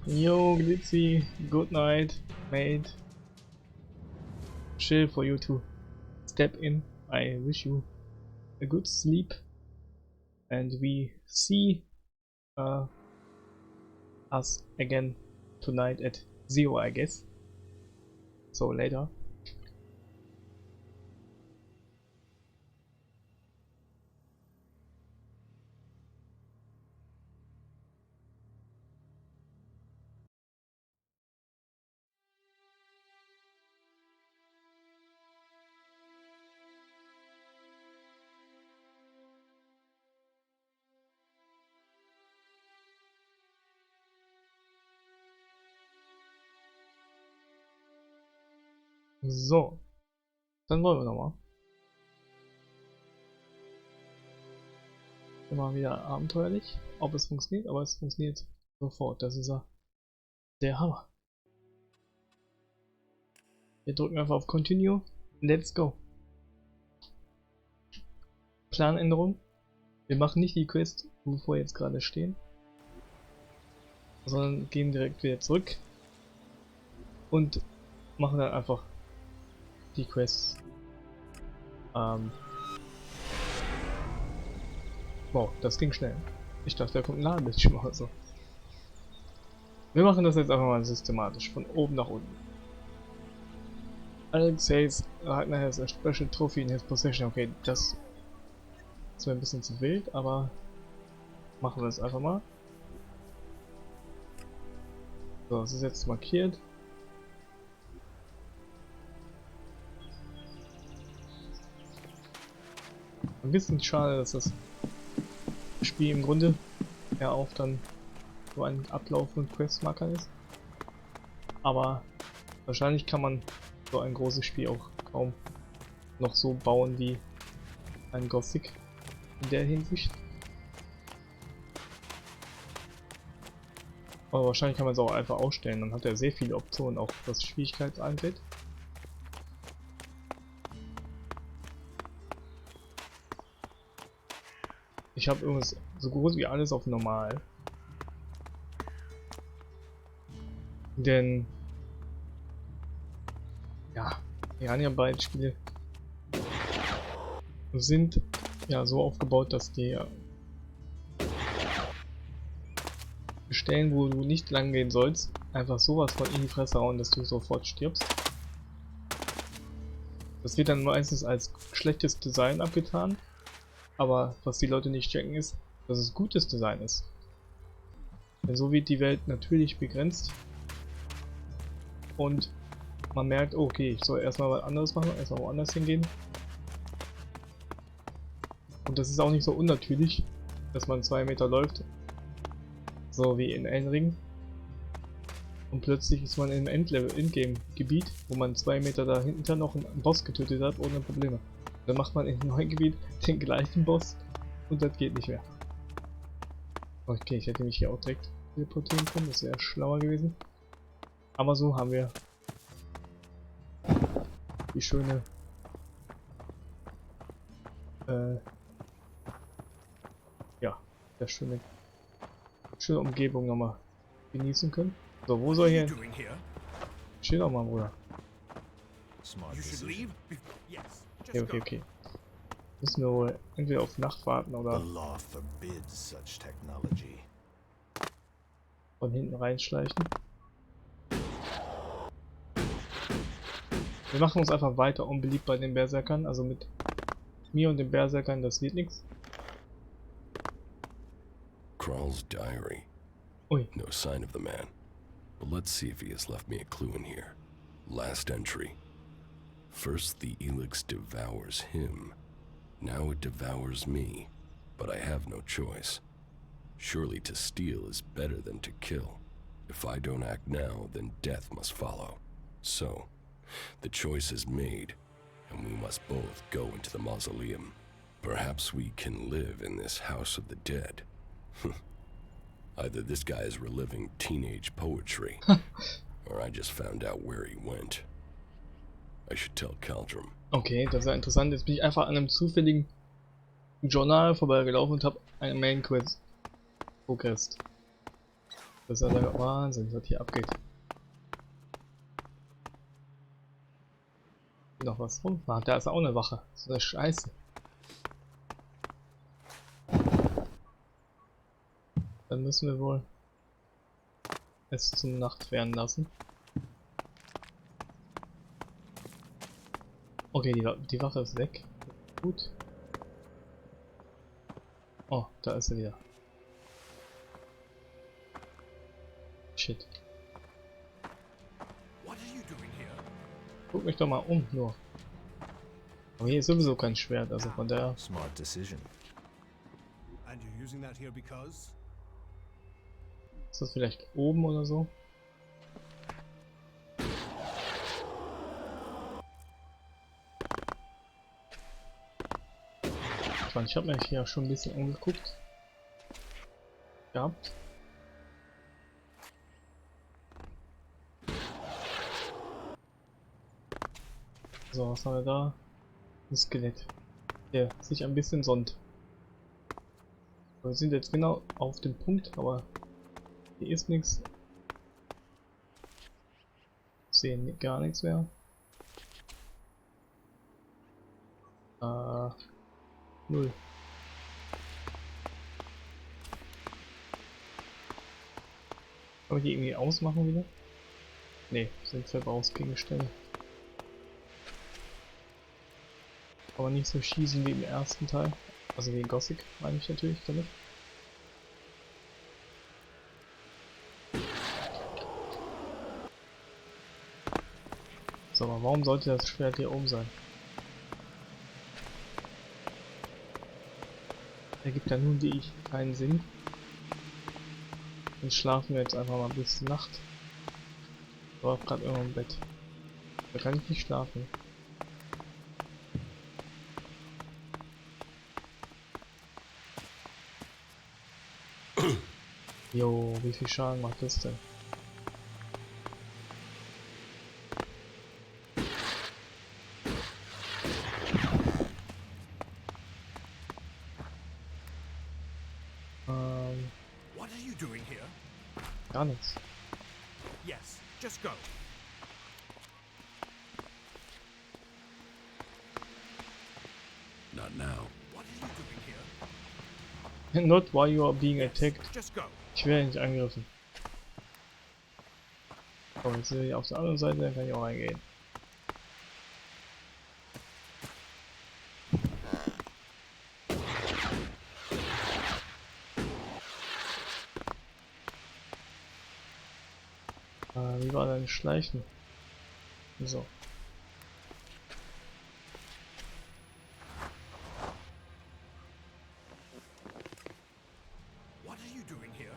Yo, Glitzy, good night, mate. Chill for you to step in. I wish you a good sleep, and we see us again tonight at 0, I guess. So later. So, dann wollen wir nochmal. Immer wieder abenteuerlich, ob es funktioniert, aber es funktioniert sofort. Das ist ja der Hammer. Wir drücken einfach auf Continue. Let's go. Planänderung. Wir machen nicht die Quest, wo wir jetzt gerade stehen, sondern gehen direkt wieder zurück und machen dann einfach die Quests. Wow, das ging schnell. Ich dachte, da kommt ein Ladebildschirm oder so. Wir machen das jetzt einfach mal systematisch, von oben nach unten. Alex says Ragnar has a special trophy in his possession. Okay, das ist mir ein bisschen zu wild, aber machen wir es einfach mal. So, das ist jetzt markiert. Ein bisschen schade, dass das Spiel im Grunde ja auch dann so ein Ablauf von Questmarker ist. Aber wahrscheinlich kann man so ein großes Spiel auch kaum noch so bauen wie ein Gothic in der Hinsicht. Aber wahrscheinlich kann man es auch einfach ausstellen, dann hat er sehr viele Optionen, auch was die Schwierigkeit angeht. Ich habe übrigens so groß wie alles auf normal. Denn ja, die anderen beiden Spiele sind ja so aufgebaut, dass die Stellen, wo du nicht lang gehen sollst, einfach sowas von in die Fresse hauen, dass du sofort stirbst. Das wird dann meistens als schlechtes Design abgetan, aber was die Leute nicht checken ist, dass es gutes Design ist. Denn so wird die Welt natürlich begrenzt und man merkt, okay, ich soll erstmal was anderes machen, erstmal woanders hingehen. Und das ist auch nicht so unnatürlich, dass man 2 Meter läuft, so wie in Elden und plötzlich ist man im Endgame-Gebiet, wo man 2 Meter dahinter noch einen Boss getötet hat, ohne Probleme. Dann macht man im neuen Gebiet den gleichen Boss und das geht nicht mehr. Okay, ich hätte mich hier auch direkt teleportieren können, das wäre schlauer gewesen. Aber so haben wir die schöne ja, das schöne Umgebung nochmal genießen können. So, wo soll hier? Chill doch mal, Bruder. Okay. Müssen wir wohl entweder auf Nacht warten oder von hinten reinschleichen. Wir machen uns einfach weiter unbeliebt bei den Berserkern, also mit mir und den Berserkern, das wird nichts. Kral's diary. Ui. No sign of the man. But let's see if he has left me a clue in here. Last entry. First the ELEX devours him. Now it devours me. But I have no choice. Surely to steal is better than to kill. If I don't act now, then death must follow. So, the choice is made, and we must both go into the mausoleum. Perhaps we can live in this house of the dead. Either this guy is reliving teenage poetry, or I just found out where he went. I should tell Caldrum. Okay, das ist ja interessant. Jetzt bin ich einfach an einem zufälligen Journal vorbeigelaufen und habe eine Main Quest progressed. Das ist ja der Wahnsinn, was hier abgeht. Noch was rum? Ah, da ist auch eine Wache. Das ist eine Scheiße. Dann müssen wir wohl es zum Nacht werden lassen. Okay, die Wache ist weg. Gut. Oh, da ist sie wieder. Shit. Guck mich doch mal um, nur. Aber hier ist sowieso kein Schwert, also von daher. Smart decision. Ist das vielleicht oben oder so? Ich habe mich hier schon ein bisschen umgeguckt. Gehabt. So, was haben wir da? Ein Skelett. Der sich ein bisschen sonnt. Wir sind jetzt genau auf dem Punkt, aber hier ist nichts. Sehen gar nichts mehr. Null. Kann man die irgendwie ausmachen wieder? Ne, sind Verbrauchsgegenstände. Aber nicht so schießen wie im ersten Teil. Also wie in Gothic, meine ich natürlich damit. So, aber warum sollte das Schwert hier oben sein? Ergibt ja nun wie ich keinen Sinn. Dann schlafen wir jetzt einfach mal bis Nacht. Ich war gerade irgendwo im Bett. Da kann ich nicht schlafen. Jo, wie viel Schaden macht das denn? What are you doing here? Gar nichts. Yes, just go. Not now. What are you doing here? Not why you are being attacked. Just go. Ich werde nicht angegriffen. Oh, jetzt sind wir hier auf der anderen Seite, dann kann ich auch reingehen. Wie war dein Schleichen? So. What are you doing here?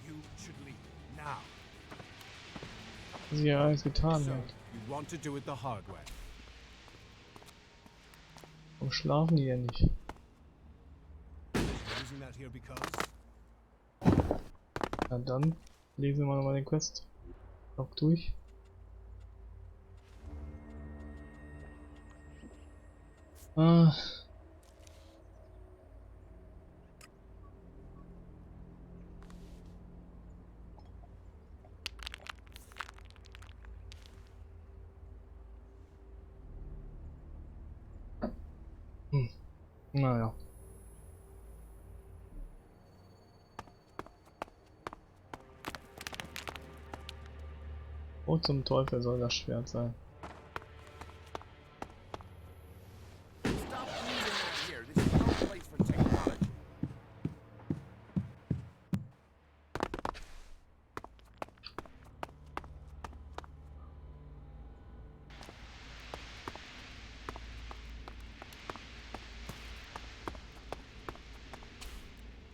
You should leave now. Was ich ja alles getan So, habe. you want to do it the hard way. Warum schlafen die denn nicht? Using that here because Na dann lesen wir nochmal den Quest. Noch durch. Ah. Naja. Wo zum Teufel soll das Schwert sein? stop using it here. This is no place for technology.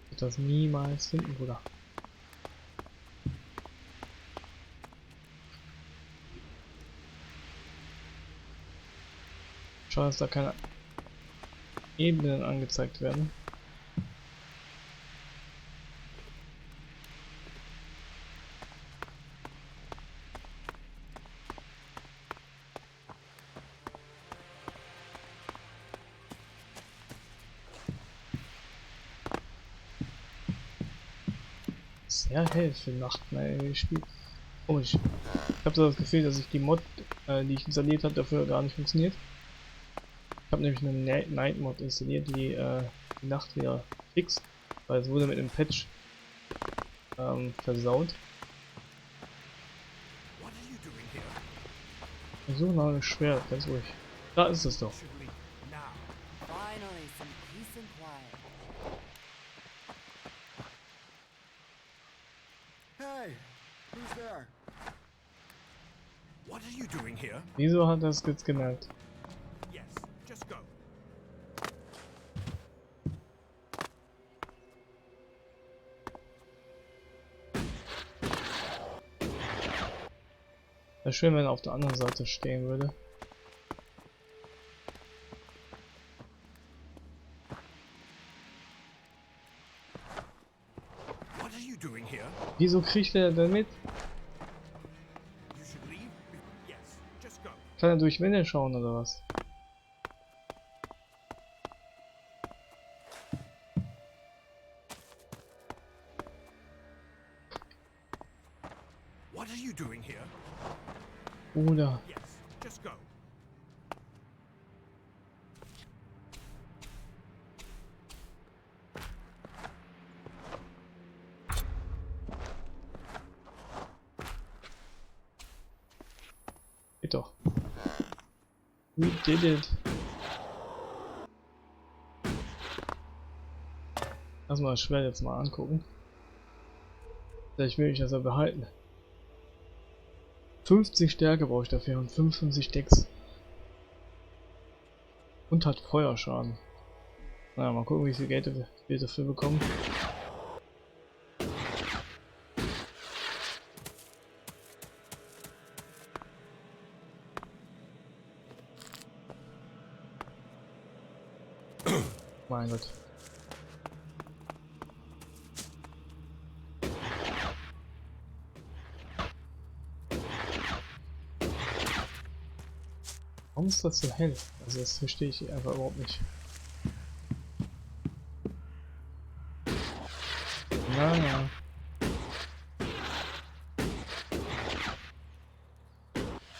Ich wird das niemals finden, Bruder. Schade, dass da keine Ebenen angezeigt werden. sehr hell für Nacht. Nein, Spiel. Komisch. Ich habe so das Gefühl, dass ich die Mod, die ich installiert habe, dafür gar nicht funktioniert. Ich habe nämlich eine Night Mod installiert, die die Nacht wieder fixt, weil es wurde mit dem Patch versaut. What are you doing here? Ich suche nach einem Schwert, ganz ruhig. Da ist es doch. Should we now? Finally, some peace and quiet. Hey, who's there? What are you doing here? Wieso hat er es jetzt gemerkt? Yes, just go. Wäre schön, wenn er auf der anderen Seite stehen würde. What are you doing here? Wieso kriegt er denn mit? You should leave. Yes, just go. Kann er durch Wände schauen oder was? What are you doing here? Oder? Yes, just go. Geht doch. We did it. Lass mal das Schwert jetzt mal angucken. Vielleicht will ich das ja behalten. 50 Stärke brauche ich dafür und 55 Decks. Und hat Feuerschaden. Naja, mal gucken, wie viel Geld wir dafür bekommen. Mein Gott. Warum ist das so hell? Also das verstehe ich einfach überhaupt nicht. Naja.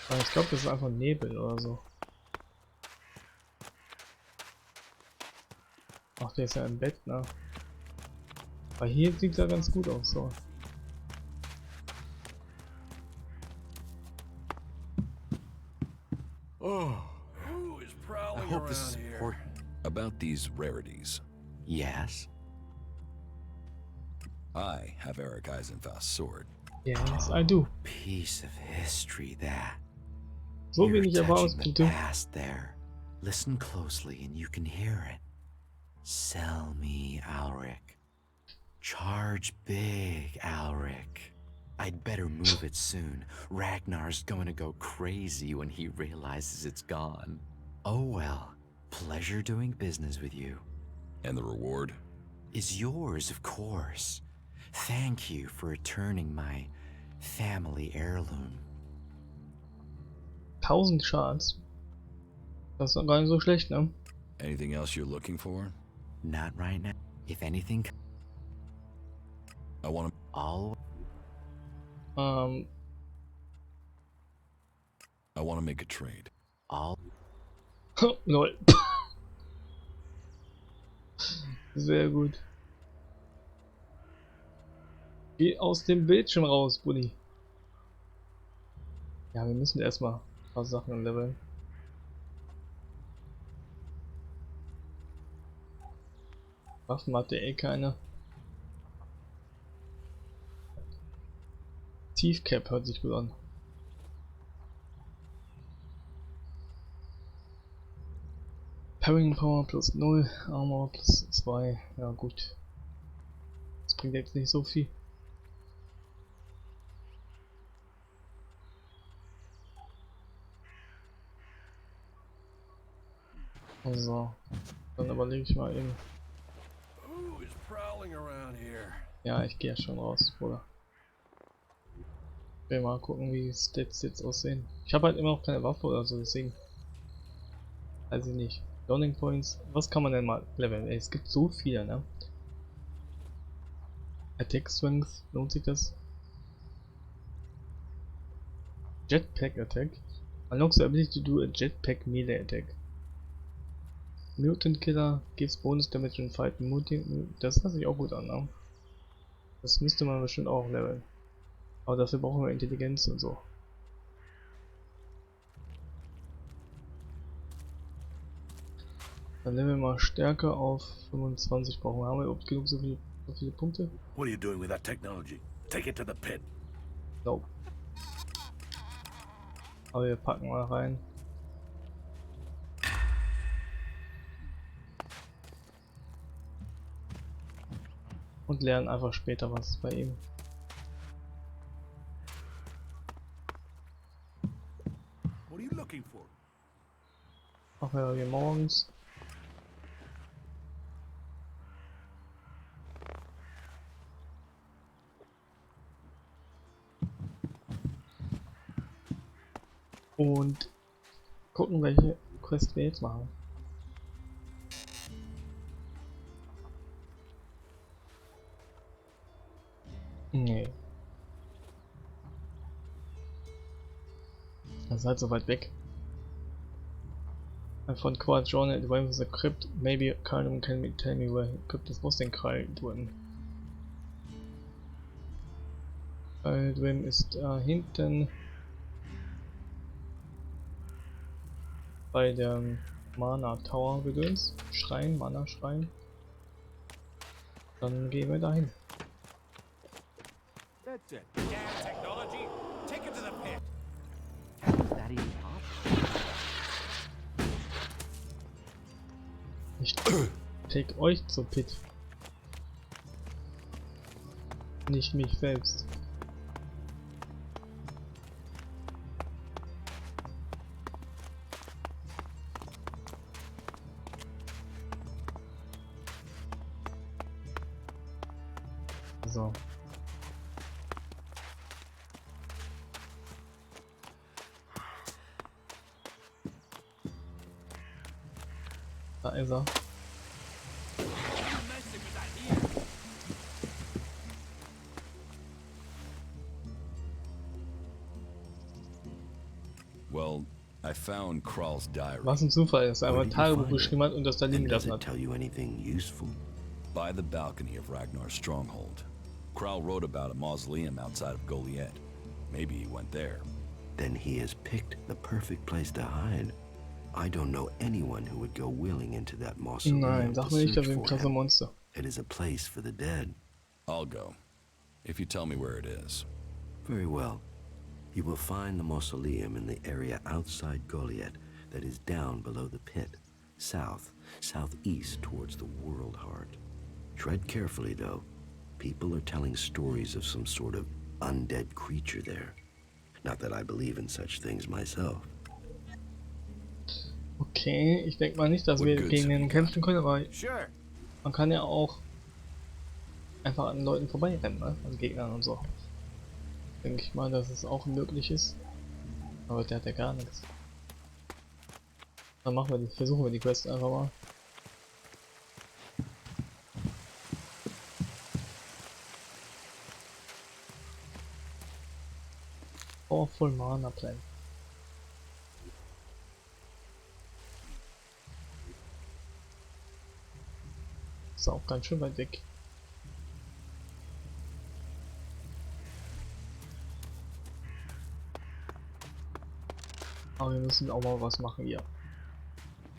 Aber ich glaube, das ist einfach Nebel oder so. Ach, der ist ja im Bett, ne? Aber hier sieht er ganz gut aus, so. Oh, Who is I prowling hope this is around here? important. About these rarities. Yes? I have Eric Eisenfaust's sword. Yes, I do. Piece of history, that. So You're wenig aber touching the Ausbildung. past there. Listen closely and you can hear it. Sell me, Alric. Charge big, Alric. I'd better move it soon. Ragnar's going to go crazy when he realizes it's gone. Oh well, pleasure doing business with you. And the reward? Is yours, of course. Thank you for returning my family heirloom. 1000 Schads. Das ist doch gar nicht so schlecht, ne? Anything else you're looking for? Not right now. If anything, I want to. I'll I want to make a trade. Lol. Sehr gut. Geh aus dem Bildschirm raus, Buddy. Ja, wir müssen erstmal ein paar Sachen leveln. Waffen hat der eh keine. Tiefcap hört sich gut an. Parrying Power plus 0, Armor plus 2. Ja gut. Das bringt jetzt nicht so viel. So. Dann überlege ich mal eben. Who is prowling around here? Ja, ich gehe ja schon raus, Bruder. Ich will mal gucken, wie die Stats jetzt aussehen. Ich habe halt immer noch keine Waffe oder so, deswegen. Weiß ich nicht. Learning Points. Was kann man denn mal leveln? Ey, es gibt so viele, ne? Attack Strength, lohnt sich das? Jetpack Attack. Unlocks the ability to do a jetpack melee attack. Mutant Killer gives bonus damage in fight mutant. Das hört sich auch gut an, ne? Das müsste man bestimmt auch leveln. Aber dafür brauchen wir Intelligenz und so. Dann leveln wir mal Stärke auf 25 brauchen wir. Haben wir überhaupt genug so viele Punkte? What are you doing with that technology? Take it to the pit. Nope. Aber wir packen mal rein. Und lernen einfach später was bei ihm. What are you looking for? Ach ja, hier morgens. Und gucken, welche Quest wir jetzt machen. Nee. Das ist halt so weit weg. Von Quad Journal at the the crypt. Maybe Carnum can tell me where he crypt is. Wo ist denn Krall drin? Krall drin ist da hinten. Bei der Mana Tower gedöns. Schrein, Mana Schrein. Dann gehen wir dahin. That's it. Damn technology. Take it to the pit. Is that even possible? Ich take euch zur Pit. Nicht mich selbst. So. Da ist er. Well, I found Krall's diary. Was ein Zufall, dass er Where einfach ein did you Tagebuch find it? geschrieben hat und das da liegen And does gelassen it hat. tell you anything useful? By the balcony of Ragnar's stronghold. Krall wrote about a mausoleum outside of Goliath. Maybe he went there. Then he has picked the perfect place to hide. I don't know anyone who would go willing into that mausoleum Nein, to sag mir nicht, das search sind for krasse him. Monster. It is a place for the dead. I'll go, if you tell me where it is. Very well. You will find the mausoleum in the area outside Goliath that is down below the pit, southeast towards the world heart. Tread carefully, though. People are telling stories of some sort of undead creature there. Not that I believe in such things myself. Okay, ich denke mal nicht, dass What wir goods gegen have you den got? kämpfen können, aber Sure. man kann ja auch einfach an Leuten vorbeirennen, ne? An Gegnern und so. Denke ich mal, dass es auch möglich ist. Aber der hat ja gar nichts. Dann versuchen wir die Quest einfach mal. Powerful Mana Plan. Ist auch ganz schön weit weg. Aber wir müssen auch mal was machen hier.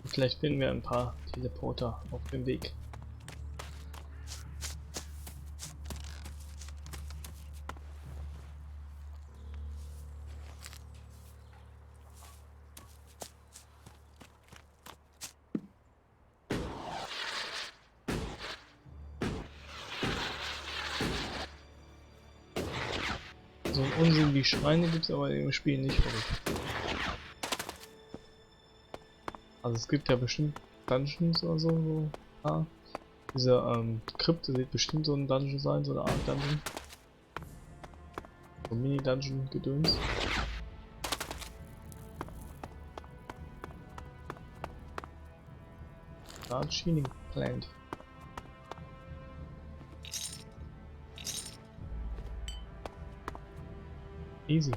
Und vielleicht finden wir ein paar Teleporter auf dem Weg. So ein Unsinn wie Schreine gibt es aber im Spiel nicht, wirklich. Also es gibt ja bestimmt Dungeons oder so. Ja. Diese Krypte wird bestimmt so ein Dungeon sein, so eine Art Dungeon. So Mini-Dungeon-Gedöns. Start Sheening Plant. Easy.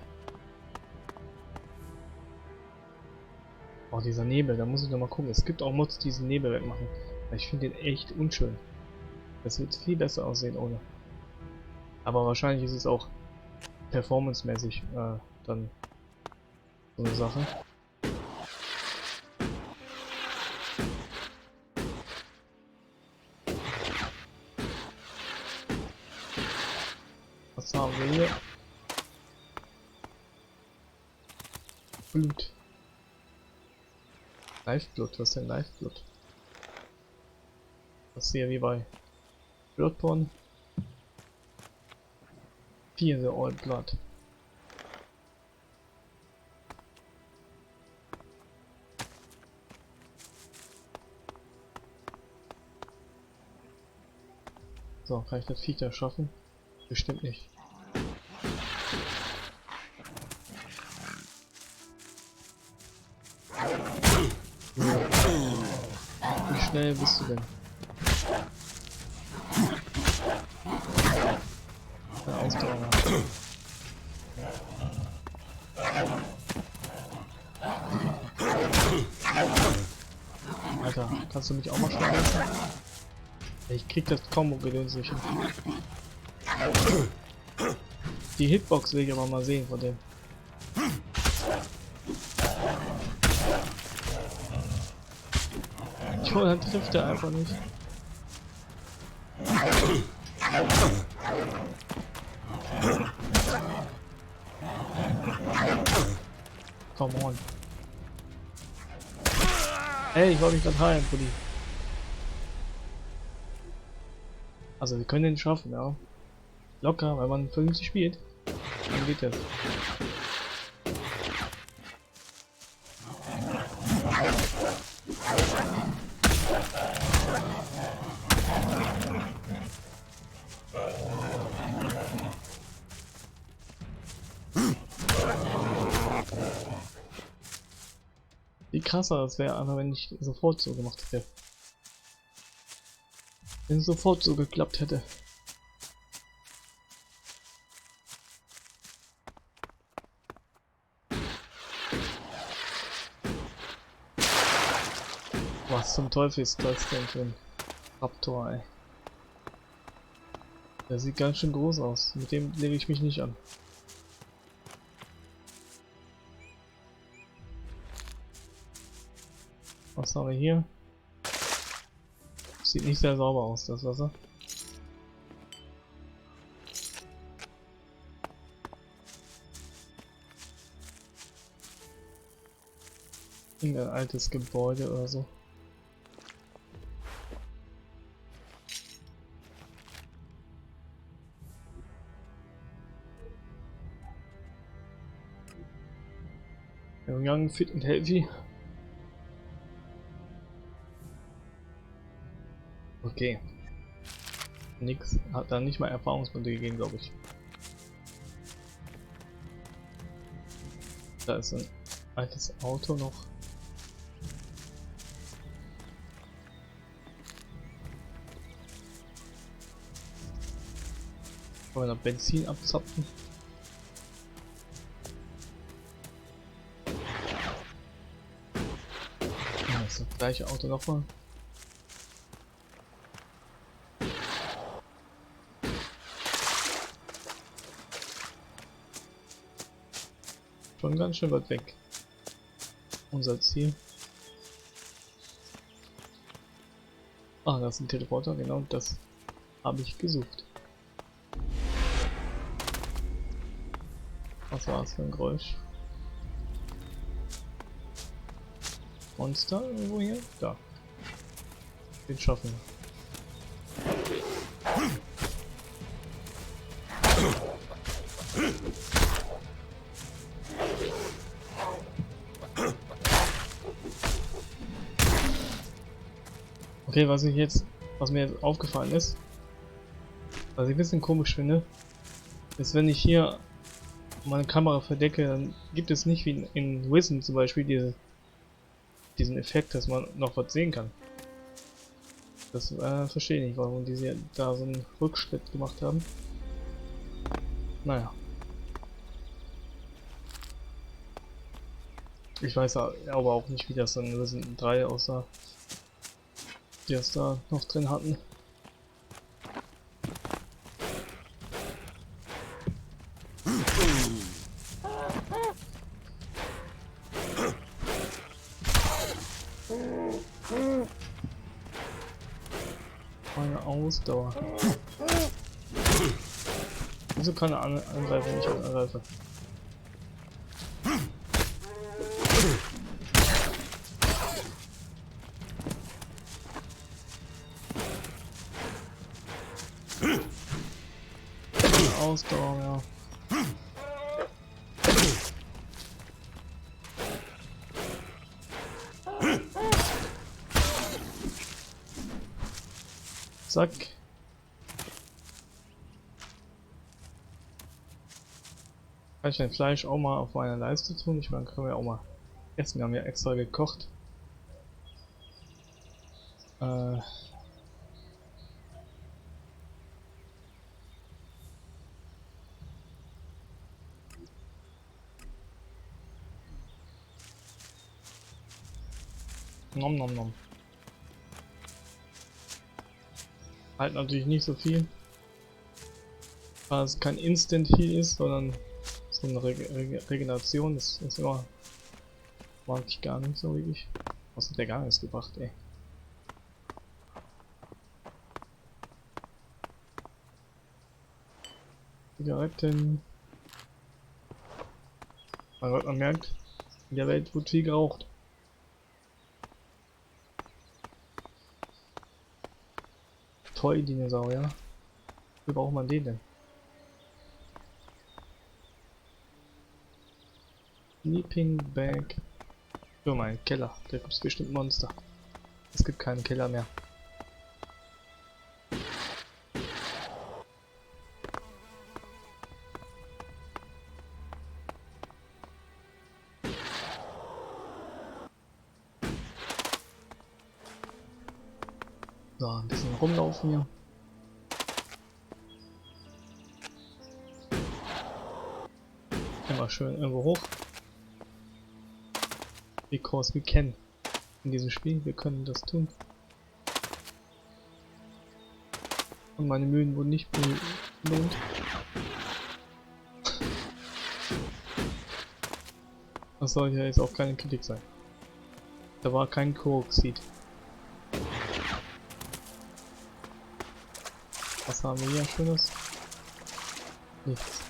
Oh, dieser Nebel, da muss ich noch mal gucken. Es gibt auch Mods, die diesen Nebel wegmachen. Ich finde den echt unschön. Das wird viel besser aussehen ohne. Aber wahrscheinlich ist es auch performancemäßig dann so eine Sache. Was haben wir hier? Blut. Live-Blut, was ist denn Live-Blut? Das ist hier wie bei Bloodborne. 4 the Old Blood. So, kann ich das Viech da schaffen? Bestimmt nicht. Wie schnell bist du denn? Eine Ausdauer. Alter, kannst du mich auch mal schlagen lassen? Ich krieg das Combo-Gedöns nicht hin. Die Hitbox will ich aber mal sehen von dem. Jo, dann trifft er einfach nicht. Come on. Hey, ich wollte mich gerade heilen, Buddy. Also wir können den schaffen, ja. Locker, wenn man vernünftig spielt. Dann geht das. Wie krasser das wäre, aber wenn ich sofort so gemacht hätte. Wenn es sofort so geklappt hätte. Was zum Teufel ist das denn für ein Raptor, ey? Der sieht ganz schön groß aus. Mit dem lege ich mich nicht an. Was haben wir hier? Sieht nicht sehr sauber aus, das Wasser. Irgendein altes Gebäude oder so. Young, fit and healthy. Okay. Nix, hat da nicht mal Erfahrungspunkte gegeben, glaube ich. Da ist ein altes Auto noch. Wollen wir noch Benzin abzapfen? Ja, das ist das gleiche Auto nochmal. Schon ganz schön weit weg. Unser Ziel. Ah, das ist ein Teleporter, genau, das habe ich gesucht. Was war das für ein Geräusch? Monster irgendwo hier? Da. Den schaffen wir. Okay, was mir jetzt aufgefallen ist, was ich ein bisschen komisch finde, ist, wenn ich hier meine Kamera verdecke, dann gibt es nicht wie in Wizen zum Beispiel diesen Effekt, dass man noch was sehen kann. Das verstehe ich nicht, warum die da so einen Rückschritt gemacht haben. Naja. Ich weiß aber auch nicht, wie das in Resident 3 aussah, die es da noch drin hatten. Meine Ausdauer. Wieso kann er angreifen, wenn ich auch angreife? Ausdauer, ja. Zack. Kann ich mein Fleisch auch mal auf meiner Leiste tun? Ich meine, können wir auch mal essen. Wir haben ja extra gekocht. Nom nom nom. Halt natürlich nicht so viel, weil es kein Instant Heal ist, sondern so eine Regeneration. Das ist immer, mag ich gar nicht so wirklich. Was hat der gar nichts gebracht, ey. Zigaretten. Mein Gott, man merkt, in der Welt wird viel geraucht. Toy Dinosaurier. Wie braucht man den denn? Sleeping Bag. Für meinen Keller. Da gibt es bestimmt Monster. Es gibt keinen Keller mehr. So, ein bisschen rumlaufen hier. Immer schön irgendwo hoch. Because we can. In diesem Spiel, wir können das tun. Und meine Mühen wurden nicht belohnt. Das soll ja jetzt auch keine Kritik sein. Da war kein Koaxid. Was haben wir hier Schönes? Nichts.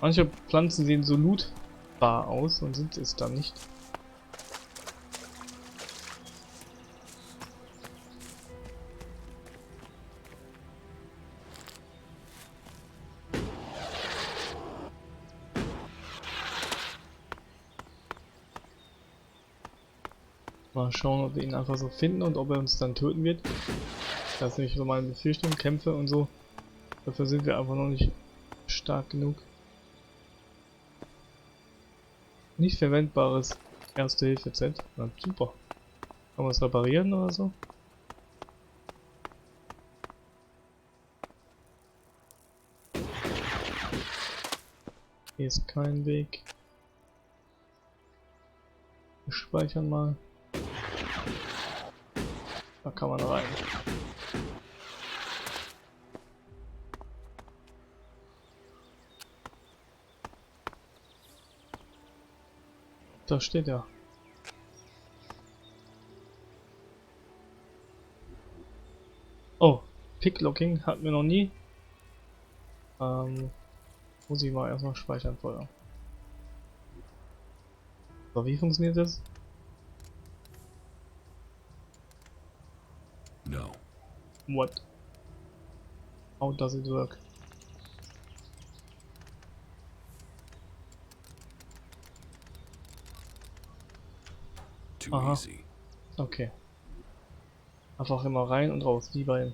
Manche Pflanzen sehen so lootbar aus und sind es dann nicht. Mal schauen, ob wir ihn einfach so finden und ob er uns dann töten wird. Das ist nämlich so meine Befürchtung, Kämpfe und so. Dafür sind wir einfach noch nicht stark genug. Nicht verwendbares Erste-Hilfe-Set. Na super. Kann man es reparieren oder so? Hier ist kein Weg. Wir speichern mal. Da kann man rein. Da steht er. Oh, Picklocking hatten wir noch nie. Muss ich mal erstmal speichern vorher. So, wie funktioniert das? No. What? How does it work? Too Aha. easy. Okay. Einfach immer rein und raus, wie bei...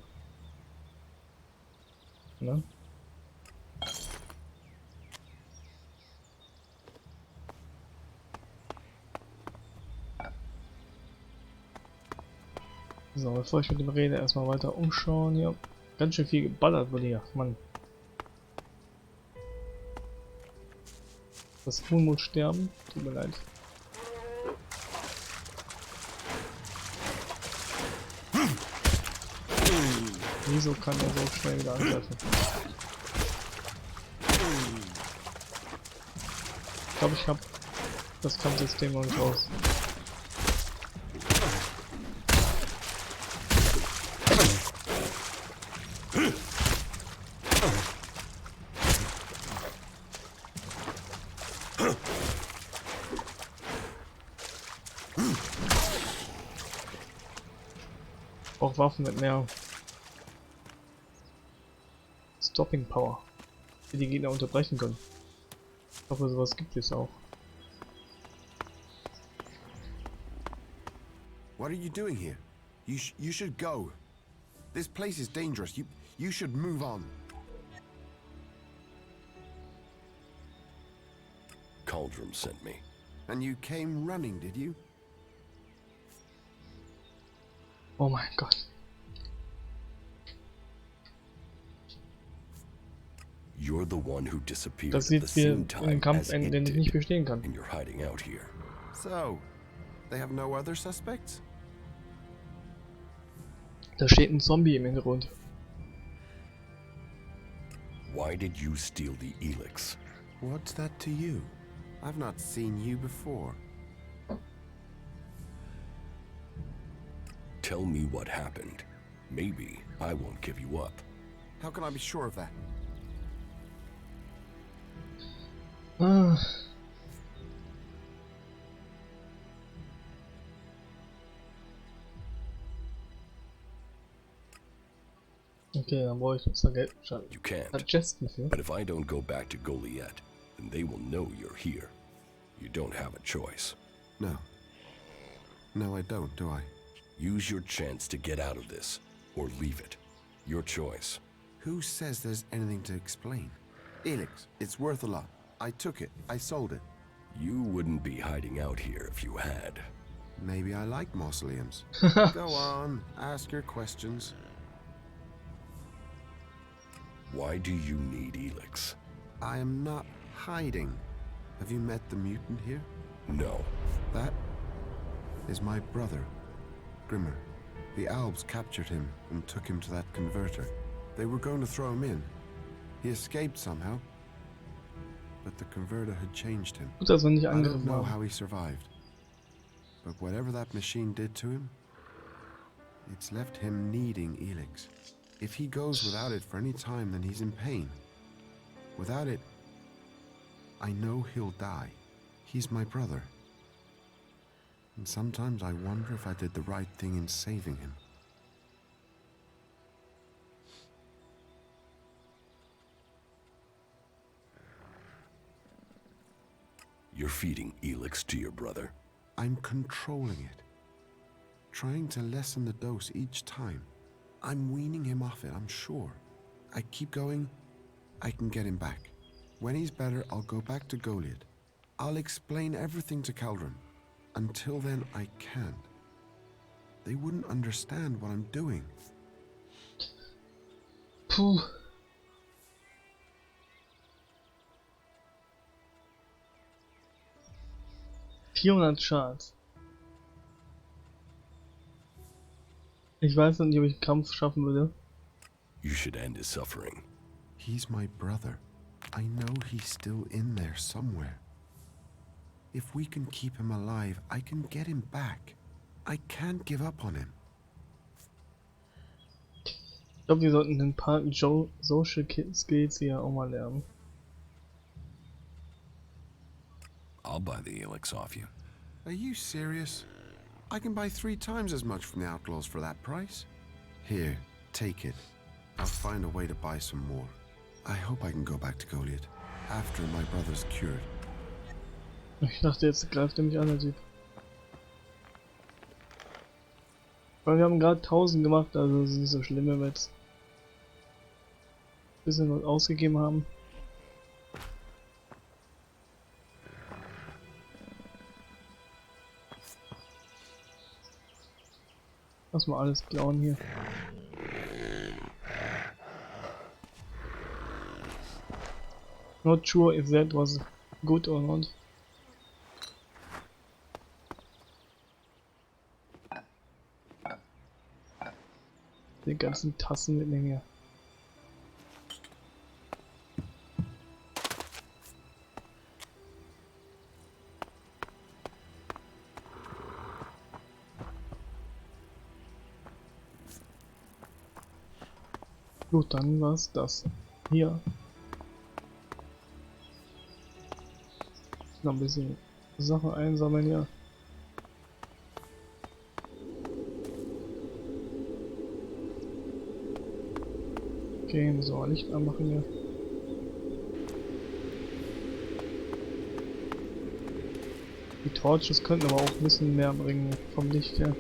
Ne? So, bevor ich mit dem rede, erstmal weiter umschauen hier. Ganz schön viel geballert wurde hier, Mann. Das Huhn muss sterben. Tut mir leid. Wieso kann er so schnell wieder angreifen? Ich glaube, ich habe das Kampfsystem noch nicht raus. Auch Waffen mit mehr Stopping Power, die die Gegner unterbrechen können. Ich hoffe, sowas gibt es auch. What are you doing here? You should go. This place is dangerous. You should move on. Cauldron sent me. And you came running, did you? Oh mein Gott. You're the one who disappeared Das at the sieht wie same einen time Kampf as enden, it den ich nicht did, bestehen kann. and you're hiding out here. So, they have no other suspects? Da steht ein Zombie im Hintergrund. Why did you steal the ELEX? What's that to you? I've not seen you before. Tell me what happened. Maybe I won't give you up. How can I be sure of that? Ah. Okay, dann brauche ich extra Geld. You can't. Suggesten für. But if I don't go back to Goliath, then they will know you're here. You don't have a choice. No. No, I don't, do I? Use your chance to get out of this, or leave it. Your choice. Who says there's anything to explain? ELEX, it's worth a lot. I took it. I sold it. You wouldn't be hiding out here if you had. Maybe I like mausoleums. Go on, ask your questions. Why do you need ELEX? I am not hiding. Have you met the mutant here? No. That is my brother, Grimmer. The Alps captured him and took him to that converter. They were going to throw him in. He escaped somehow, but the converter had changed him. Gut, dass wir nicht I don't angegriffen know haben. how he survived, but whatever that machine did to him, it's left him needing ELEX. If he goes without it for any time, then he's in pain. Without it, I know he'll die. He's my brother. And sometimes I wonder if I did the right thing in saving him. You're feeding ELEX to your brother? I'm controlling it. Trying to lessen the dose each time. I'm weaning him off it, I'm sure. I keep going, I can get him back. When he's better, I'll go back to Goliath. I'll explain everything to Caldron. Until then, I can't. They wouldn't understand what I'm doing. Puh. Schaden. Ich weiß nicht, ob ich einen Kampf schaffen würde. You should end his suffering. He's my brother. I know he's still in there somewhere. If we can keep him alive, I can get him back. I can't give up on him. Ich glaube, wir sollten ein paar Social Skills hier auch mal lernen. I'll buy the ELEX off you. Are you serious? I can buy 3 times as much from the Outlaws for that price. Here, take it. I'll find a way to buy some more. I hope I can go back to Goliath after my brother's cured. Ich dachte, jetzt greift er mich an, der Typ. Weil wir haben gerade 1000 gemacht, also es ist nicht so schlimm, wenn wir jetzt ein bisschen was ausgegeben haben. Lass mal alles klauen hier. Not sure if that was Gut und. Die ganzen Tassen mitnehmen hier. Gut, dann war's das. Hier. Noch ein bisschen Sachen einsammeln hier. Okay, müssen wir Licht anmachen hier. Die Torches könnten aber auch ein bisschen mehr bringen vom Licht her.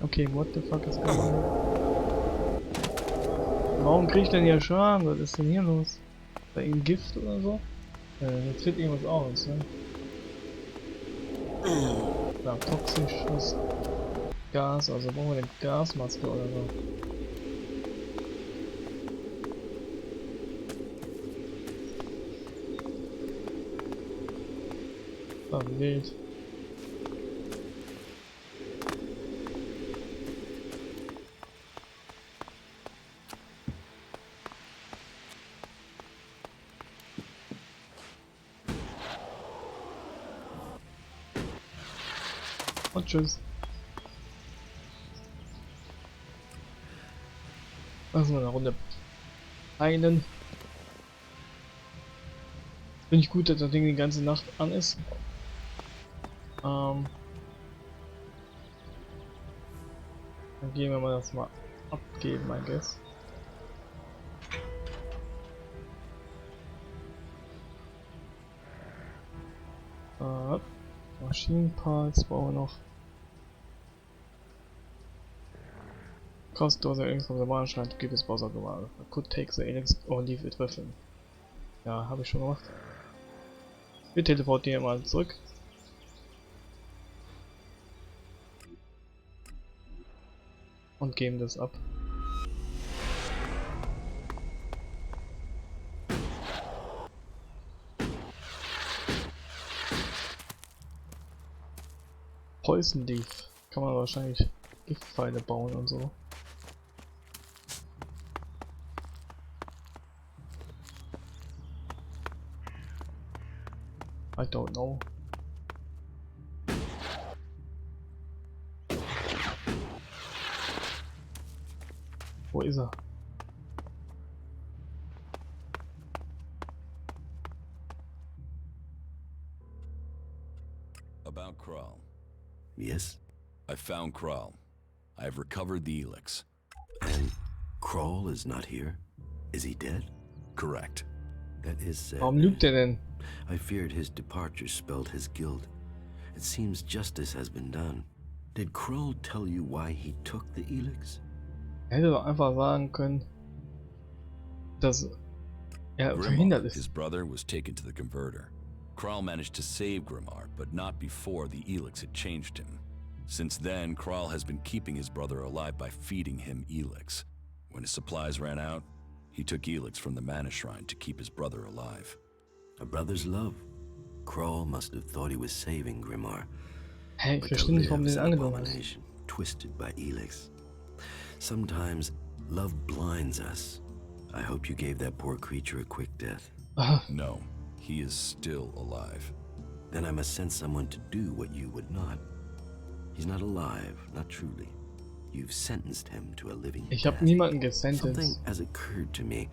Okay, what the fuck is going on? Warum krieg ich denn hier Schaden? Was ist denn hier los? Bei ihm Gift oder so? Da tritt irgendwas aus, ne? Ja, toxisches Gas, also brauchen wir eine Gasmaske oder so. Ah, wild. Und tschüss. Lassen wir eine Runde heilen. Finde ich gut, dass das Ding die ganze Nacht an ist. Dann gehen wir mal das mal abgeben, I guess. Maschinenparts brauchen wir noch. Cost does ELEX from the one trying to keep his boss out of the water. I could take the ELEX or leave it with him. Ja, habe ich schon gemacht. Wir teleportieren mal zurück. Und geben das ab. Poison Leaf. Kann man wahrscheinlich Giftpfeile bauen und so. I don't know. Wo ist er? About Kral. Yes? I found Kral. I have recovered the ELEX. And Kroll is not here? Is he dead? Correct. That is sad. Warum lügt er denn? I feared his departure spelled his guilt. It seems justice has been done. Did Kroll tell you why he took the ELEX? Er hätte doch einfach sagen können, dass er verhindert His ist. brother, was taken to the converter. Kral managed to save Grimmar, but not before the ELEX had changed him. Since then, Kral has been keeping his brother alive by feeding him ELEX. When his supplies ran out, he took ELEX from the mana shrine to keep his brother alive. A brother's love. Kroll must have thought he was saving Grimmar. Hey, ich But verstehe nicht, warum live is den an angenommen hat. abomination, twisted by ELEX. Sometimes love blinds us. I hope you gave that poor creature a quick death. No, he is still alive. Then I must send someone to do what you would not. He's not alive, not truly. You've sentenced him to a living Ich death. habe niemanden Something gesentenced. has occurred to me.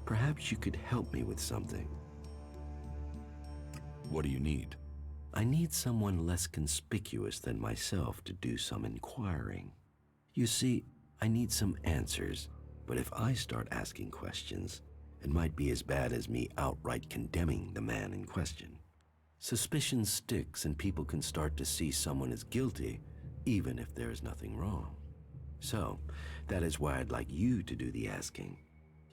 Perhaps you could help me with something. What do you need? I need someone less conspicuous than myself to do some inquiring. You see, I need some answers, but if I start asking questions, it might be as bad as me outright condemning the man in question. Suspicion sticks and people can start to see someone as guilty, even if there is nothing wrong. So, that is why I'd like you to do the asking.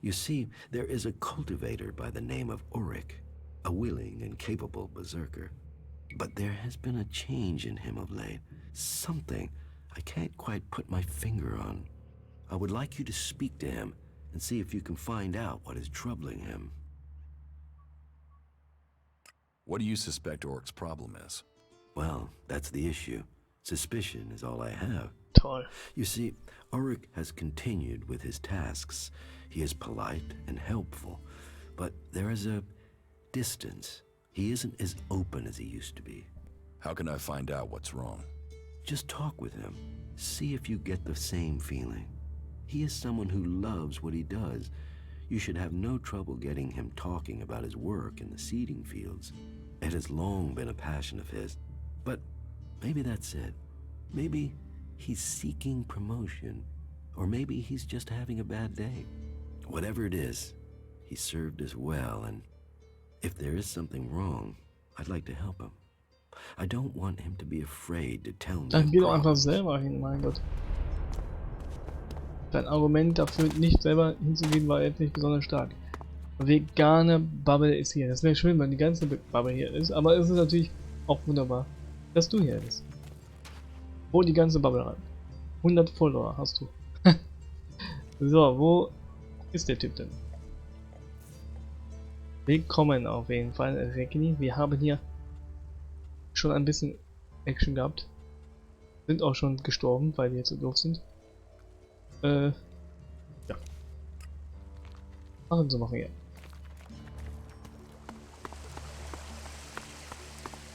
You see, there is a cultivator by the name of Ulrich. a willing and capable berserker. But there has been a change in him of late. Something I can't quite put my finger on. I would like you to speak to him and see if you can find out what is troubling him. What do you suspect Oric's problem is? Well, that's the issue. Suspicion is all I have. Toll. You see, Ulrich has continued with his tasks. He is polite and helpful, but there is a distance. He isn't as open as he used to be. How can I find out what's wrong? Just talk with him. See if you get the same feeling. He is someone who loves what he does. You should have no trouble getting him talking about his work in the seeding fields. It has long been a passion of his. But maybe that's it. Maybe he's seeking promotion. Or maybe he's just having a bad day. Whatever it is, he served us well, and if there is something wrong, I'd like to help him. I don't want him to be afraid to tell me. Dann geh doch einfach problems. selber hin, mein Gott. Dein Argument dafür, nicht selber hinzugehen, war jetzt nicht besonders stark. Vegane Bubble ist hier. Das wäre schön, wenn die ganze Bubble hier ist, aber es ist natürlich auch wunderbar, dass du hier bist. Hol die ganze Bubble rein. 100 Follower hast du. So, wo ist der Typ denn? Willkommen auf jeden Fall, Regni. Wir haben hier schon ein bisschen Action gehabt. Sind auch schon gestorben, weil wir jetzt so doof sind. Ja. Machen Sie machen hier.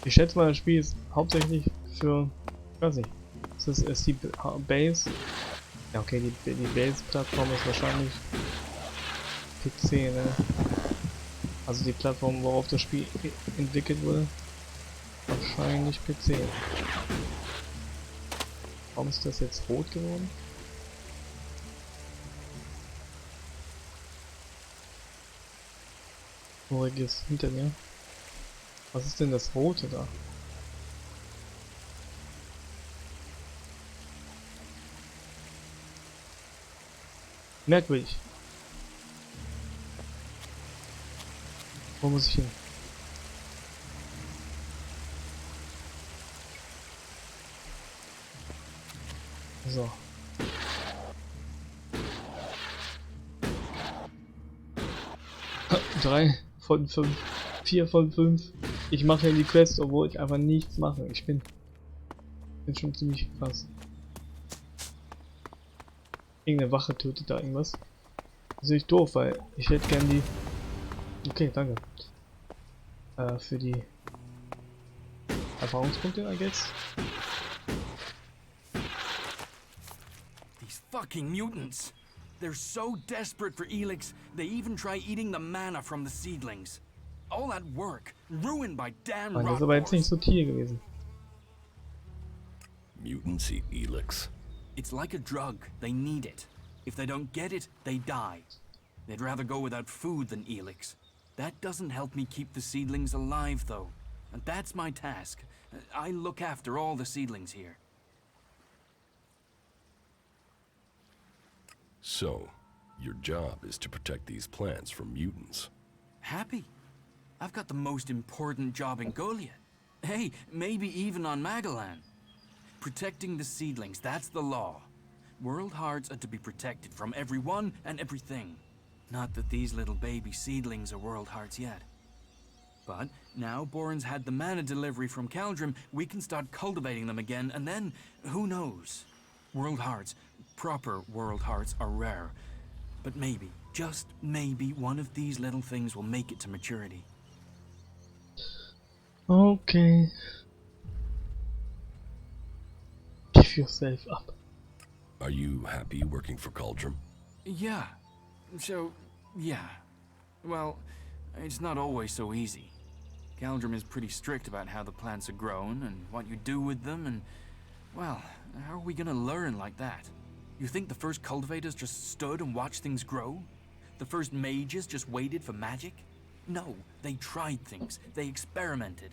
Ich schätze mal, das Spiel ist hauptsächlich für, ich weiß nicht, ist die Base. Ja, okay, die Base-Plattform ist wahrscheinlich PC, ne? Also die Plattform, worauf das Spiel entwickelt wurde. Wahrscheinlich PC. Warum ist das jetzt rot geworden? Ulrich ist hinter mir. Was ist denn das Rote da? Merkwürdig. Wo muss ich hin? So. Drei von 5. 4 von 5. Ich mache ja die Quest, obwohl ich einfach nichts mache. Ich bin schon ziemlich krass. Irgendeine Wache tötet da irgendwas. Das ist natürlich doof, weil ich hätte gern die... Okay, danke. Für die Erfahrungspunkte, I guess. These fucking mutants. They're so desperate for ELEX, they even try eating the mana from the seedlings. All that work, ruined by damn Das rot ist aber jetzt nicht wars. so Tier gewesen. Mutants eat ELEX. It's like a drug, they need it. If they don't get it, they die. They'd rather go without food than ELEX. That doesn't help me keep the seedlings alive, though. And that's my task. I look after all the seedlings here. So, your job is to protect these plants from mutants. Happy. I've got the most important job in Goliath. Hey, maybe even on Magalan. Protecting the seedlings, that's the law. World hearts are to be protected from everyone and everything. Not that these little baby seedlings are world hearts yet. But now Boren's had the mana delivery from Caldrim, we can start cultivating them again, and then, who knows? World hearts, proper world hearts, are rare. But maybe, just maybe, one of these little things will make it to maturity. Okay. Give yourself up. Are you happy working for Cauldron? Yeah. So, yeah. Well, it's not always so easy. Caldrim is pretty strict about how the plants are grown and what you do with them, and, well, how are we gonna learn like that? You think the first cultivators just stood and watched things grow? The first mages just waited for magic? No, they tried things. They experimented.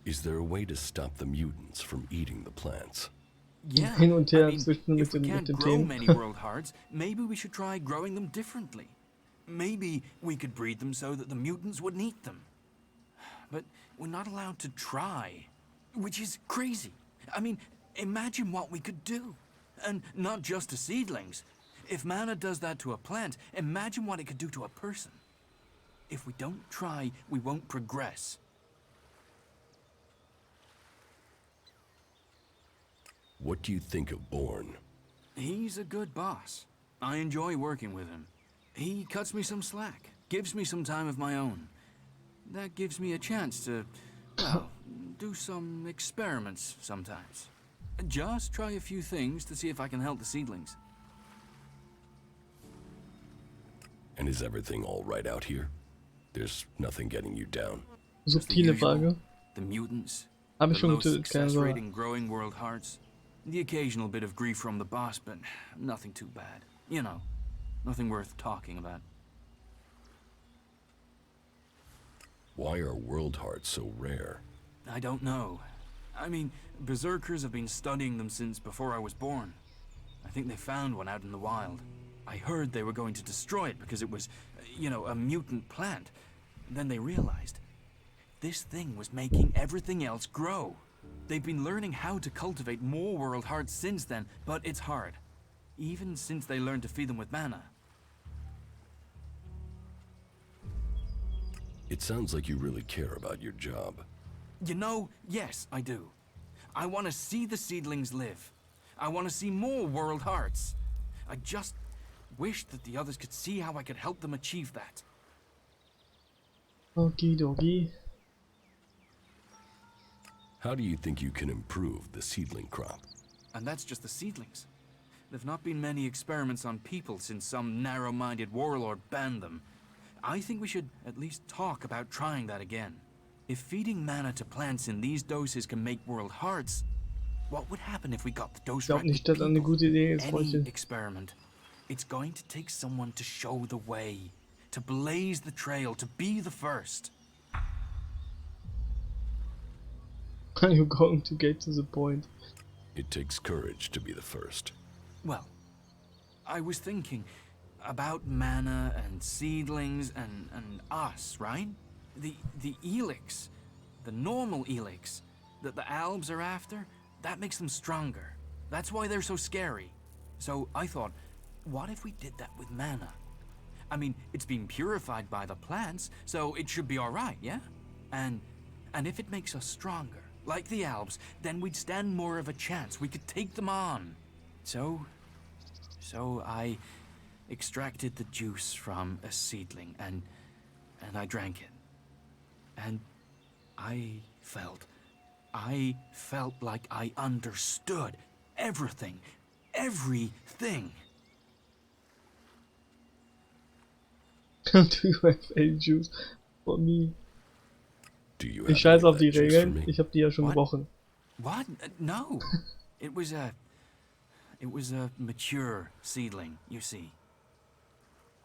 Is there a way to stop the mutants from eating the plants? Yeah, Hin und her I mean, zwischen if we mit can't den grow Themen. many world hearts, maybe we should try growing them differently. Maybe we could breed them so that the mutants wouldn't eat them. But we're not allowed to try, which is crazy. I mean, imagine what we could do. And not just to seedlings. If mana does that to a plant, imagine what it could do to a person. If we don't try, we won't progress. What do you think of Bourne? He's a good boss. I enjoy working with him. He cuts me some slack, gives me some time of my own. That gives me a chance to, well, do some experiments sometimes. Just try a few things to see if I can help the seedlings. And is everything all right out here? There's nothing getting you down. Just the Subtile usual. Frage. The mutants, Habe the ich schon low getötet, keine success rate Sorge. in growing world hearts, the occasional bit of grief from the boss, but nothing too bad. You know, nothing worth talking about. Why are world hearts so rare? I don't know. I mean, Berserkers have been studying them since before I was born. I think they found one out in the wild. I heard they were going to destroy it because it was, you know, a mutant plant. Then they realized this thing was making everything else grow. They've been learning how to cultivate more world hearts since then, but it's hard. Even since they learned to feed them with mana. It sounds like you really care about your job. You know, yes, I do. I want to see the seedlings live. I want to see more world hearts. I just wish that the others could see how I could help them achieve that. Okie dokie. How do you think you can improve the seedling crop? And that's just the seedlings. There've not been many experiments on people since some narrow-minded warlord banned them. I think we should at least talk about trying that again. If feeding mana to plants in these doses can make world hearts, what would happen if we got the dose Ich glaube right with nicht, dass das eine people? gute Idee ist, Any Freundchen. experiment, it's going to take someone to show the way, to blaze the trail, to be the first. Are you going to get to the point? It takes courage to be the first. Well, I was thinking about mana and seedlings and us, right? The ELEX, the normal ELEX that the Albs are after, that makes them stronger. That's why they're so scary. So I thought, what if we did that with mana? I mean, it's been purified by the plants, so it should be alright, yeah? And if it makes us stronger, like the Albs, then we'd stand more of a chance. We could take them on. So I extracted the juice from a seedling and I drank it. And I felt like I understood everything. Do you have any juice for me? Do you Ich have scheiß any auf of die that juice for Regeln. me? Ich habe die ja schon What? gebrochen. What? No. It was a mature seedling, you see.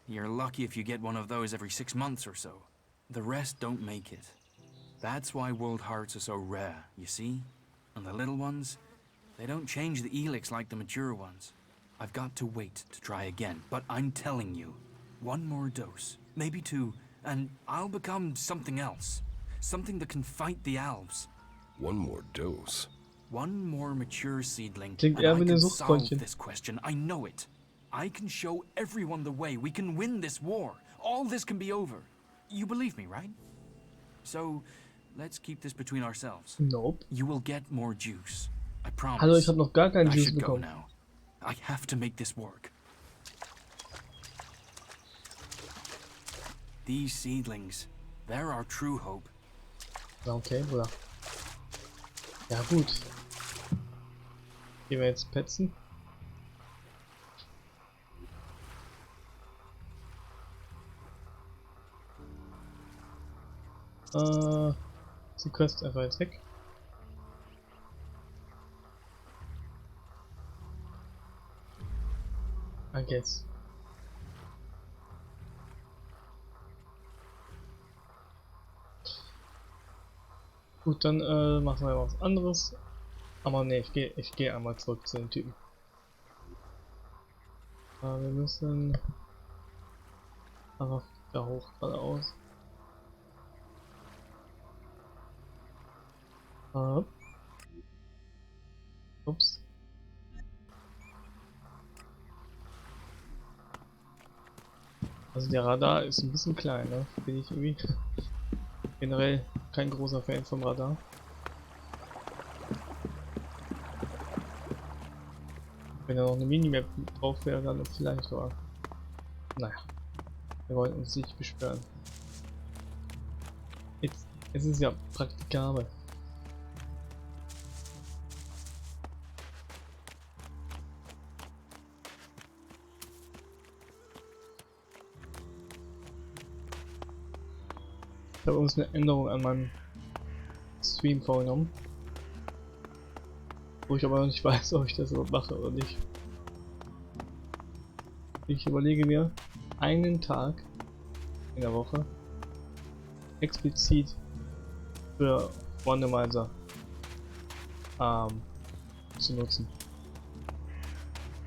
You're lucky if you get one of those every 6 months or so. The rest don't make it. That's why world hearts are so rare, you see? And the little ones, they don't change the ELEX like the mature ones. I've got to wait to try again, but I'm telling you, one more dose, maybe 2, and I'll become something else. Something that can fight the Alps. One more dose. One more mature seedling, Klingt and eher I wie can ein solve Suchtfreundchen. this question. I know it. I can show everyone the way. We can win this war. All this can be over. You believe me, right? So, let's keep this between ourselves. Nope. You will get more juice. I promise. Hallo, ich habe noch gar keinen I Juice should go bekommen. now. I have to make this work. These seedlings, they're our true hope. Ja, okay, Bruder. Ja, gut. Gehen wir jetzt petzen. Die Quest einfach jetzt weg. I guess. Gut, dann machen wir was anderes. Aber ne, ich gehe einmal zurück zu den Typen. Wir müssen... Aber da hoch geradeaus. Ups. Also der Radar ist ein bisschen klein, ne? Bin ich irgendwie generell kein großer Fan vom Radar. Wenn da noch eine Minimap drauf wäre, dann vielleicht, aber naja, wir wollen uns nicht beschweren. Jetzt, es ist ja praktikabel. Ich habe uns eine Änderung an meinem Stream vorgenommen, wo ich aber noch nicht weiß, ob ich das überhaupt mache oder nicht. Ich überlege mir, einen Tag in der Woche explizit für Randomizer zu nutzen.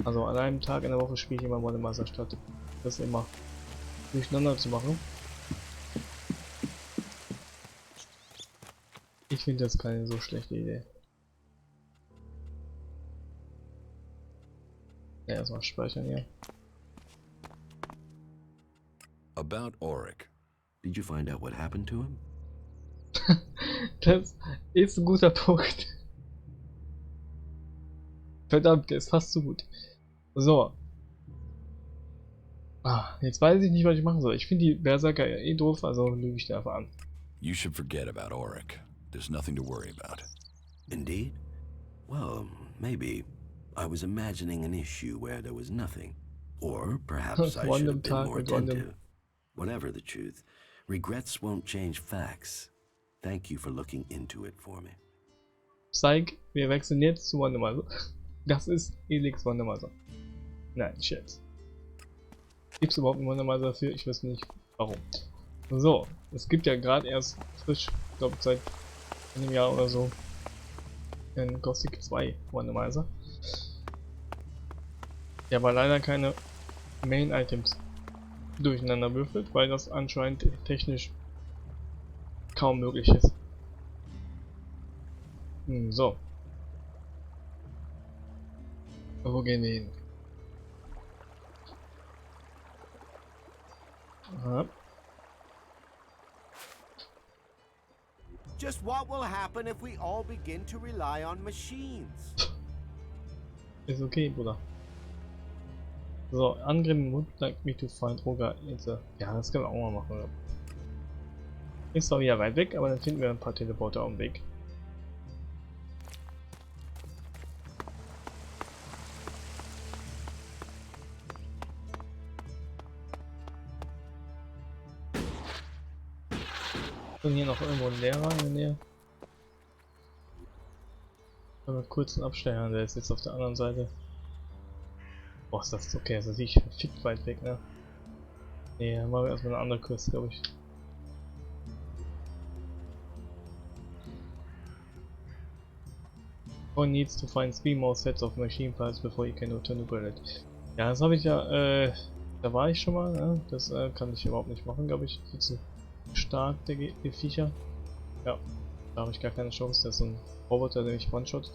Also an einem Tag in der Woche spiele ich immer Randomizer statt das immer durcheinander zu machen. Ich finde das keine so schlechte Idee. Ja, erstmal speichern hier. About Auric. Did you find out what happened to him? Das ist ein guter Punkt. Verdammt, der ist fast zu gut. So. Jetzt weiß ich nicht, was ich machen soll. Ich finde die Berserker ja eh doof, also lüge ich da einfach an. You should forget about Auric. There's nothing to worry about. Indeed? Well, maybe. I was imagining an issue where there was nothing. Or perhaps I should have been more attentive. Whatever the truth, regrets won't change facts. Thank you for looking into it for me. Zeig, wir wechseln jetzt zu Randomizer. Das ist ELEX Randomizer. Nein, Scherz. Gibt es überhaupt einen Randomizer dafür? Ich weiß nicht warum. So, es gibt ja gerade erst frisch, ich glaube seit einem Jahr oder so, einen Gothic 2 Randomizer. Der aber leider keine Main-Items durcheinander würfelt, weil das anscheinend technisch kaum möglich ist. So. Wo gehen wir hin? Aha. Just what will happen if we all begin to rely on machines? Ist okay, Bruder. So, Angren would like me to find Roger. Ja, das können wir auch mal machen. Ist zwar wieder weit weg, aber dann finden wir ein paar Teleporter auf dem Weg. Und hier noch irgendwo ein Lehrer in der Nähe. Können wir kurz einen abstellen, der ist jetzt auf der anderen Seite. Boah, ist das okay, also sehe ich fickt weit weg, ne? Ne, dann machen wir erstmal eine andere Quest, glaube ich. One needs to find 3 more sets of machine parts before you can return to Berlin. Ja, das habe ich ja, da war ich schon mal, ne? Das kann ich überhaupt nicht machen, glaube ich. Viel zu stark, die Viecher. Ja, da habe ich gar keine Chance. Das ist so ein Roboter, der mich one-shot.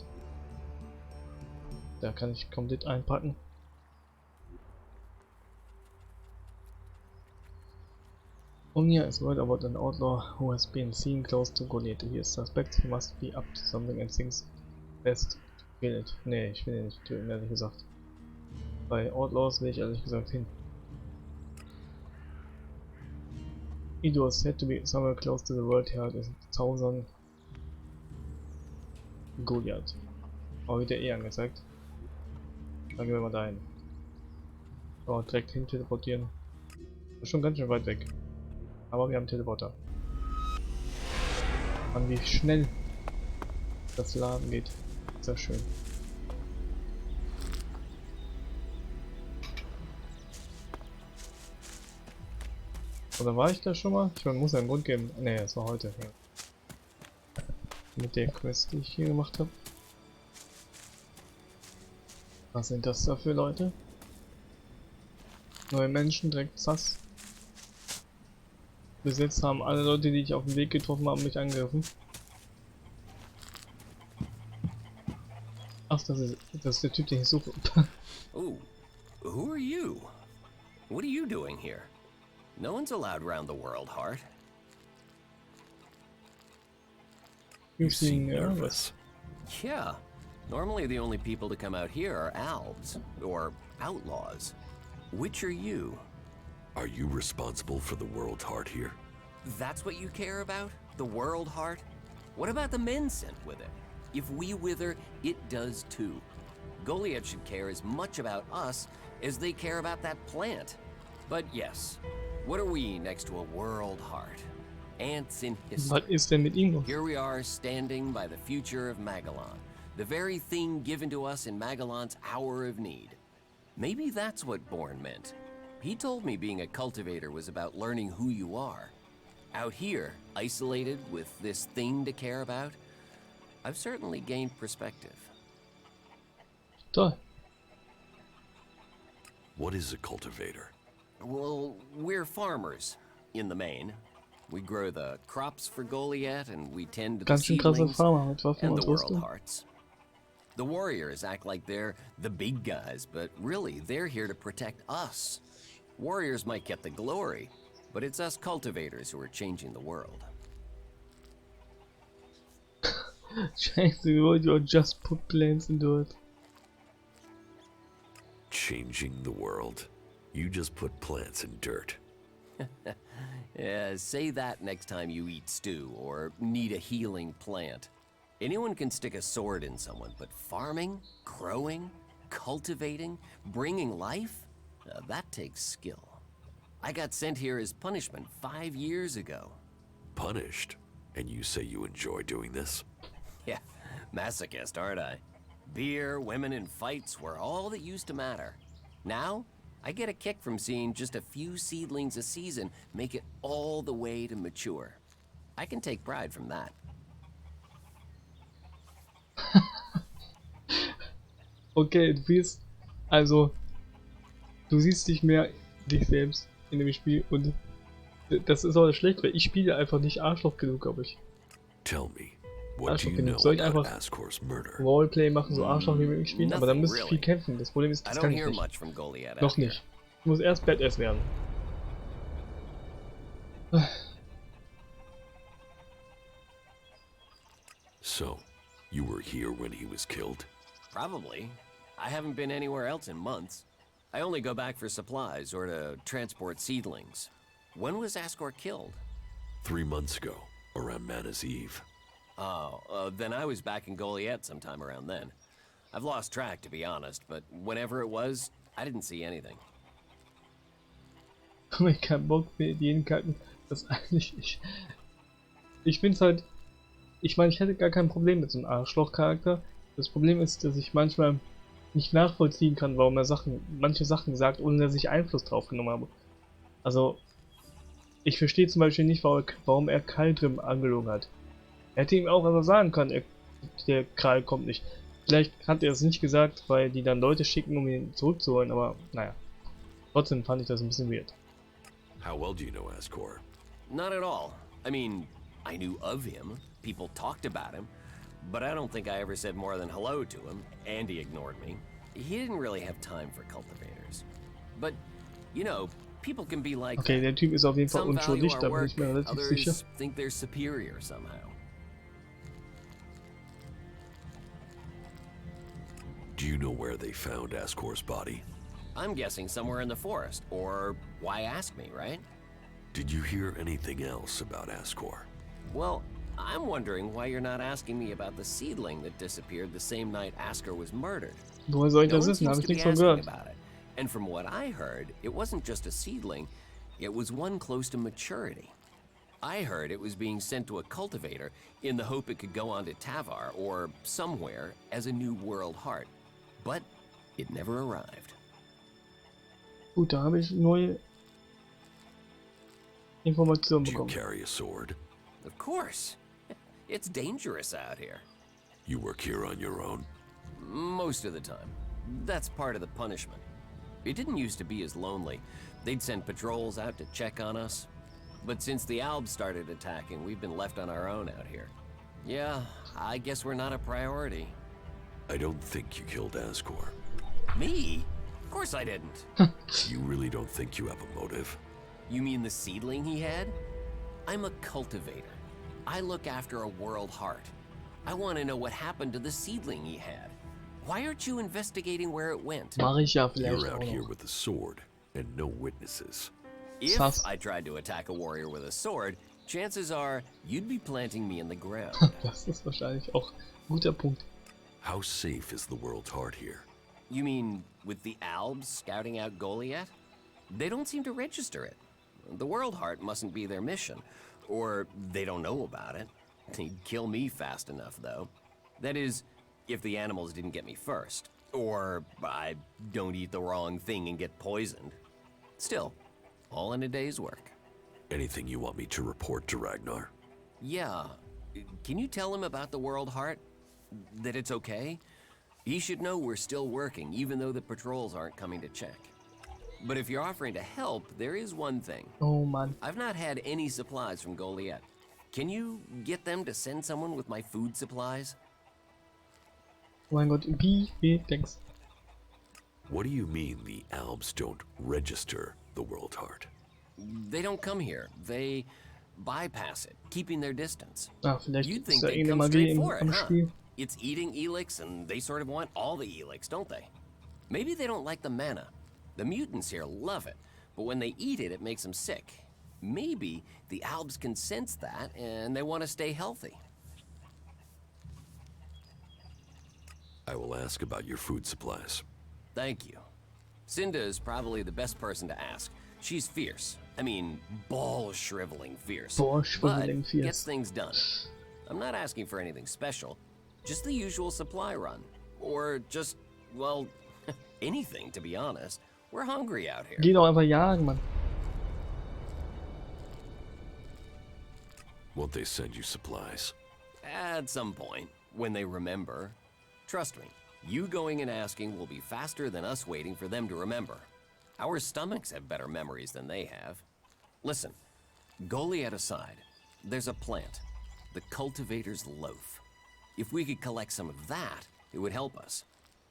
Da kann ich komplett einpacken. Omnia is worried about an outlaw who has been seen close to Goliath. He is suspect, he must be up to something and thinks best to kill it. Nee, ich will ihn nicht töten, ehrlich gesagt. Bei Outlaws will ich ehrlich gesagt hin. It was said to be somewhere close to the world herd is 1000 Goliath. Aber wird ja eh angezeigt. Dann gehen wir mal dahin. Oh, direkt hin teleportieren. Das ist schon ganz schön weit weg. Aber wir haben Teleporter. Mann, wie schnell das Laden geht. Sehr schön. Oder war ich da schon mal? Ich muss ja einen Grund geben. Ne, es war heute. Ja. Mit der Quest, die ich hier gemacht habe. Was sind das da für Leute? Neue Menschen, direkt sass. Bis jetzt haben alle Leute, die ich auf dem Weg getroffen habe, mich angegriffen. Ach, das ist der Typ, den ich suche. Ooh, who are you? What are you doing here? No one's allowed round the world, Hart. You seem nervous. Yeah. Normally the only people to come out here are elves, or outlaws. Which are you? Are you responsible for the world heart here? That's what you care about? The world heart? What about the men sent with it? If we wither, it does too. Goliath should care as much about us as they care about that plant. But yes, what are we next to a world heart? Ants in history. Was ist denn mit ihm los? Here we are standing by the future of Magellan, the very thing given to us in Magellan's hour of need. Maybe that's what Bourne meant. He told me being a cultivator was about learning who you are. Out here, isolated with this thing to care about, I've certainly gained perspective. Toll. What is a cultivator? Well, we're farmers, in the main. We grow the crops for Goliath, and we tend to the Ganz schön krasser seedlings Farmer mit Waffen and und the world Rüstung. hearts. The warriors act like they're the big guys, but really, they're here to protect us. Warriors might get the glory, but it's us cultivators who are changing the world. Scheiße, you just put plants into it. Changing the world. You just put plants in dirt. Yeah, say that next time you eat stew or need a healing plant. Anyone can stick a sword in someone, but farming, growing, cultivating, bringing life, that takes skill. I got sent here as punishment 5 years ago. Punished? And you say you enjoy doing this? Yeah, masochist, aren't I? Beer, women, and fights were all that used to matter. Now, I get a kick from seeing just a few seedlings a season make it all the way to mature. I can take pride from that. Okay, du siehst dich mehr dich selbst in dem Spiel und das ist auch schlecht, weil ich spiele einfach nicht Arschloch genug, glaube ich. Tell me, what do Arschloch you genug. know Soll ich about einfach Ascor's murder? Roleplay machen, so Arschloch wie möglich spielen, aber dann Nothing müsste ich viel really. kämpfen. Das Problem ist, I das don't kann ich hear nicht. much from Goliath. Noch nicht. Ich muss erst Badass werden. So, you were here when he was killed? Probably. I haven't been anywhere else in months. I only go back for supplies or to transport seedlings. When was Ascor killed? 3 months ago, around Mana's Eve. Oh, then I was back in Goliath sometime around then. I've lost track, to be honest, but whenever it was, I didn't see anything. Ich keinen Bock mehr, jeden kalten. Das eigentlich. Ich finde es halt. Ich meine, ich hätte gar kein Problem mit so einem Arschloch-Charakter. Das Problem ist, dass ich manchmal nicht nachvollziehen kann, warum er manche Sachen sagt, ohne dass ich Einfluss drauf genommen habe. Also, ich verstehe zum Beispiel nicht, warum er Kaldrim angelogen hat. Er hätte ihm auch einfach sagen können, der Kral kommt nicht. Vielleicht hat er es nicht gesagt, weil die dann Leute schicken, um ihn zurückzuholen, aber naja. Trotzdem fand ich das ein bisschen weird. How well do you know Ascor? Not at all. I mean, I knew of him. People talked about him. But I don't think I ever said more than hello to him, and he ignored me. He didn't really have time for cultivators. But, you know, people can be like Okay, der Typ ist auf jeden Fall Some value unschuldig, our da bin work, ich mir relativ sicher. others think they're superior somehow. Do you know where they found Ascor's body? I'm guessing somewhere in the forest, or why ask me, right? Did you hear anything else about Ascor? Well, I'm wondering why you're not asking me about the seedling that disappeared the same night Asker was murdered. Woher soll ich No das one wissen? Da habe seems ich to be nichts von asking gehört. about it. And from what I heard, it wasn't just a seedling, it was one close to maturity. I heard it was being sent to a cultivator in the hope it could go on to Tavar or somewhere as a new world heart. But it never arrived. Gut, da habe ich neue Informationen Do you bekommen. carry a sword? Of course. It's dangerous out here. You work here on your own? Most of the time. That's part of the punishment. It didn't used to be as lonely. They'd send patrols out to check on us. But since the Albs started attacking, we've been left on our own out here. Yeah, I guess we're not a priority. I don't think you killed Asgore. Me? Of course I didn't. You really don't think you have a motive? You mean the seedling he had? I'm a cultivator. I look after a world heart. I want to know what happened to the seedling he had. Why aren't you investigating where it went? Mache ich ja vielleicht You're auch out here noch. with a sword and no witnesses. If Sass. I tried to attack a warrior with a sword, chances are you'd be planting me in the ground. Das ist wahrscheinlich auch ein guter Punkt. How safe is the world's heart here? You mean with the Albs scouting out Goliath? They don't seem to register it. The World Heart mustn't be their mission, or they don't know about it. They'd kill me fast enough, though. That is, if the animals didn't get me first, or I don't eat the wrong thing and get poisoned. Still, all in a day's work. Anything you want me to report to Ragnar? Yeah, can you tell him about the World Heart? That it's okay? He should know we're still working, even though the patrols aren't coming to check. But if you're offering to help, there is one thing. Oh Mann. I've not had any supplies from Goliath. Can you get them to send someone with my food supplies? Oh mein Gott, wie denkst What do you mean the Albs don't register the world heart? They don't come here. They bypass it, keeping their distance. Ah, vielleicht You'd ist think da they'd irgendeine come Magie straight im, for it, am huh? Spiel. It's eating ELEX, and they sort of want all the ELEX, don't they? Maybe they don't like the mana. The mutants here love it, but when they eat it, it makes them sick. Maybe the Albs can sense that, and they want to stay healthy. I will ask about your food supplies. Thank you. Cinda is probably the best person to ask. She's fierce. I mean, ball-shriveling fierce. Ball-shriveling but fierce. gets things done. I'm not asking for anything special. Just the usual supply run. Or just, well, anything, to be honest. We're hungry out here. Geh doch einfach jagen, Mann. Won't they send you supplies? At some point, when they remember. Trust me, you going and asking will be faster than us waiting for them to remember. Our stomachs have better memories than they have. Listen, Goliath aside, there's a plant, the cultivator's loaf. If we could collect some of that, it would help us.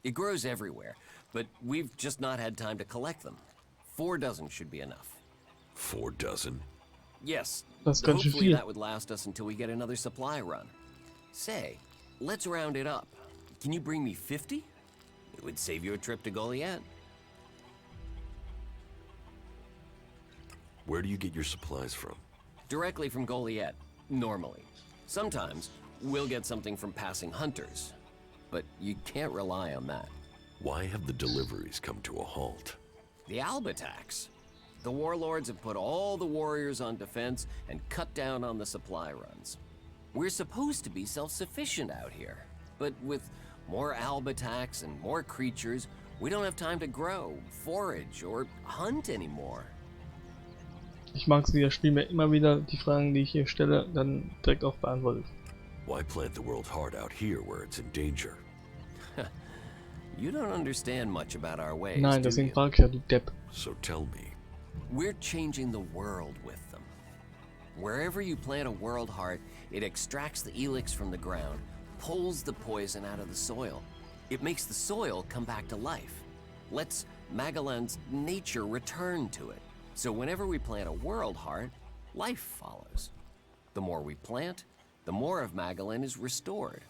It grows everywhere, but we've just not had time to collect them. 4 dozen should be enough. 4 dozen? Yes, Das ist ganz schön hopefully viel. that would last us until we get another supply run. Say, let's round it up. Can you bring me 50? It would save you a trip to Goliath. Where do you get your supplies from? Directly from Goliath, normally. Sometimes, we'll get something from passing hunters. But you can't rely on that. Why have the deliveries come to a halt? The Alb attacks. The warlords have put all the warriors on defense and cut down on the supply runs. We're supposed to be self-sufficient out here. But with more Alb attacks and more creatures, we don't have time to grow, forage, or hunt anymore. Ich mag es, wie das Spiel mir immer wieder die Fragen, die ich hier stelle, dann direkt auch beantwortet. Why plant the world heart out here where it's in danger? You don't understand much about our ways, Nein, do deswegen you? frag ich ja, du Depp. So tell me, We're changing the world with them. Wherever you plant a world heart, it extracts the ELEX from the ground, pulls the poison out of the soil. It makes the soil come back to life. Lets Magellan's nature return to it. So whenever we plant a world heart, life follows. The more we plant, the more of Magellan is restored.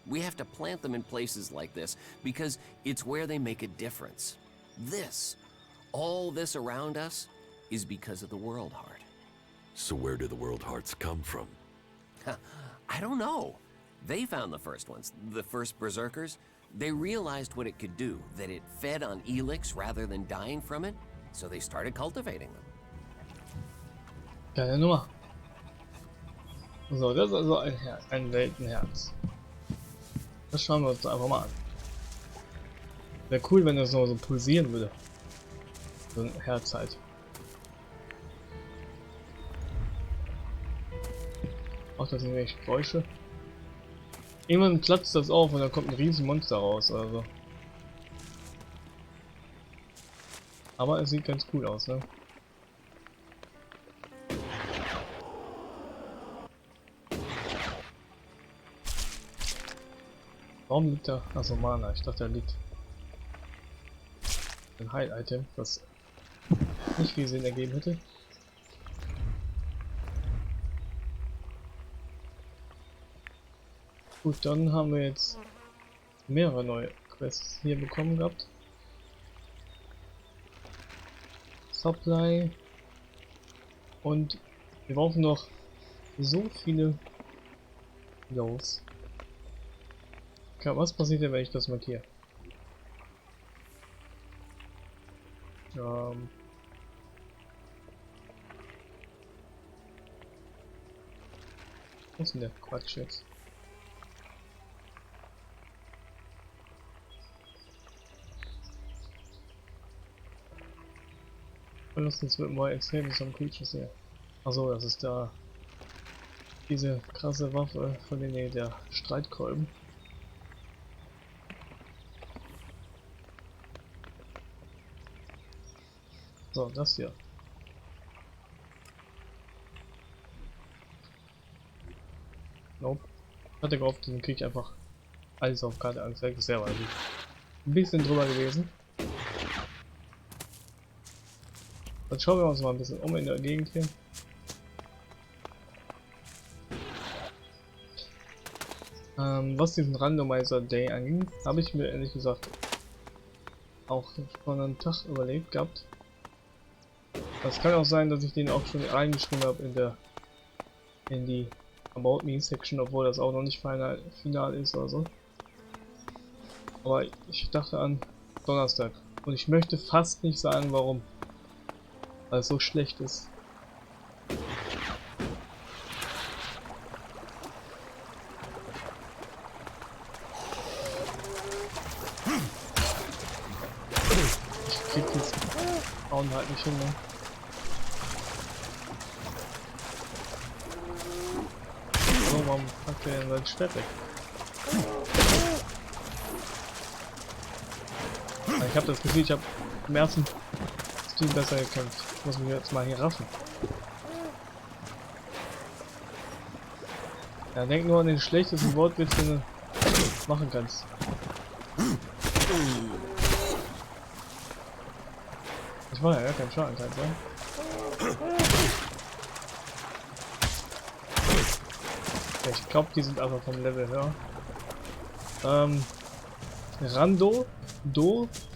We have to plant them in places like this because it's where they make a difference. All this around us, is because of the world heart. so where do the world hearts come from? I don't know. They found the first ones, the first Berserkers. They realized what it could do, that it fed on ELEX rather than dying from it, so they started cultivating them. Geile Nummer. So, das ist also ein Herz, ein Weltenherz. Das schauen wir uns einfach mal an. Wäre cool, wenn das so pulsieren würde. So ein Herz halt. Macht das irgendwelche Geräusche? Irgendwann platzt das auf und dann kommt ein riesen Monster raus oder so. Aber es sieht ganz cool aus, ne? Warum liegt da? Achso, Mana. Ich dachte, da liegt ein Heil-Item, was nicht viel Sinn ergeben hätte. Gut, dann haben wir jetzt mehrere neue Quests hier bekommen gehabt. Supply. Und wir brauchen noch so viele Los. Okay, was passiert denn, wenn ich das markiere? Was ist denn der Quatsch jetzt? Verlustens wird more extrem some creatures hier. Achso, das ist da diese krasse Waffe von den der Streitkolben. So, das hier. Nope. Hatte gehofft, den krieg ich einfach alles auf Karte angezeigt. Ist ja ein bisschen drüber gewesen. Dann schauen wir uns mal ein bisschen um in der Gegend hier. Was diesen Randomizer Day anging, habe ich mir ehrlich gesagt auch schon einen Tag überlegt gehabt. Das kann auch sein, dass ich den auch schon reingeschrieben habe in die About Me Section, obwohl das auch noch nicht final ist oder so. Aber ich dachte an Donnerstag und ich möchte fast nicht sagen, warum. Weil es so schlecht ist. Ich krieg das Bauen halt nicht hin, ne? So, warum packt der denn sein Schwert weg? Ich habe das Gefühl, ich habe im ersten Stream besser gekämpft. Ich muss mich jetzt mal hier raffen. Ja, denk nur an den schlechtesten Wortwitz, den du machen kannst. Ich war ja gar kein Schaden, kann sein. Ja, ich glaube, die sind einfach vom Level höher.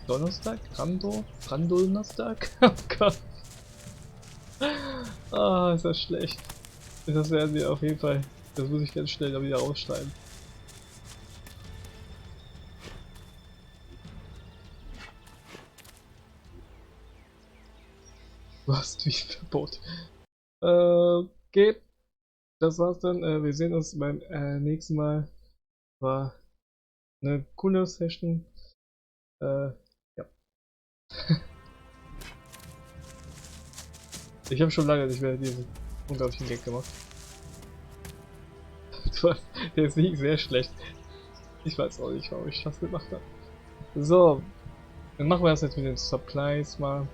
Donnerstag? Randonnerstag? Oh Gott. Ah, ist das schlecht. Das werden wir auf jeden Fall. Das muss ich ganz schnell da wieder rausschreiben. Du hast wie Verbot. Okay. Das war's dann. Wir sehen uns beim nächsten Mal. War eine coole Session. Ja. Ich habe schon lange nicht mehr diesen unglaublichen Gag gemacht. Der ist nicht sehr schlecht. Ich weiß auch nicht, warum ich das gemacht habe. So, dann machen wir das jetzt mit den Supplies mal.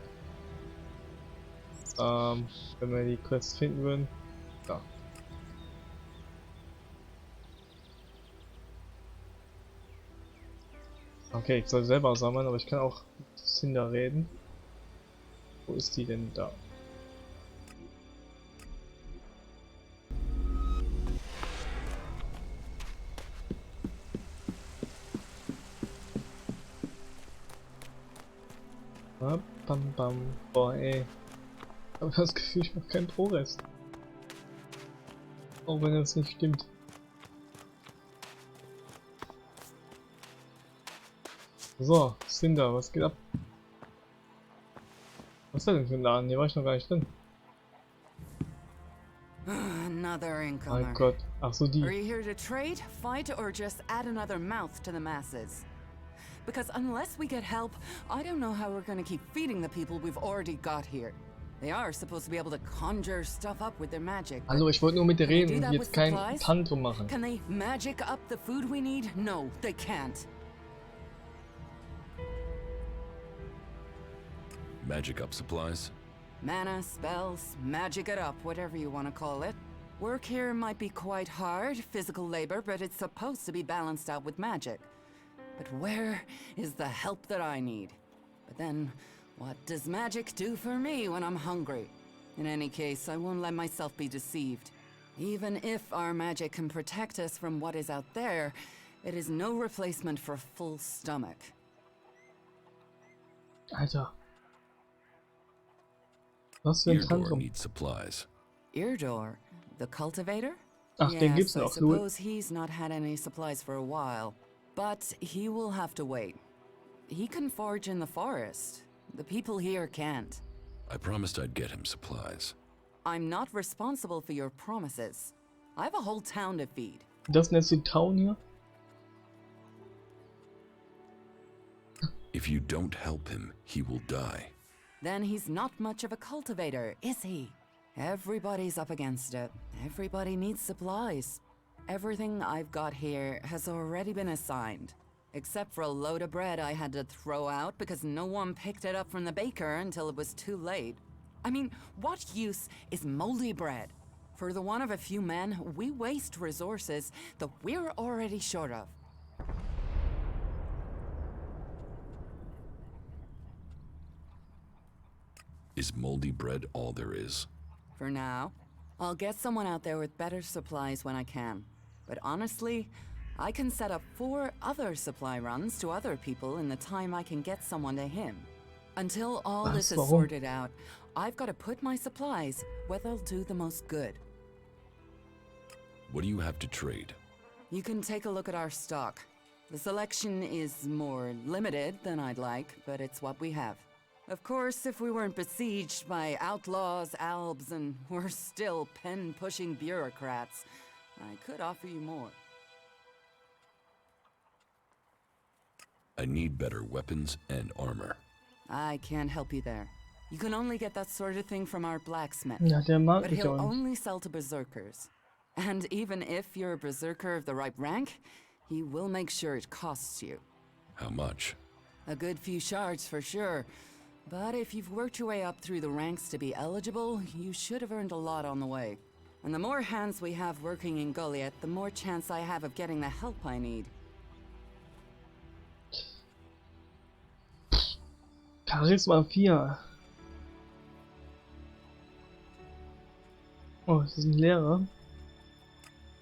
Wenn wir die Quests finden würden. Ja. Okay, ich soll selber sammeln, aber ich kann auch mit Cinder reden. Wo ist die denn da? Bam bam. Boah ey. Ich habe das Gefühl, ich mache keinen Progress. Auch wenn das nicht stimmt. So, Cinder, was geht ab? Was ist das denn für ein Laden? Hier war ich noch gar nicht drin. Another Mein incomer. Gott. Ach so, die. Are you here to trade, fight, or just add another mouth to the masses? Because unless we get help, I don't know how we're gonna keep feeding the people we've already got here. They are supposed to be able to conjure stuff up with their magic. Hallo, ich wollte nur mit dir Can they reden do und that jetzt with kein supplies? Tantrum machen. Can they magic up the food we need? No, they can't. Magic up supplies? Mana, spells, magic it up, whatever you want to call it. Work here might be quite hard, physical labor, but it's supposed to be balanced out with magic. But where is the help that I need? But then, what does magic do for me when I'm hungry? In any case, I won't let myself be deceived. Even if our magic can protect us from what is out there, it is no replacement for a full stomach. Alter. Was für ein Eardor Tantrum. needs supplies. Eardor, the cultivator? Ach, den gibt's Yes, I noch. Cool. suppose he's not had any supplies for a while. But he will have to wait. He can forage in the forest. The people here can't. I promised I'd get him supplies. I'm not responsible for your promises. I have a whole town to feed. Das nennst du Town hier? If you don't help him, he will die. Then he's not much of a cultivator, is he? Everybody's up against it. Everybody needs supplies. Everything I've got here has already been assigned. Except for a load of bread I had to throw out because no one picked it up from the baker until it was too late. I mean, what use is moldy bread? For the one of a few men, we waste resources that we're already short of. Is moldy bread all there is? For now, I'll get someone out there with better supplies when I can. But honestly, I can set up 4 other supply runs to other people in the time I can get someone to him. Until all this is warum? sorted out, I've got to put my supplies where they'll do the most good. What do you have to trade? You can take a look at our stock. The selection is more limited than I'd like, but it's what we have. Of course, if we weren't besieged by outlaws, albs, and we're still pen-pushing bureaucrats, I could offer you more. I need better weapons and armor. I can't help you there. You can only get that sort of thing from our blacksmith. Ja, der mag But mich he'll auch nicht. only sell to berserkers. And even if you're a berserker of the right rank, he will make sure it costs you. How much? A good few shards for sure. But if you've worked your way up through the ranks to be eligible, you should have earned a lot on the way. And the more hands we have working in Goliath, the more chance I have of getting the help I need. Charisma 4. Oh, das ist ein Lehrer.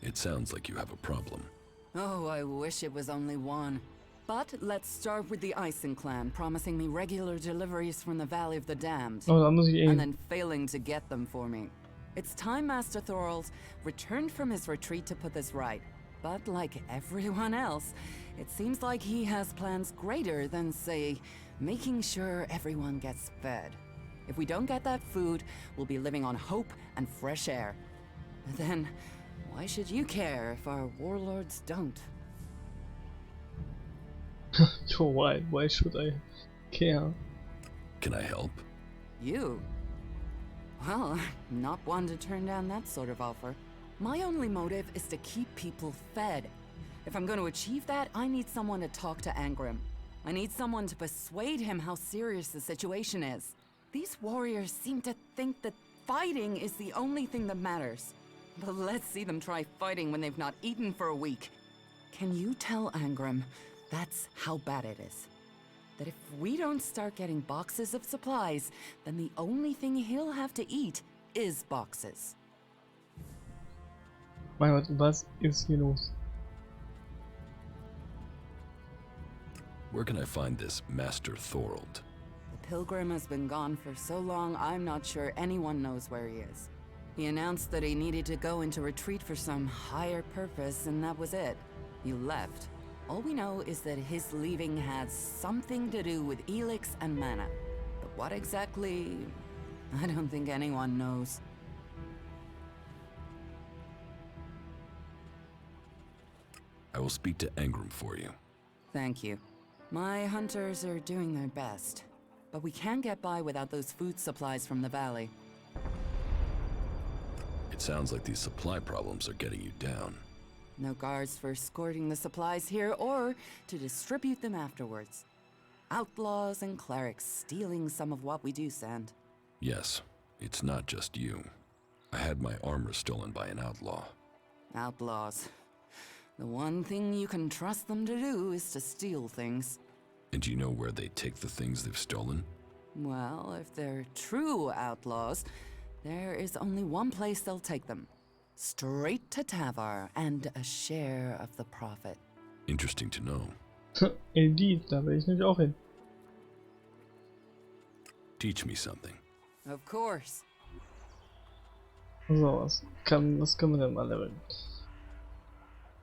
It sounds like you have a problem. Oh, I wish it was only one. But let's start with the Ison clan, promising me regular deliveries from the Valley of the Damned. Oh, da muss ich And eh. then failing to get them for me. It's time Master Thorald returned from his retreat to put this right. But like everyone else, it seems like he has plans greater than, say, making sure everyone gets fed. If we don't get that food, we'll be living on hope and fresh air. Then, why should you care if our warlords don't? Yo, why should I care? Can I help? You? Well, I'm not one to turn down that sort of offer. My only motive is to keep people fed. If I'm going to achieve that, I need someone to talk to Angrim. I need someone to persuade him how serious the situation is. These warriors seem to think that fighting is the only thing that matters. But let's see them try fighting when they've not eaten for a week. Can you tell Angrim that's how bad it is? That if we don't start getting boxes of supplies, then the only thing he'll have to eat is boxes. Mein Gott, was ist hier los? Where can I find this Master Thorald? The pilgrim has been gone for so long, I'm not sure anyone knows where he is. He announced that he needed to go into retreat for some higher purpose, and that was it. He left. All we know is that his leaving had something to do with ELEX and mana. But what exactly, I don't think anyone knows. I will speak to Angrim for you. Thank you. My hunters are doing their best. But we can't get by without those food supplies from the valley. It sounds like these supply problems are getting you down. No guards for escorting the supplies here or to distribute them afterwards. Outlaws and clerics stealing some of what we do send. Yes, it's not just you. I had my armor stolen by an outlaw. Outlaws. The one thing you can trust them to do is to steal things. And you know where they take the things they've stolen? Well, if they're true outlaws, there is only one place they'll take them. Straight to Tavar and a share of the profit. Interesting to know. Indeed, da will ich nämlich auch hin. Teach me something. Of course. So, was können wir denn mal leveln?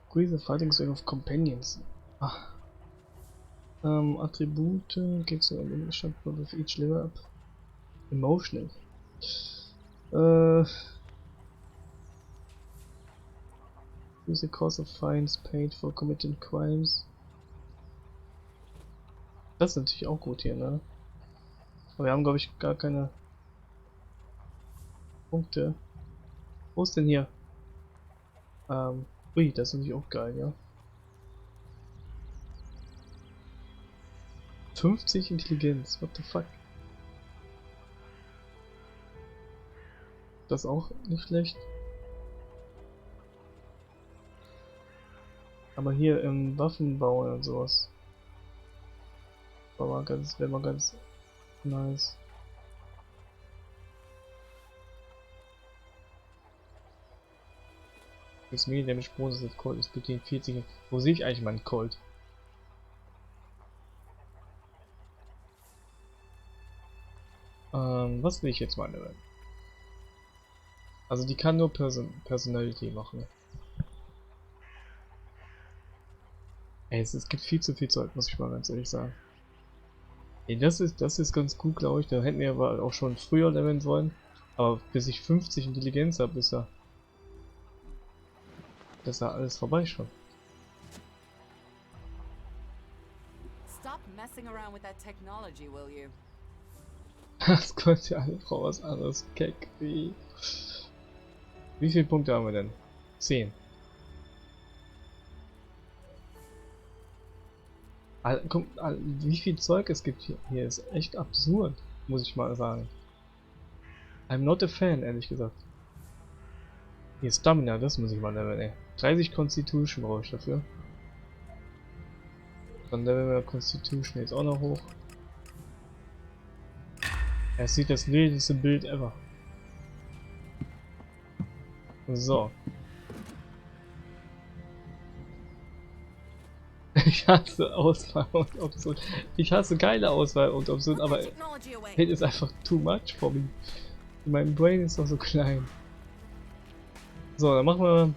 Increase the fighting strength of companions. Ah. Attribute, gives you an emotional with each level up. Emotional. Use the cause of fines paid for committed crimes. Das ist natürlich auch gut hier, ne? Aber wir haben, glaube ich, gar keine Punkte. Wo ist denn hier? Ui, das ist natürlich auch geil, ja. 50 Intelligenz, what the fuck? Das ist auch nicht schlecht. Aber hier im Waffenbau und sowas. Wäre mal ganz nice. Das Media Damage Bonus auf Cold ist between 40. Wo sehe ich eigentlich meinen Cold? Was will ich jetzt mal nehmen? Also die kann nur Personality machen. Ey, es gibt viel zu viel Zeug, muss ich mal ganz ehrlich sagen. Ey, das ist ganz gut, glaube ich. Da hätten wir aber auch schon früher leveln sollen. Aber bis ich 50 Intelligenz habe, ist ja alles vorbei schon. Stop messing around with that technology, will you? Das könnte ja eine Frau was anderes. Keck. Wie viele Punkte haben wir denn? 10. Guck, wie viel Zeug es gibt hier. Hier ist echt absurd, muss ich mal sagen. I'm not a fan, ehrlich gesagt. Hier Stamina, das muss ich mal leveln, ey. 30 Constitution brauche ich dafür. Dann leveln wir Constitution jetzt auch noch hoch. Es sieht das wildeste Bild ever. So. Ich hasse Auswahl und Option. Ich hasse geile Auswahl und Option, aber it ist einfach too much for me. Mein Brain ist doch so klein. So, dann machen wir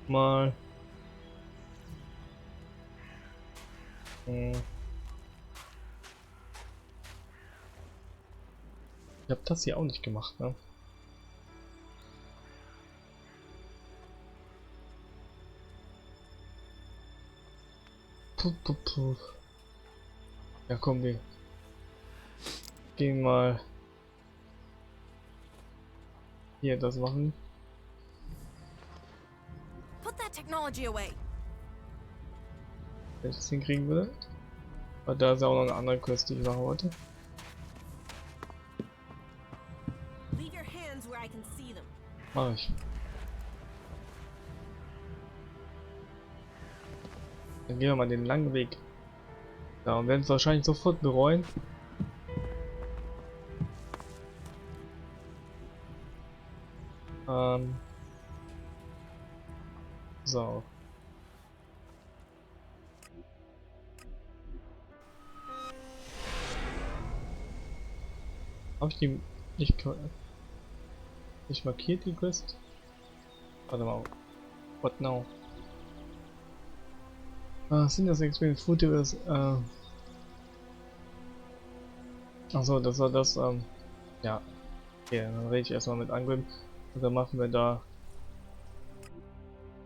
mal. Ich habe das hier auch nicht gemacht, ne? Puh. Ja, komm, wir gehen mal hier das machen. Put that technology away. Wenn ich das hinkriegen würde. Aber da ist ja auch noch eine andere Quest, die ich machen wollte. Leave your hands where I can see them. Mach ich. Dann gehen wir mal den langen Weg. Ja, und werden es wahrscheinlich sofort bereuen. So. Habe ich die nicht markiert, die Quest? Warte mal. What now? Sind das Experience Food ist, achso, das war das, ja. Okay, dann rede ich erstmal mit Angrim und dann machen wir da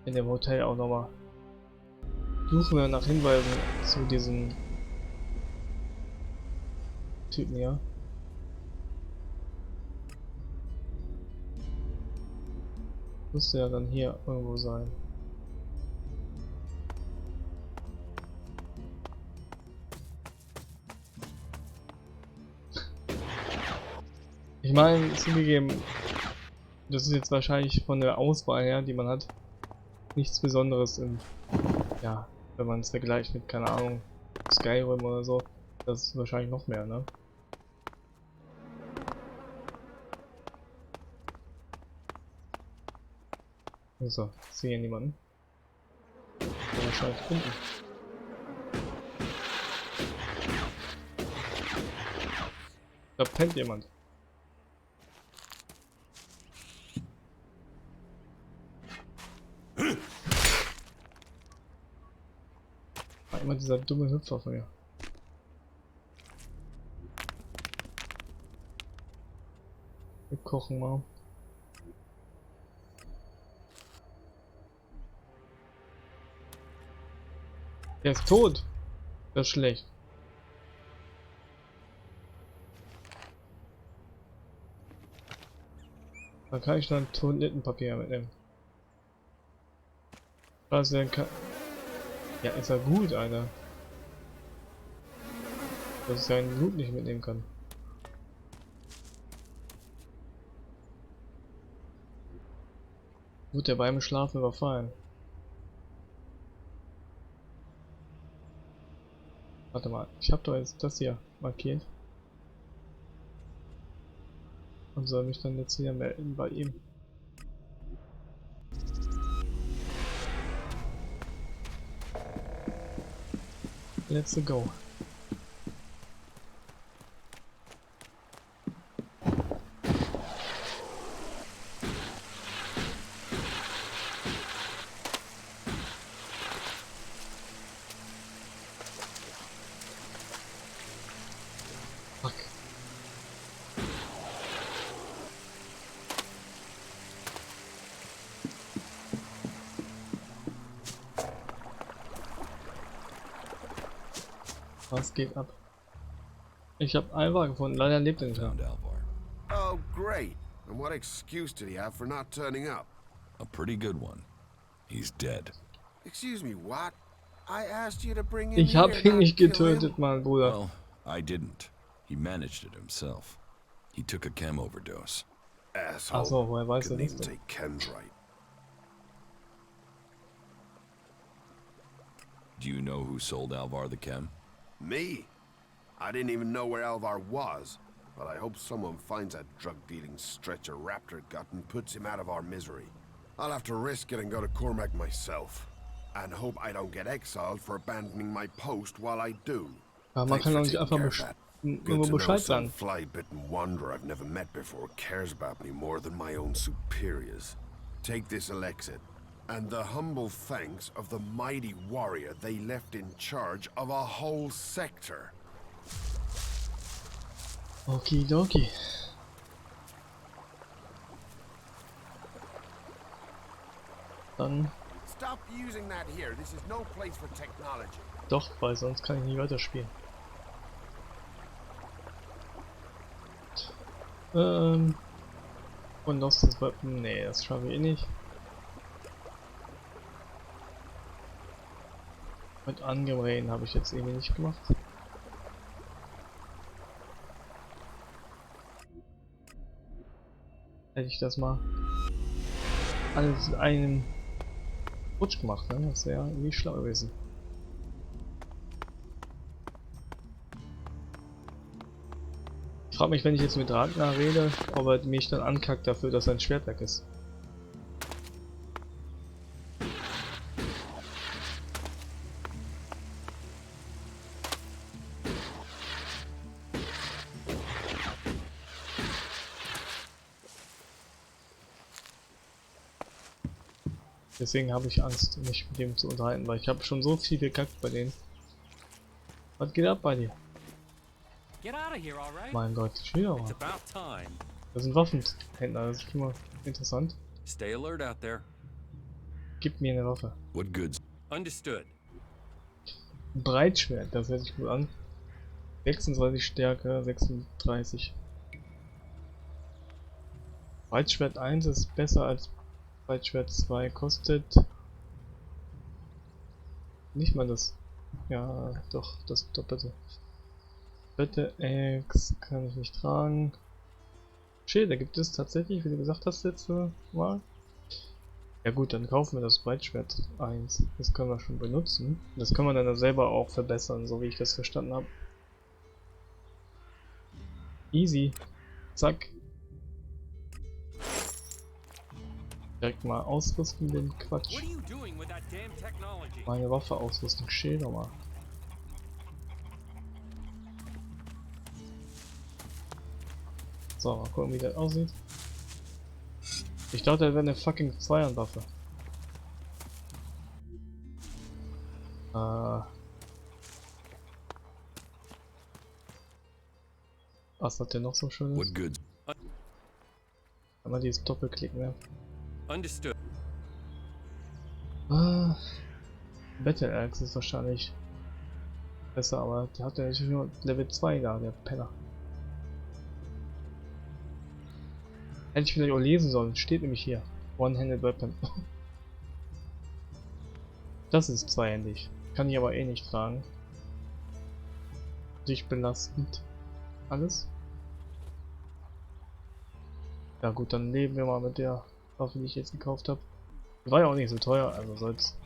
in dem Hotel auch nochmal. Suchen wir nach Hinweisen zu diesen Typen hier. Müsste ja dann hier irgendwo sein. Ich meine, zugegeben, das ist jetzt wahrscheinlich von der Auswahl her, die man hat, nichts Besonderes im, ja, wenn man es vergleicht mit, keine Ahnung, Skyrim oder so. Das ist wahrscheinlich noch mehr, ne? So, ich sehe hier niemanden. Wahrscheinlich unten. Da pennt jemand. War immer dieser dumme Hüpfer von mir. Wir kochen mal. Der ist tot. Das ist schlecht. Da kann ich dann Toilettenpapier mitnehmen. Was denn kann. Ja, ist ja gut, Alter. Dass ich seinen Blut nicht mitnehmen kann. Gut, der beim Schlafen überfallen. Warte mal, ich habe doch jetzt das hier markiert. Und soll mich dann jetzt hier melden bei ihm. Let's go. Fuck. Was geht ab? Ich habe Alva gefunden, leider lebt er nicht mehr. Found Alvar. Oh, great. And what excuse did he have for not turning up? A pretty good one. He's dead. Excuse me, what? I asked you to bring him Ich habe here, ihn not nicht kill him. getötet, mein Bruder. Well, I didn't. He managed it himself. He took a chem overdose. Asshole. Achso, woher weiß er Couldn't das even denn? take chems right. Do you know who sold Alvar the chem? Me? I didn't even know where Alvar was, but I hope someone finds that drug-dealing stretcher Raptor got and puts him out of our misery. I'll have to risk it and go to Cormac myself, and hope I don't get exiled for abandoning my post while I do. Ja, man Thanks kann for doch nicht taking einfach care of that. nur Good to know Bescheid some sagen. fly-bitten wanderer I've never met before cares about me more than my own superiors. Take this Alexit, and the humble thanks of the mighty warrior they left in charge of a whole sector. Okidoki. Dann Stop using that here. This is no place for technology. doch, weil sonst kann ich nicht weiterspielen. Und das Weapon, nee, das schaffe ich eh nicht. Mit Angemrehen habe ich jetzt irgendwie nicht gemacht. Hätte ich das mal alles in einem Rutsch gemacht, ne? Das wäre irgendwie schlau gewesen. Ich frage mich, wenn ich jetzt mit Ragnar rede, ob er mich dann ankackt dafür, dass sein Schwert weg ist. Deswegen habe ich Angst, mich mit dem zu unterhalten, weil ich habe schon so viel gekackt bei denen. Was geht ab bei dir? Get out of here, all right? Mein Gott, schon wieder It's mal. about time. Das sind Waffenhändler, das ist immer interessant. Stay alert out there. Gib mir eine Waffe. What goods? Understood. Ein Breitschwert, das hört sich gut an. 26 Stärke, 36. Breitschwert 1 ist besser als Breitschwert 2, kostet nicht mal das. Ja, doch, das Doppelte. Bitte X kann ich nicht tragen. Schilder gibt es tatsächlich, wie du gesagt hast letzte Mal. Ja gut, dann kaufen wir das Breitschwert 1. Das können wir schon benutzen. Das können wir dann selber auch verbessern, so wie ich das verstanden habe. Easy. Zack. Direkt mal ausrüsten, den Quatsch. What are you doing with that damn technology? Meine Waffe ausrüsten, chill doch mal. So, mal gucken, wie das aussieht. Ich dachte, das wäre eine fucking Zweihandwaffe. Was hat der noch so schönes? What good? Einmal dieses Doppelklicken, ne? Understood. Battle Axe ist wahrscheinlich besser, aber der hat ja natürlich nur Level 2 da, der Penner. Hätte ich vielleicht auch lesen sollen, steht nämlich hier. One-Handed Weapon. Das ist zweihändig. Kann ich aber eh nicht tragen. Dich belastend. Alles. Ja gut, dann leben wir mal mit der Waffe, die ich jetzt gekauft habe. Die war ja auch nicht so teuer, also soll es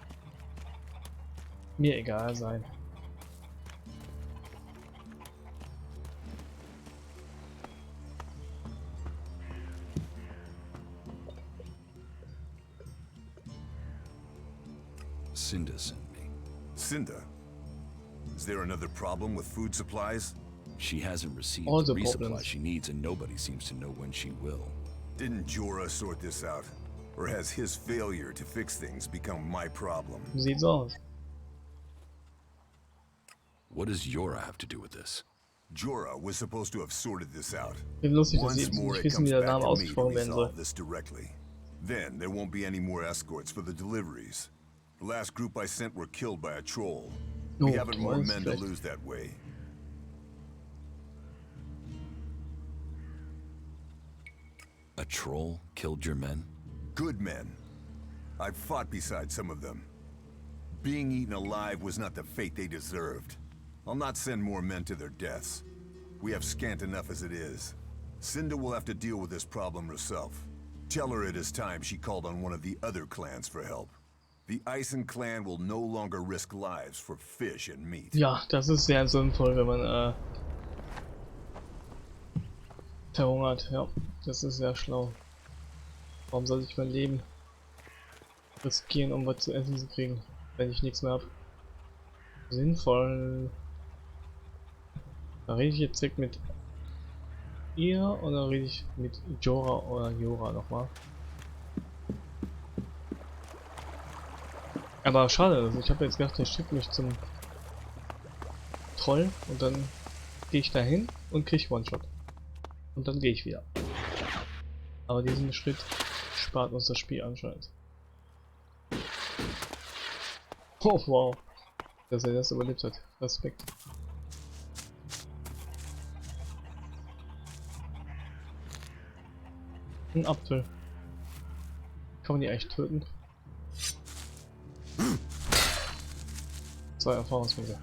mir egal sein. Cinda sent me. Cinda? Is there another problem with food supplies? She hasn't received All the the resupply problems. she needs, and nobody seems to know when she will. Didn't Jorah sort this out? Or has his failure to fix things become my problem? Sieht's aus. What does Yora have to do with this? Jorah was supposed to have sorted this out. Bin lustig, dass Once sie more nicht it wissen, comes wie der back Name to me to ausgesprochen werden soll. resolve this directly. Then there won't be any more escorts for the deliveries. The last group I sent were killed by a troll. We Oh, haven't more Troll, men to schlecht. lose that way. A troll killed your men? Good men. I've fought beside some of them. Being eaten alive was not the fate they deserved. I'll not send more men to their deaths. We have scant enough as it is. Cinda will have to deal with this problem herself. Tell her it is time she called on one of the other clans for help. The Ison clan will no longer risk lives for fish and meat. Ja, das ist sehr sinnvoll, wenn man verhungert. Ja, das ist sehr schlau. Warum soll ich mein Leben riskieren, um was zu essen zu kriegen, wenn ich nichts mehr habe? Sinnvoll. Da rede ich jetzt direkt mit ihr oder rede ich mit Jorah oder Yora nochmal? Aber schade, also ich habe jetzt gedacht, der schickt mich zum Troll und dann gehe ich dahin und krieg One-Shot. Und dann gehe ich wieder. Aber diesen Schritt spart uns das Spiel anscheinend. Oh wow, dass er das überlebt hat. Respekt. Ein Apfel. Kann man die echt töten? 2 Erfahrungspunkte.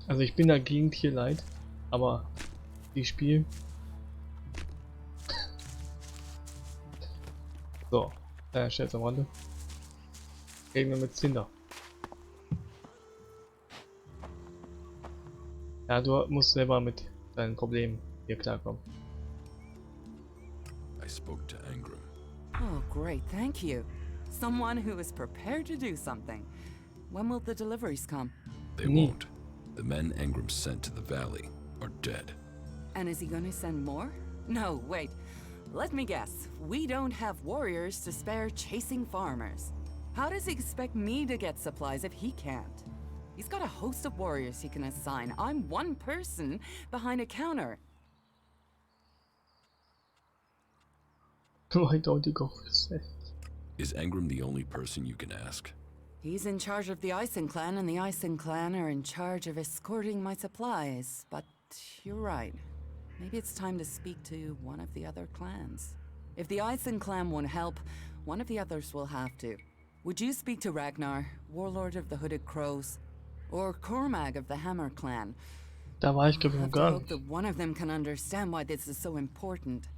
Also ich bin dagegen Tierleid, aber die Spiel. So, Scherz am Rande. Reden wir mit Cinder. Ja, du musst selber mit deinen Problemen hier klarkommen. I spoke to Angram. Oh, great, thank you. Someone who is prepared to do something. When will the deliveries come? They won't. The men Angram sent to the valley are dead. And is he going to send more? No, wait. Let me guess. We don't have warriors to spare chasing farmers. How does he expect me to get supplies if he can't? He's got a host of warriors he can assign. I'm one person behind a counter. Why don't you go yourself? Is Angram the only person you can ask? He's in charge of the Ison clan, and the Ison clan are in charge of escorting my supplies. But you're right. Maybe it's time to speak to one of the other clans. If the Ison clan won't help, one of the others will have to. Would you speak to Ragnar, warlord of the Hooded Crows? Or Cormag of the Hammer clan? Da war ich glaube ich I noch have to gar hope nicht. that one of them can understand why this is so important.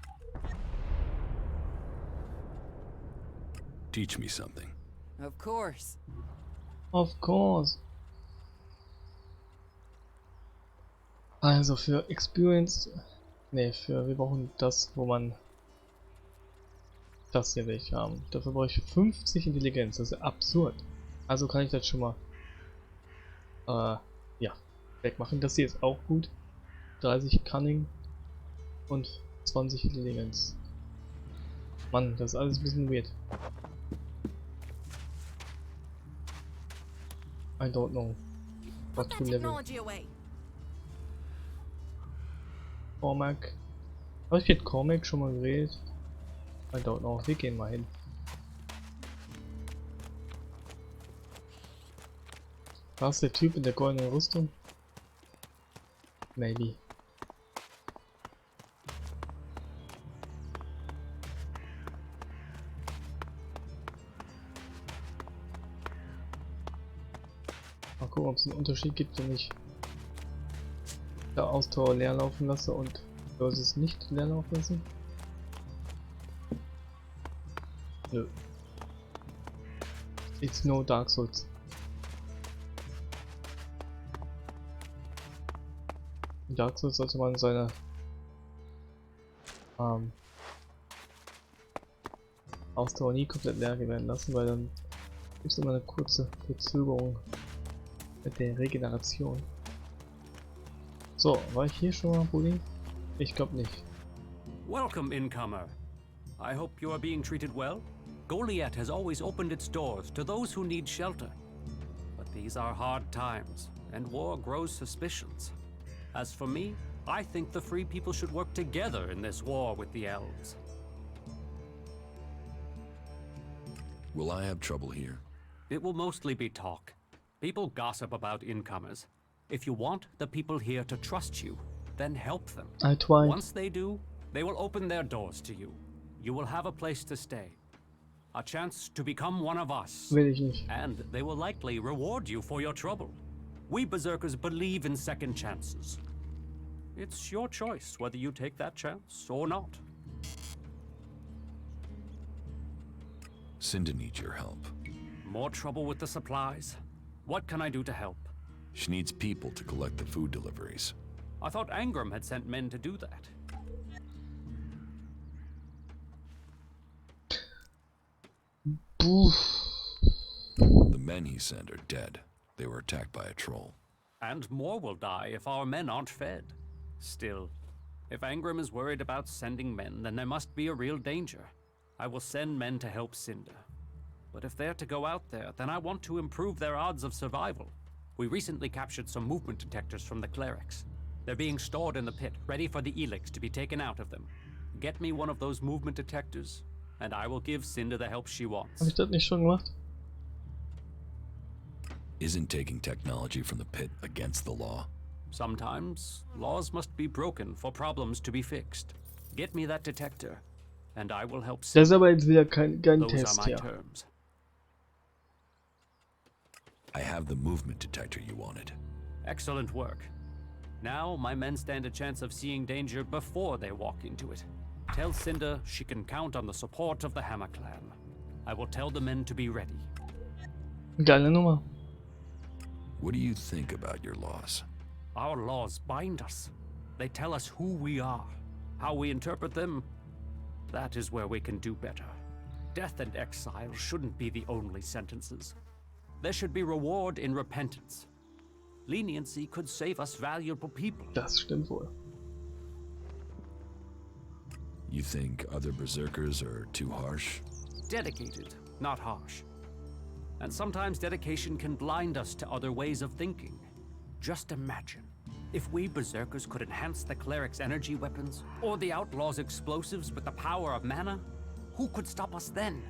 Teach me something. Of course. Of course. Also für Experience. Ne, wir brauchen das, wo man. Das hier will ich haben. Dafür brauche ich 50 Intelligenz. Das ist absurd. Also kann ich das schon mal. Ja. Wegmachen. Das hier ist auch gut. 30 Cunning. Und 20 Intelligenz. Mann, das ist alles ein bisschen weird. I don't know. What to level. Cormac. Habe ich mit Cormac schon mal geredet? I don't know. Wir gehen mal hin. War es der Typ in der goldenen Rüstung? Maybe. Mal gucken, ob es einen Unterschied gibt, wenn ich der Ausdauer leer laufen lasse und versus nicht leer laufen lassen. Nö. It's no Dark Souls. In Dark Souls sollte man seine Ausdauer nie komplett leer werden lassen, weil dann gibt es immer eine kurze Verzögerung mit der Regeneration. So, war ich hier schon mal, Bulli? Ich glaube nicht. Welcome, incomer. I hope you are being treated well. Goliath has always opened its doors to those who need shelter. But these are hard times, and war grows suspicions. As for me, I think the free people should work together in this war with the elves. Will I have trouble here? It will mostly be talk. People gossip about incomers. If you want the people here to trust you, then help them. I tried. Once they do, they will open their doors to you. You will have a place to stay. A chance to become one of us. Will ich nicht. And they will likely reward you for your trouble. We Berserkers believe in second chances. It's your choice whether you take that chance or not. Cinda needs your help. More trouble with the supplies? What can I do to help? She needs people to collect the food deliveries. I thought Angram had sent men to do that. The men he sent are dead. They were attacked by a troll. And more will die if our men aren't fed. Still, if Angram is worried about sending men, then there must be a real danger. I will send men to help Cinda. But if they're to go out there, then I want to improve their odds of survival. We recently captured some movement detectors from the Clerics. They're being stored in the pit, ready for the ELEX to be taken out of them. Get me one of those movement detectors, and I will give Cinda the help she wants. Hab ich das nicht schon gemacht? Isn't taking technology from the pit against the law? Sometimes, laws must be broken for problems to be fixed. Get me that detector, and I will help Cinda. Das ist aber jetzt wieder kein Those Test are my hier. terms. I have the movement detector you wanted. Excellent work. Now, my men stand a chance of seeing danger before they walk into it. Tell Cinda she can count on the support of the Hammer Clan. I will tell the men to be ready. Geile Nummer. What do you think about your laws? Our laws bind us. They tell us who we are. How we interpret them, that is where we can do better. Death and exile shouldn't be the only sentences. There should be reward in repentance. Leniency could save us valuable people. Das stimmt wohl. You think other berserkers are too harsh? Dedicated, not harsh. And sometimes dedication can blind us to other ways of thinking. Just imagine, if we berserkers could enhance the cleric's energy weapons, or the outlaw's explosives with the power of mana, who could stop us then?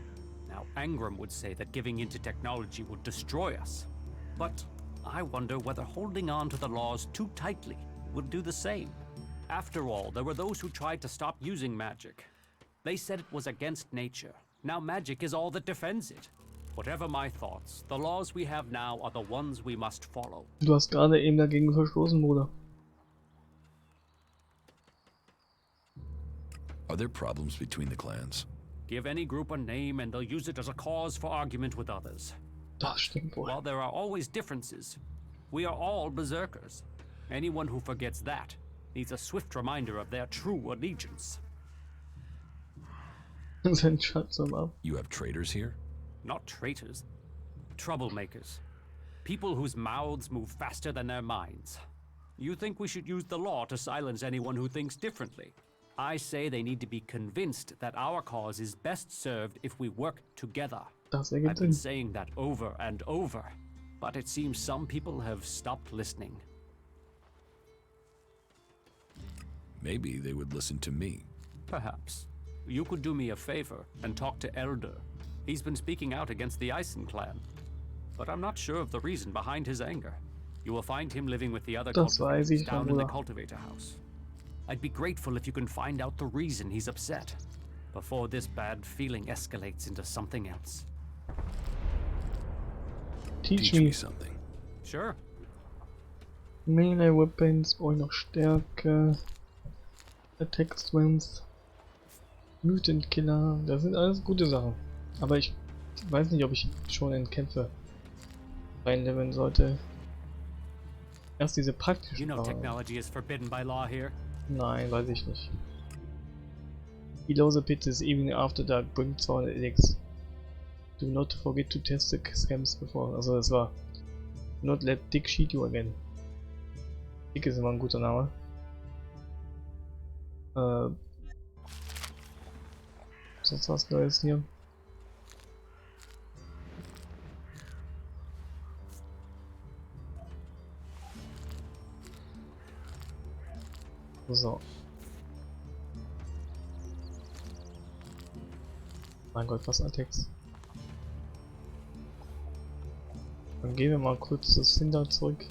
Now, Angram would say that giving into technology would destroy us. But I wonder whether holding on to the laws too tightly would do the same. After all, there were those who tried to stop using magic. They said it was against nature. Now magic is all that defends it. Whatever my thoughts, the laws we have now are the ones we must follow. Du hast gerade eben dagegen verstoßen, Bruder. Are there problems between the clans? Give any group a name and they'll use it as a cause for argument with others. Das stimmt wohl. While there are always differences, we are all berserkers. Anyone who forgets that needs a swift reminder of their true allegiance. Sein Schatz am Ab. You have traitors here? Not traitors. Troublemakers. People whose mouths move faster than their minds. You think we should use the law to silence anyone who thinks differently? I say they need to be convinced that our cause is best served if we work together. Das I've ergibt been Sinn. saying that over and over, but it seems some people have stopped listening. Maybe they would listen to me. Perhaps. You could do me a favor and talk to Elder. He's been speaking out against the Eisen clan. But I'm not sure of the reason behind his anger. You will find him living with the other Das weiß cultivators ich, down in the Bruder. cultivator house. I'd be grateful if you can find out the reason he's upset, before this bad feeling escalates into something else. Teach me me. something. Sure. Melee Weapons, brauche ich noch Stärke. Attack Strength. Mutant Killer. Das sind alles gute Sachen. Aber ich weiß nicht, ob ich schon in Kämpfe reinleveln sollte. Erst diese praktischen. You know technology is forbidden by law here. Nein, weiß ich nicht. Below the pit is even after dark, bring Zorn ELEX. Do not forget to test the scams before. Also das war Not let Dick cheat you again. Dick ist immer ein guter Name. Sonst was Neues hier. So. Mein Gott, was Attacks. Dann gehen wir mal kurz zu Cinder zurück.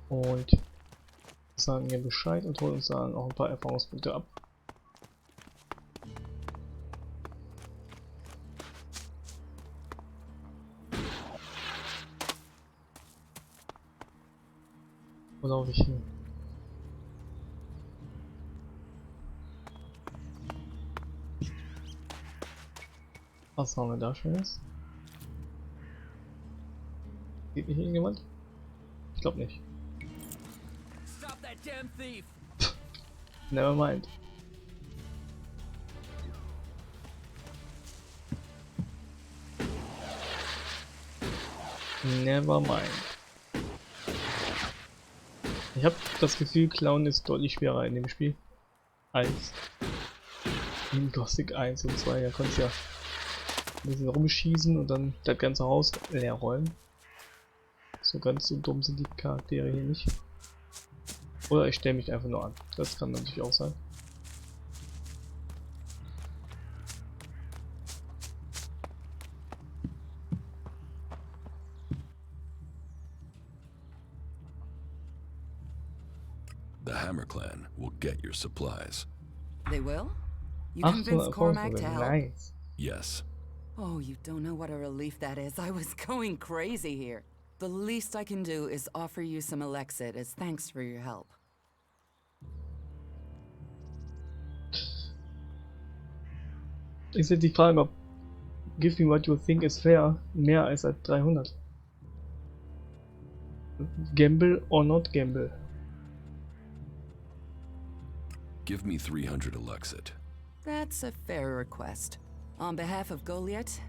Und sagen ihr Bescheid und holen uns dann auch ein paar Erfahrungspunkte ab. Wo laufe ich hin? Was haben wir da Schönes? Geht nicht irgendjemand? Ich glaube nicht. Stop that damn thief! Never mind. Never mind. Ich habe das Gefühl, Clown ist deutlich schwerer in dem Spiel als in Gothic 1 und 2. Da konntest du ja ein bisschen rumschießen und dann das ganze Haus leer räumen. So ganz so dumm sind die Charaktere hier nicht. Oder ich stelle mich einfach nur an. Das kann natürlich auch sein. The Hammer Clan will get your supplies. They will? You Ach, convinced so Cormac to help? nice. Yes. Oh, you don't know what a relief that is. I was going crazy here. The least I can do is offer you some Elexit as thanks for your help. Ist jetzt die Frage, ob Give me what you think is fair mehr als 300. Gamble or not gamble? Give me 300 Elexit. That's a fair request. On behalf of Goliath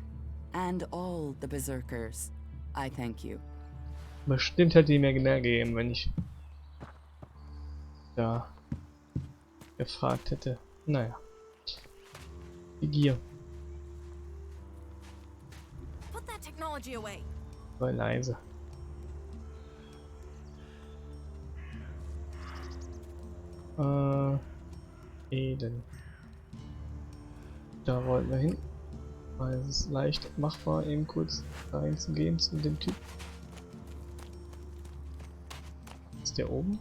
and all the Berserkers, I thank you. Bestimmt hätte die mir mehr gegeben, wenn ich ja gefragt hätte. Naja. Die Gier. Put that technology away. Sei leise. Eden. Da wollten wir hin. Weil es ist leicht machbar, eben kurz dahin zu gehen zu dem Typ. Ist der oben?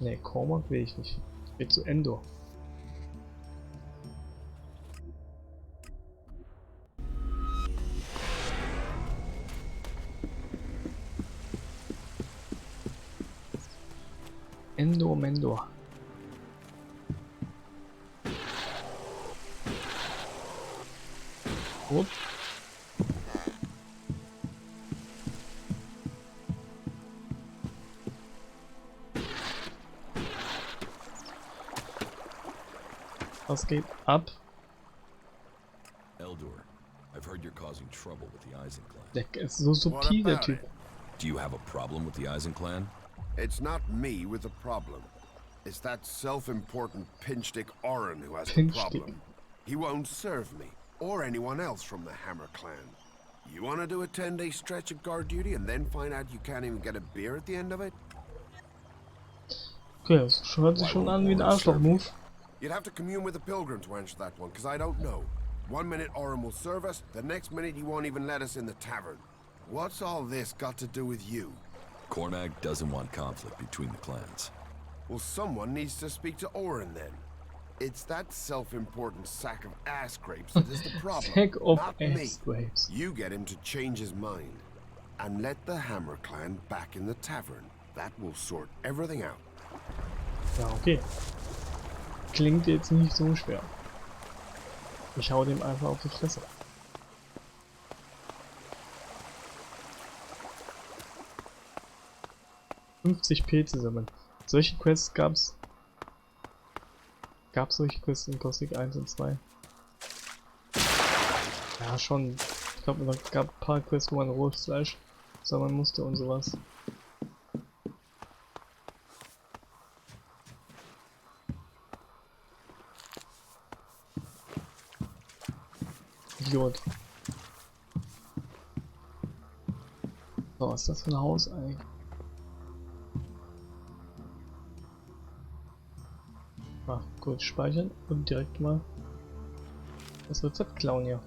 Ne, Cormac will ich nicht. Ich will zu Endor. Mendor. Upp. Was geht ab? Eldor, I've heard you're causing trouble with the Eisen clan. Der ist so subtil, der Typ. Do you have a problem with the Eisen clan? It's not me with the problem. It's that self-important pinchstick Orin who has the Pinchstick. problem. He won't serve me, or anyone else from the Hammer clan. You want to do a 10-day stretch of guard duty and then find out you can't even get a beer at the end of it? Okay, das hört sich schon an wie ein Arschloch-Move. You'd have to commune with the pilgrim to answer that one, because I don't know. One minute Orin will serve us, the next minute he won't even let us in the tavern. What's all this got to do with you? Cornag doesn't want conflict between the clans. Well, someone needs to speak to Orin then. It's that self-important sack of ass grapes that is the problem, Sack of not me. ass grapes. You get him to change his mind, and let the Hammer clan back in the tavern. That will sort everything out. Ja, okay. Klingt jetzt nicht so schwer. Ich hau dem einfach auf die Fresse. $50 zusammen. Solche Quests gab's solche Quests in Gothic 1 und 2? Ja, schon. Ich glaube, es gab ein paar Quests, wo man rohes Fleisch sammeln musste und sowas. Idiot. So, was ist das für ein Haus eigentlich? Ah, kurz speichern und direkt mal das Rezept klauen hier.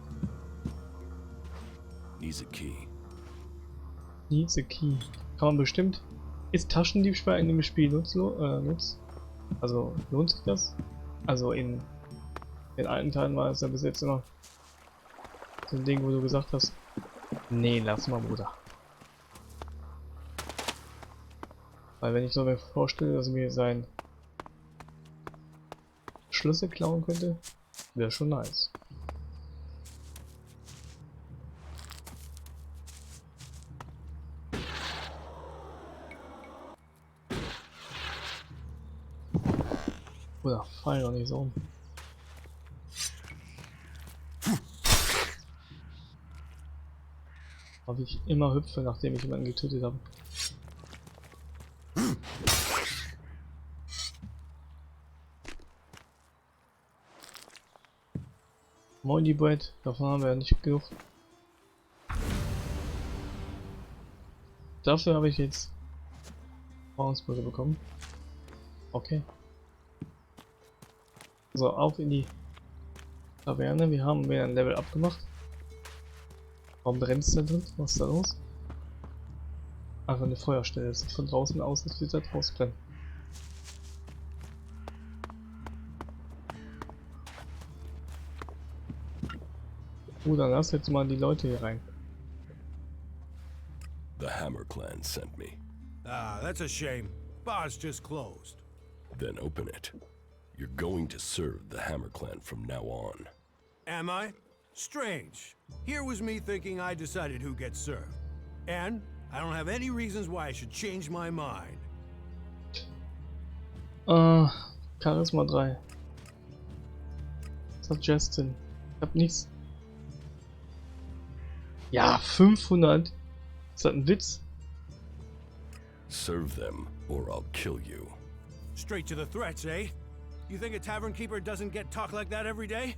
Needs a key. Needs a key. Kann man bestimmt. Ist Taschendiebstahl in dem Spiel nutz? Also lohnt sich das? Also in den alten Teilen war es ja bis jetzt immer so ein Ding, wo du gesagt hast, nee, lass mal, Bruder. Weil wenn ich so mir vorstelle, dass ich mir sein Schlüssel klauen könnte, wäre schon nice. Oder fall doch nicht so um. Ob ich immer hüpfe, nachdem ich jemanden getötet habe. Moin die Bread, davon haben wir ja nicht genug. Dafür habe ich jetzt Bauungsbrücke bekommen. Okay. So, auf in die Taverne. Wir haben wieder ein Level abgemacht. Warum brennt es da drin? Was ist da los? Einfach eine Feuerstelle. Das sieht von draußen aus, als würde da draußen brennen. Dann lass jetzt mal die Leute hier rein. The Hammer clan sent me. Ah, that's a shame. Bar's just closed. Then open it. You're going to serve the Hammer clan from now on. Am I? Strange. Here was me thinking I decided who gets served. And I don't have any reasons why I should change my mind. Charisma 3. Suggestion. Ich hab nichts. Ja, 500. Ist das ein Witz? Serve them, or I'll kill you. Straight to the threats, eh? You think a tavern keeper doesn't get talk like that every day?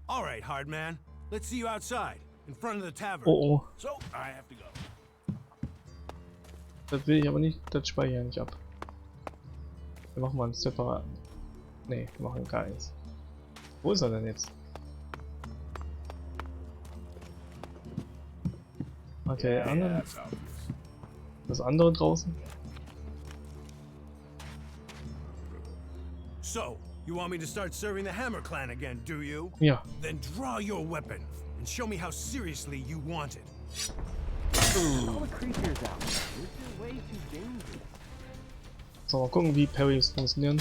All right, hard man. Let's see you outside, in front of the tavern. Oh oh. So, I have to go. Das will ich aber nicht, das speichere ich nicht ab. Wir machen mal einen separaten. Ne, wir machen gar nichts. Wo ist er denn jetzt? Okay, andere. Das andere draußen. So, you want me to start serving the Hammer clan again, do you? Ja. Then draw your weapon and show me how seriously you want it. All the creatures out there, you're way too dangerous. So, mal gucken, wie Parries funktionieren.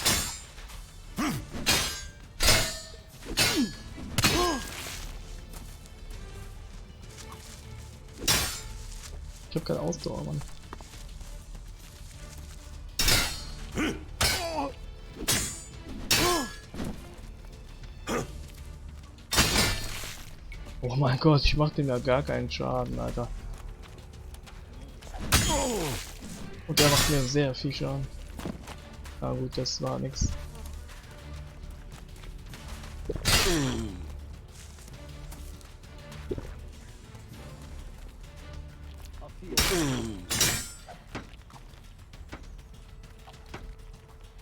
Ich hab keine Ausdauer, Mann. Oh mein Gott, ich mach dem ja gar keinen Schaden, Alter. Und der macht mir sehr viel Schaden. Na gut, das war nix.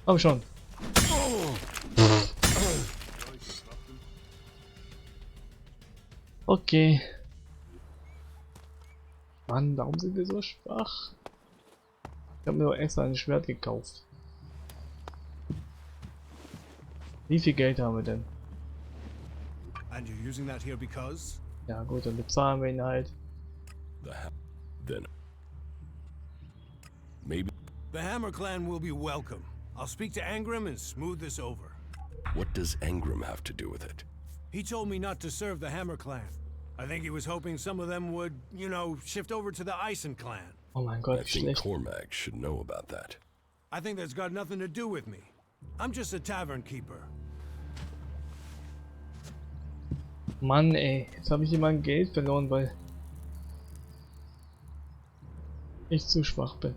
Hab schon. Okay. Mann, warum sind wir so schwach? Ich habe mir doch extra ein Schwert gekauft. Wie viel Geld haben wir denn? And you're using that here because? Ja gut, dann bezahlen wir ihn halt. Then maybe. The Hammer Clan will be welcome. I'll speak to Angram and smooth this over. What does Engram have to do with it? He told me not to serve the Hammer Clan. I think he was hoping some of them would, you know, shift over to the Eisen Clan. Oh mein Gott, I think schlecht. Cormac should know about that. I think that's got nothing to do with me. I'm just a tavern keeper. Mann ey, jetzt habe ich hier mein Geld verloren, weil ich zu schwach bin.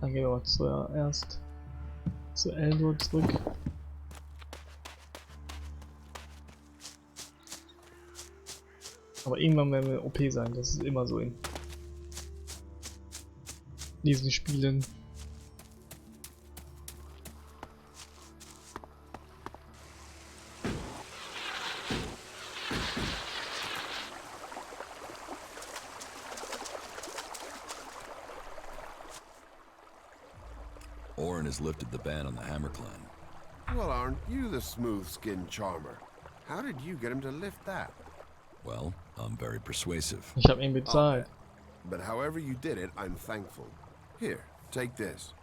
Dann gehen wir mal zuerst zu Eldor zurück. Aber irgendwann werden wir OP sein, das ist immer so in diesen Spielen. Orin has lifted the ban on the Hammer Clan. Well, aren't you the smooth-skinned charmer? How did you get him to lift that? Well, I'm very persuasive. Ich habe ihn bezahlt. But however you did it, I'm thankful. Here, take this.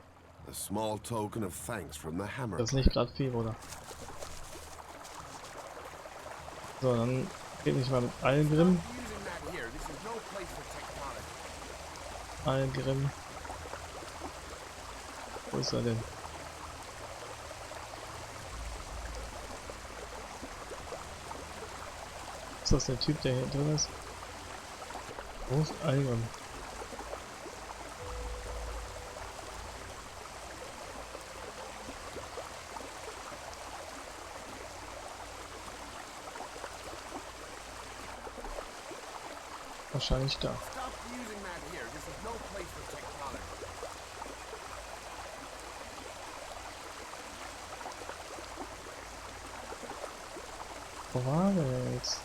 A small token of thanks from the Hammer. Das ist nicht gerade viel, oder? So, dann geht nicht mal mit Algrim. Algrim. Wo ist er denn? Ist das der Typ, der hier drin ist? Wo ist Algrim? Wahrscheinlich da. Wo war der denn jetzt?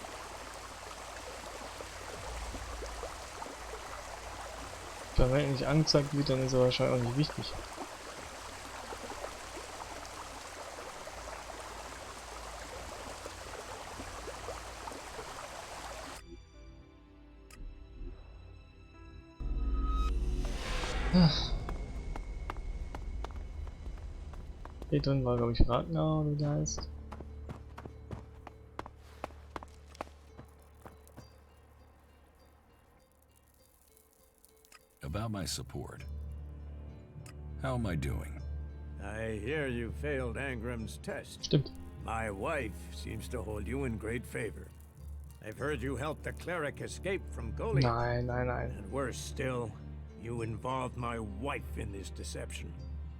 Wenn er nicht angezeigt wird, dann ist er wahrscheinlich auch nicht wichtig. Hier drin war, glaube ich, Ragnar, wie der heißt. About my support. How am I doing? I hear you failed Angram's test. Stimmt. My wife seems to hold you in great favor. I've heard you helped the Cleric escape from Goliath. Nein, nein, nein. And worse still, you involved my wife in this deception.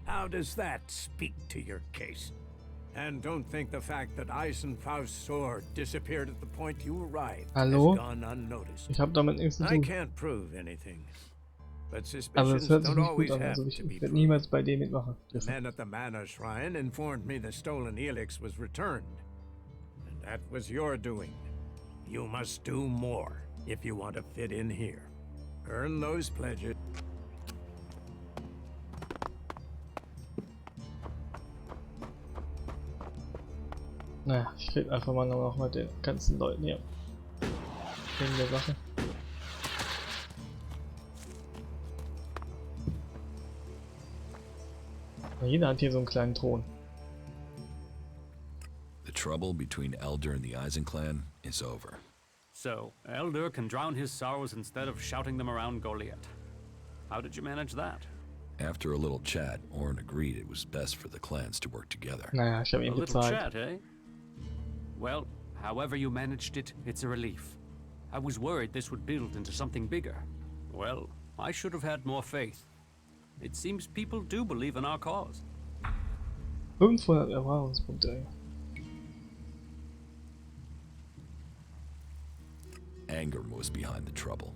How does that speak to your case? And don't think the fact that Eisenfaust's sword disappeared at the point you arrived has gone unnoticed. Ich habe damit nichts zu I tun. can't prove anything. But Aber suspicions es hört sich don't nicht always gut an, have also to ich be werde proven. niemals bei dem mitmachen. The men at the Mana Shrine informed me the stolen ELEX was returned. And that was your doing. You must do more if you want to fit in here. Earn those pledges. Naja, ich rede einfach mal noch mit den ganzen Leuten hier. Wegen der Sache. Jeder hat hier so einen kleinen Thron. The trouble between Elder and the Eisen clan is over. So, Elder can drown his sorrows instead of shouting them around Goliath. How did you manage that? After a little chat, Orin agreed it was best for the clans to work together. Naja, ich habe A ihn little bezahlt. chat, eh? Well, however you managed it, it's a relief. I was worried this would build into something bigger. Well, I should have had more faith. It seems people do believe in our cause. 500 Erfahrungspunkte. Angrim was behind the trouble.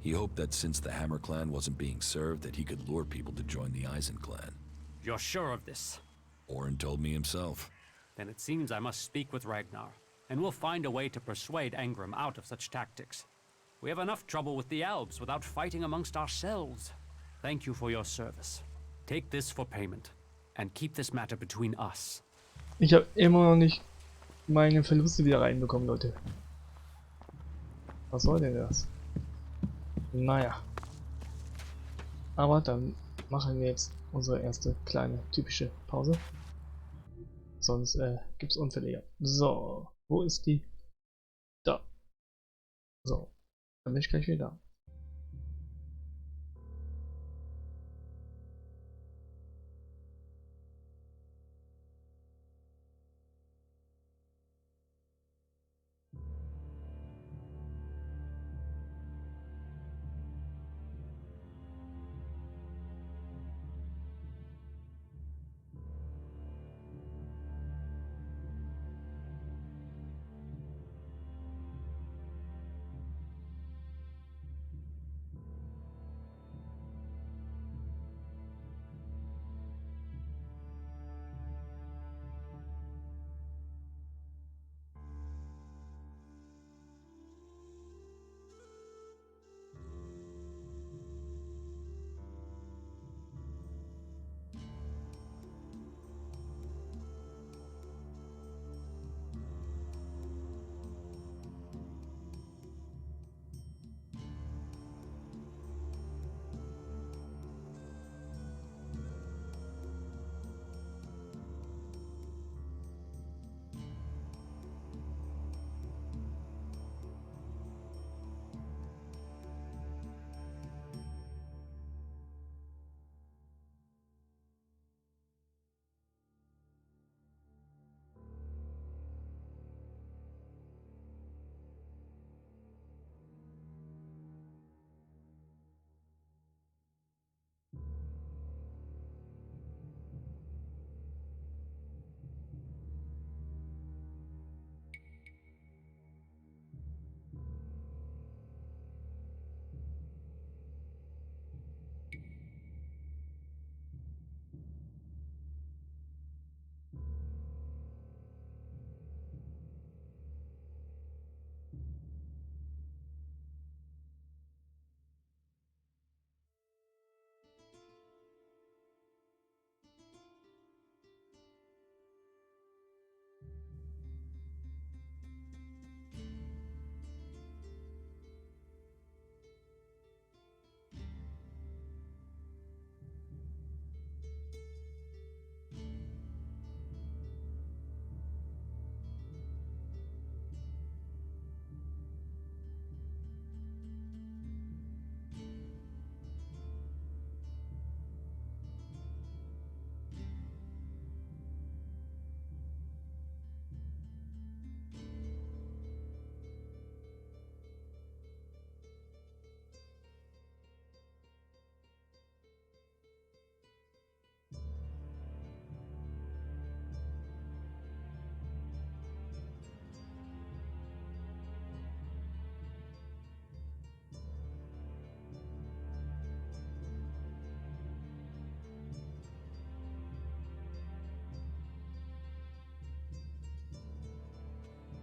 He hoped that since the Hammer clan wasn't being served, that he could lure people to join the Eisen clan. You're sure of this? Orin told me himself. Then it seems I must speak with Ragnar, and we'll find a way to persuade Angrim out of such tactics. We have enough trouble with the elves without fighting amongst ourselves. Thank you for your service. Take this for payment, and keep this matter between us. Ich habe immer noch nicht meine Verluste wieder reinbekommen, Leute. Was soll denn das? Naja. Aber dann machen wir jetzt unsere erste kleine typische Pause. Sonst gibt es Unfälle hier. So, wo ist die? Da. So, dann bin ich gleich wieder da.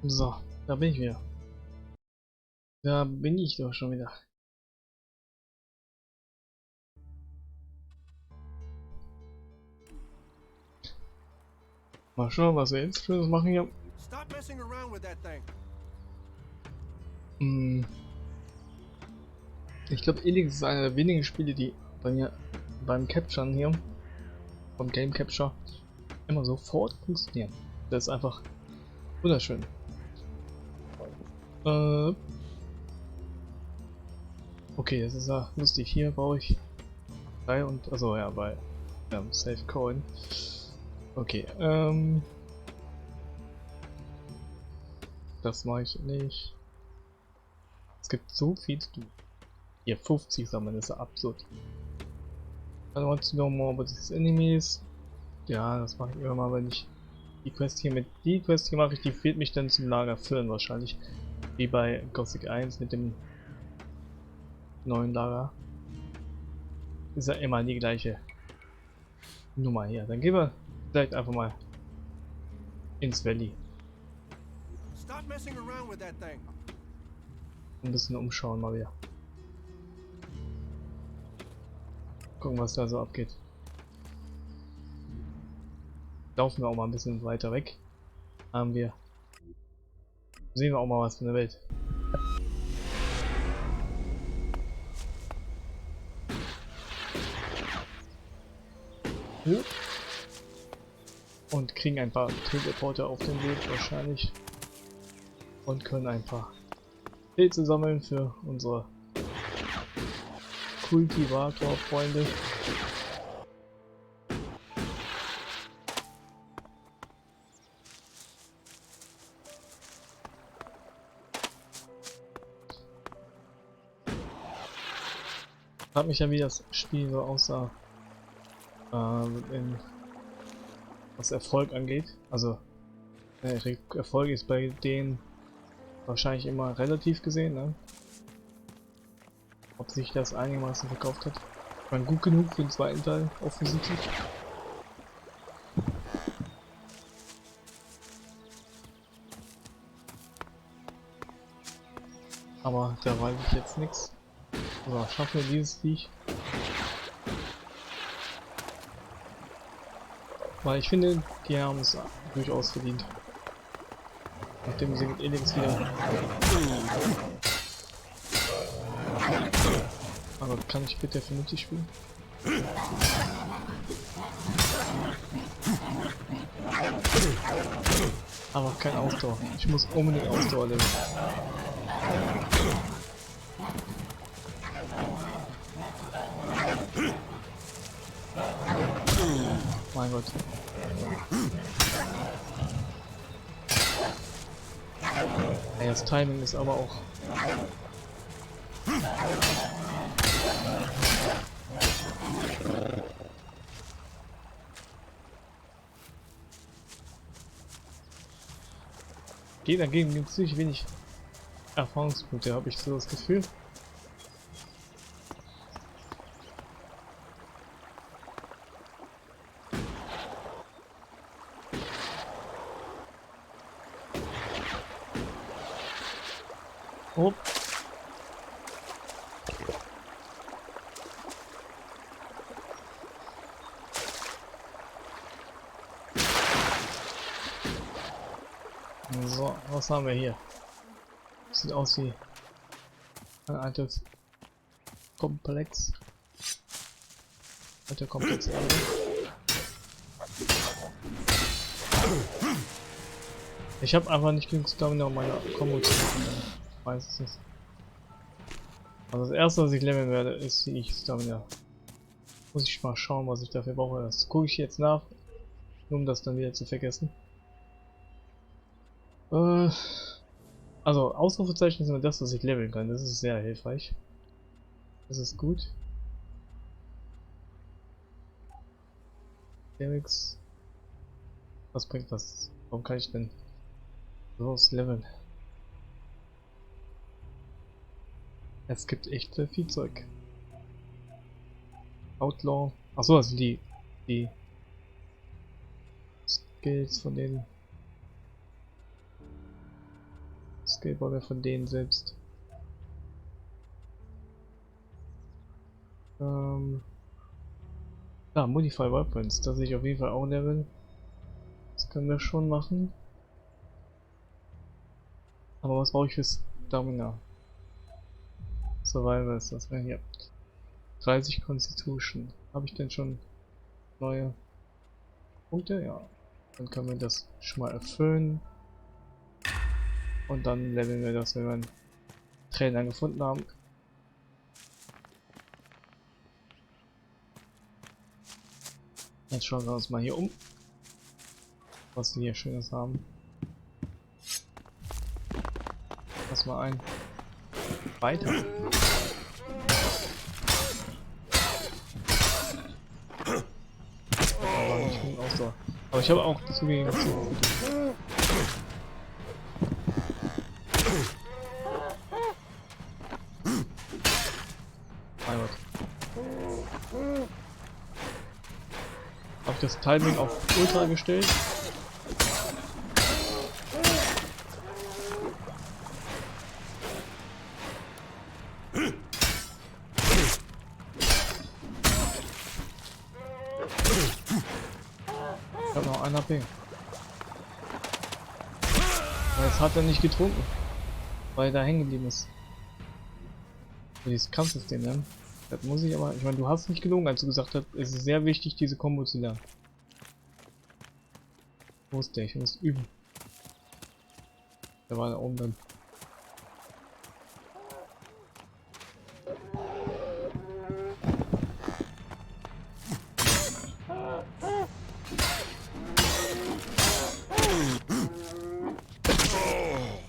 So, da bin ich wieder. Da bin ich doch schon wieder. Mal schauen, was wir jetzt Schönes machen hier. Stop messing around with that thing. Ich glaube, ELEX ist einer der wenigen Spiele, die bei mir beim Capturen hier, vom Game Capture, immer sofort funktionieren. Das ist einfach wunderschön. Okay, das ist ja lustig. Hier brauche ich 3 und, also ja, bei Save Coin. Okay, das mache ich nicht. Es gibt so viel zu tun. Hier 50 sammeln, das ist ja absurd. I want to know more about these enemies. Ja, das mache ich immer mal, wenn ich die Quest hier mache ich, die führt mich dann zum Lager führen wahrscheinlich. Wie bei Gothic 1 mit dem neuen Lager. Ist ja immer die gleiche Nummer hier. Dann gehen wir vielleicht einfach mal ins Valley. Stop messing around with that thing. Ein bisschen umschauen mal wieder. Gucken, was da so abgeht. Laufen wir auch mal ein bisschen weiter weg. Sehen wir auch mal was von der Welt. Und kriegen ein paar Teleporter auf den Weg wahrscheinlich. Und können ein paar Pilze sammeln für unsere Kultivator-Freunde. Ich frag mich ja, wie das Spiel so aussah, was Erfolg angeht. Also Erfolg ist bei denen wahrscheinlich immer relativ gesehen, ne? Ob sich das einigermaßen verkauft hat. Ich meine, gut genug für den zweiten Teil, offensichtlich. Aber da weiß ich jetzt nichts. So, schaffen wir dieses Viech. Weil ich finde, die haben es durchaus verdient. Nachdem sie mit ELEX wieder... Aber kann ich bitte vernünftig spielen? Aber kein Ausdauer. Ich muss unbedingt Ausdauer leveln. Mein Gott. Ey, das Timing ist aber auch... Dagegen gibt es ziemlich wenig Erfahrungspunkte, habe ich so das Gefühl. Oh. So, was haben wir hier? Sieht aus wie ein altes Komplex. Alter Komplex. Ich habe einfach nicht genug Stamina, um meine Kombo zu machen. Ich weiß es nicht. Also das erste, was ich leveln werde, ist wie ich Stamina. Muss ich mal schauen, was ich dafür brauche. Das gucke ich jetzt nach, nur um das dann wieder zu vergessen. Also Ausrufezeichen ist immer das, was ich leveln kann. Das ist sehr hilfreich. Das ist gut. ELEX. Was bringt das? Warum kann ich denn los leveln? Es gibt echt viel Zeug. Outlaw. Achso, das sind die Skills von denen. Skillbauer von denen selbst. Ja, Modify Weapons, das ich auf jeden Fall auch leveln. Das können wir schon machen. Aber was brauche ich für Stamina? Survival ist das, ne? Hier. 30 Constitution. Habe ich denn schon neue Punkte? Ja. Dann können wir das schon mal erfüllen. Und dann leveln wir das, wenn wir einen Trainer gefunden haben. Jetzt schauen wir uns mal hier um, was wir hier Schönes haben. Lass mal ein. Weiter. Aber nicht genug Ausdauer. Aber ich habe auch zu wenig dazu. Mein Gott. Habe ich das Timing auf Ultra gestellt? Ich habe noch 1 HP. Aber jetzt hat er nicht getrunken, weil er da hängen geblieben ist. Für dieses Kampfsystem, ne? Das muss ich aber. Ich meine, du hast nicht gelogen, als du gesagt hast, es ist sehr wichtig, diese Kombo zu lernen. Wo ist der? Ich muss üben. Der war da oben dann.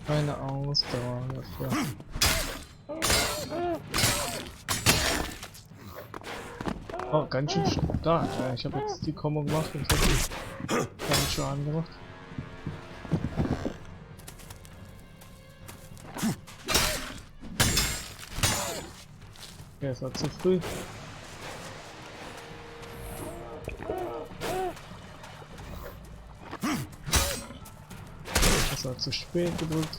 Keine Ausdauer dafür. Oh, ganz schön stark. Ja, ich habe jetzt die Kombo gemacht und habe keinen Schaden gemacht. Ja, es war zu früh. Es war zu spät gedrückt.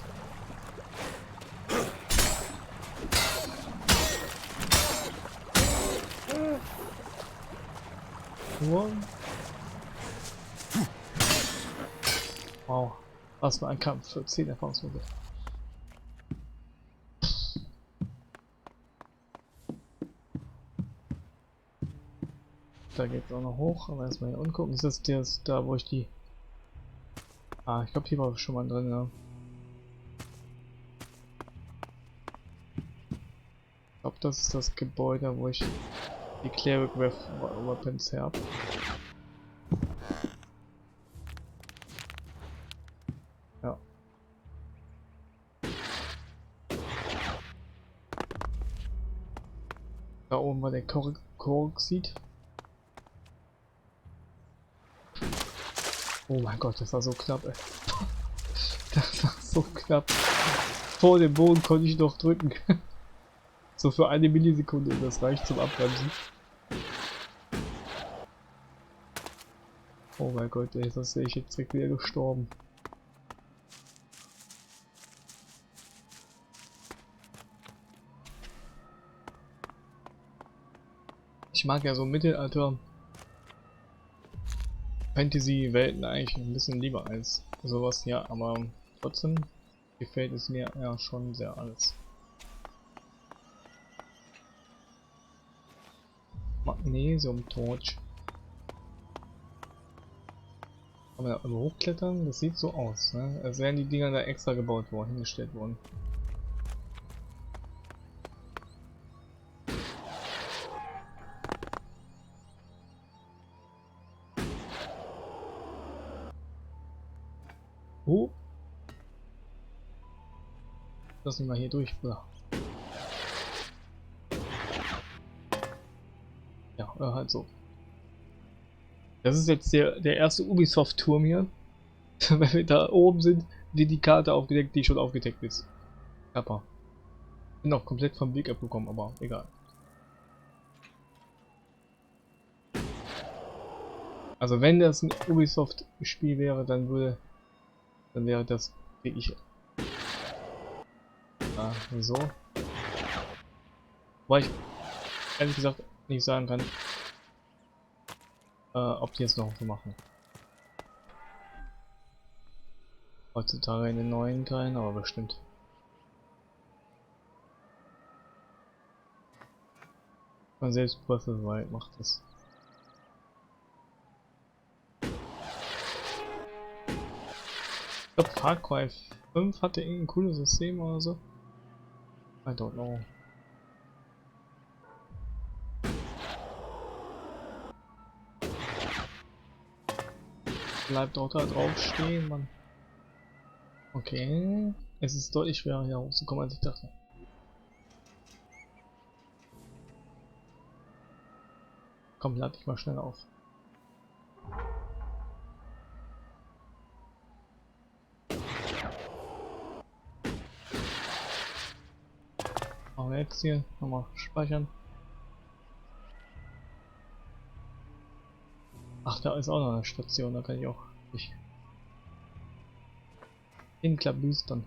Wow, was für ein Kampf für 10 Erfahrungspunkte. Da geht's auch noch hoch, aber erstmal hier unten gucken. Ist das der, da wo ich die... Ah, ich glaube hier war schon mal drin, ja. Ich glaube das ist das Gebäude, wo ich die Cleric Weapons habe. Ja. Da oben war der Cleric sieht. Oh mein Gott, das war so knapp, ey. Das war so knapp. Vor dem Boden konnte ich noch drücken. So für 1 Millisekunde, das reicht zum Abbremsen. Oh mein Gott, ey, das sehe ich jetzt direkt wieder gestorben. Ich mag ja so Mittelalter Fantasy-Welten eigentlich ein bisschen lieber als sowas, ja, aber trotzdem gefällt es mir ja schon sehr alles. Magnesium-Torch. Kann man da hochklettern? Das sieht so aus, ne? Als wären die Dinger da extra gebaut worden, hingestellt worden. Oh! Lass mich mal hier durch, Bruder. Ja, halt so. Das ist jetzt der erste Ubisoft-Turm hier. Wenn wir da oben sind, wird die Karte aufgedeckt, die schon aufgedeckt ist. Kappa. Bin noch komplett vom Weg abgekommen, aber egal. Also wenn das ein Ubisoft-Spiel wäre, dann wäre das wirklich... Ah, so. Wobei ich ehrlich gesagt nicht sagen kann, ob die jetzt noch so machen. Heutzutage in den neuen Teilen, aber bestimmt. Man selbst Breath of the Wild macht das. Ich glaube Far Cry 5 hatte irgendein cooles System oder so. I don't know. Bleibt auch da drauf stehen, Mann. Okay. Es ist deutlich schwerer hier hochzukommen, als ich dachte. Komm, lad dich mal schnell auf. Aber jetzt hier nochmal speichern. Ach, da ist auch noch eine Station, da kann ich auch nicht hinklabüstern.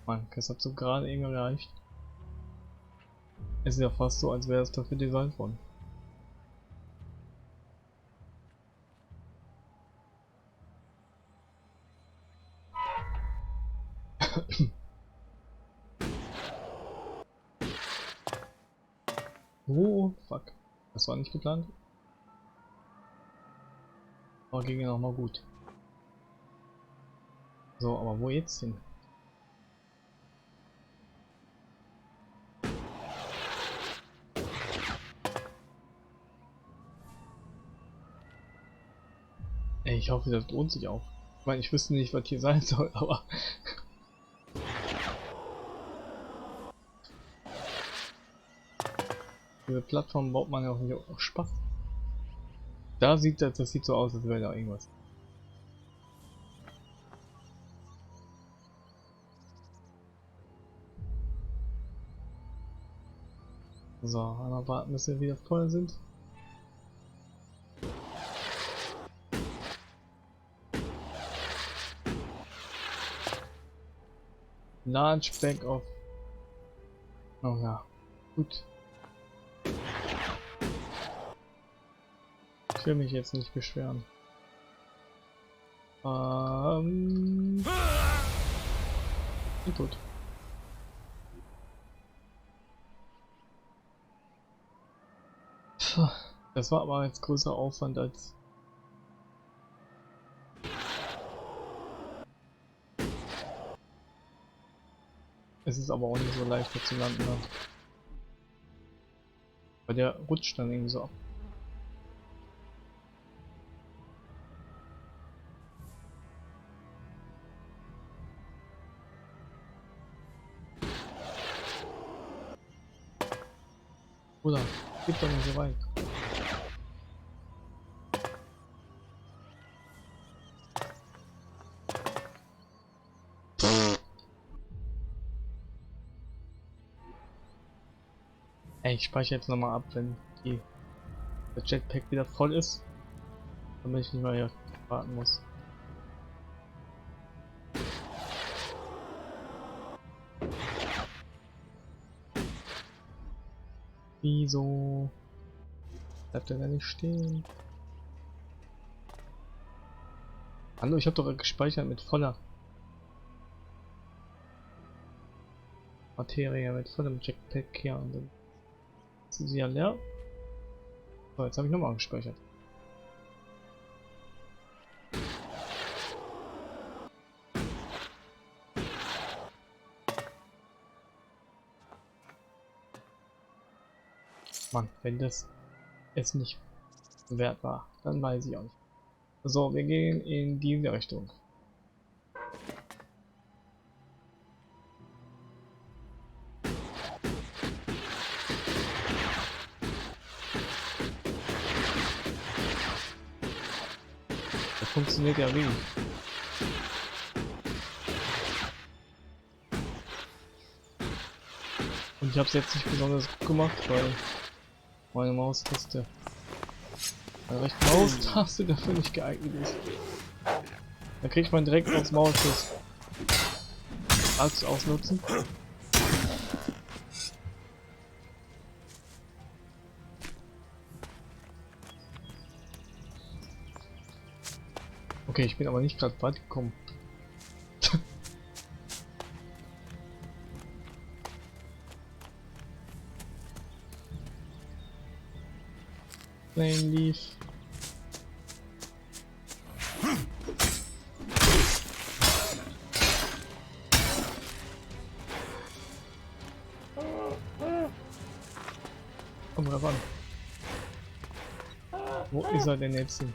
Mann, das hat so gerade irgendwie gereicht. Es ist ja fast so, als wäre es dafür designt worden. Oh, fuck. Das war nicht geplant. Aber ging ja nochmal gut. So, aber wo jetzt hin? Ey, ich hoffe, das lohnt sich auch. Ich meine, ich wüsste nicht, was hier sein soll, aber... Diese Plattform baut man ja auch nicht auf Spaß. Da sieht das sieht so aus, als wäre da irgendwas. So, einmal warten, bis wir wieder voll sind. Large Bag of... Oh ja, gut. Ich will mich jetzt nicht beschweren. Bin tot. Puh, das war aber jetzt größer Aufwand als... Es ist aber auch nicht so leicht hier zu landen. Ne? Weil der rutscht dann irgendwie so ab. Oder, geht doch nicht so weit. Ey, ich speichere jetzt nochmal ab, wenn der Jetpack wieder voll ist, damit ich nicht mehr hier warten muss. Wieso bleibt der denn nicht stehen? Hallo, ich habe doch gespeichert mit voller Materie, mit vollem Jetpack hier und dann sind sie ja leer. So, jetzt habe ich nochmal gespeichert. Mann, wenn das es nicht wert war, dann weiß ich auch nicht. So, wir gehen in diese Richtung. Das funktioniert ja wie. Und ich habe es jetzt nicht besonders gut gemacht, weil meine Maustaste, meine rechte Maustaste dafür nicht geeignet ist. Da kriegt man direkt aufs Mausschuss. Axt ausnutzen. Okay, ich bin aber nicht gerade weit gekommen. Flame Leaf. Komm ran. Wo ist er denn jetzt hin?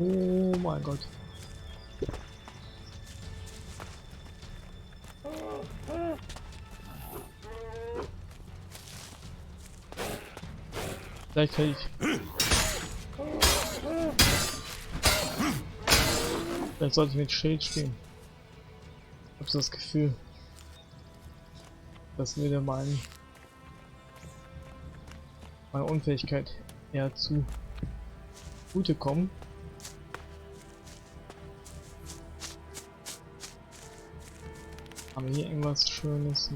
Oh mein Gott. Gleichzeitig. Vielleicht sollte ich mit Schild stehen. Ich habe so das Gefühl, dass würde meine Unfähigkeit eher zu gute kommen. Haben wir hier irgendwas Schönes?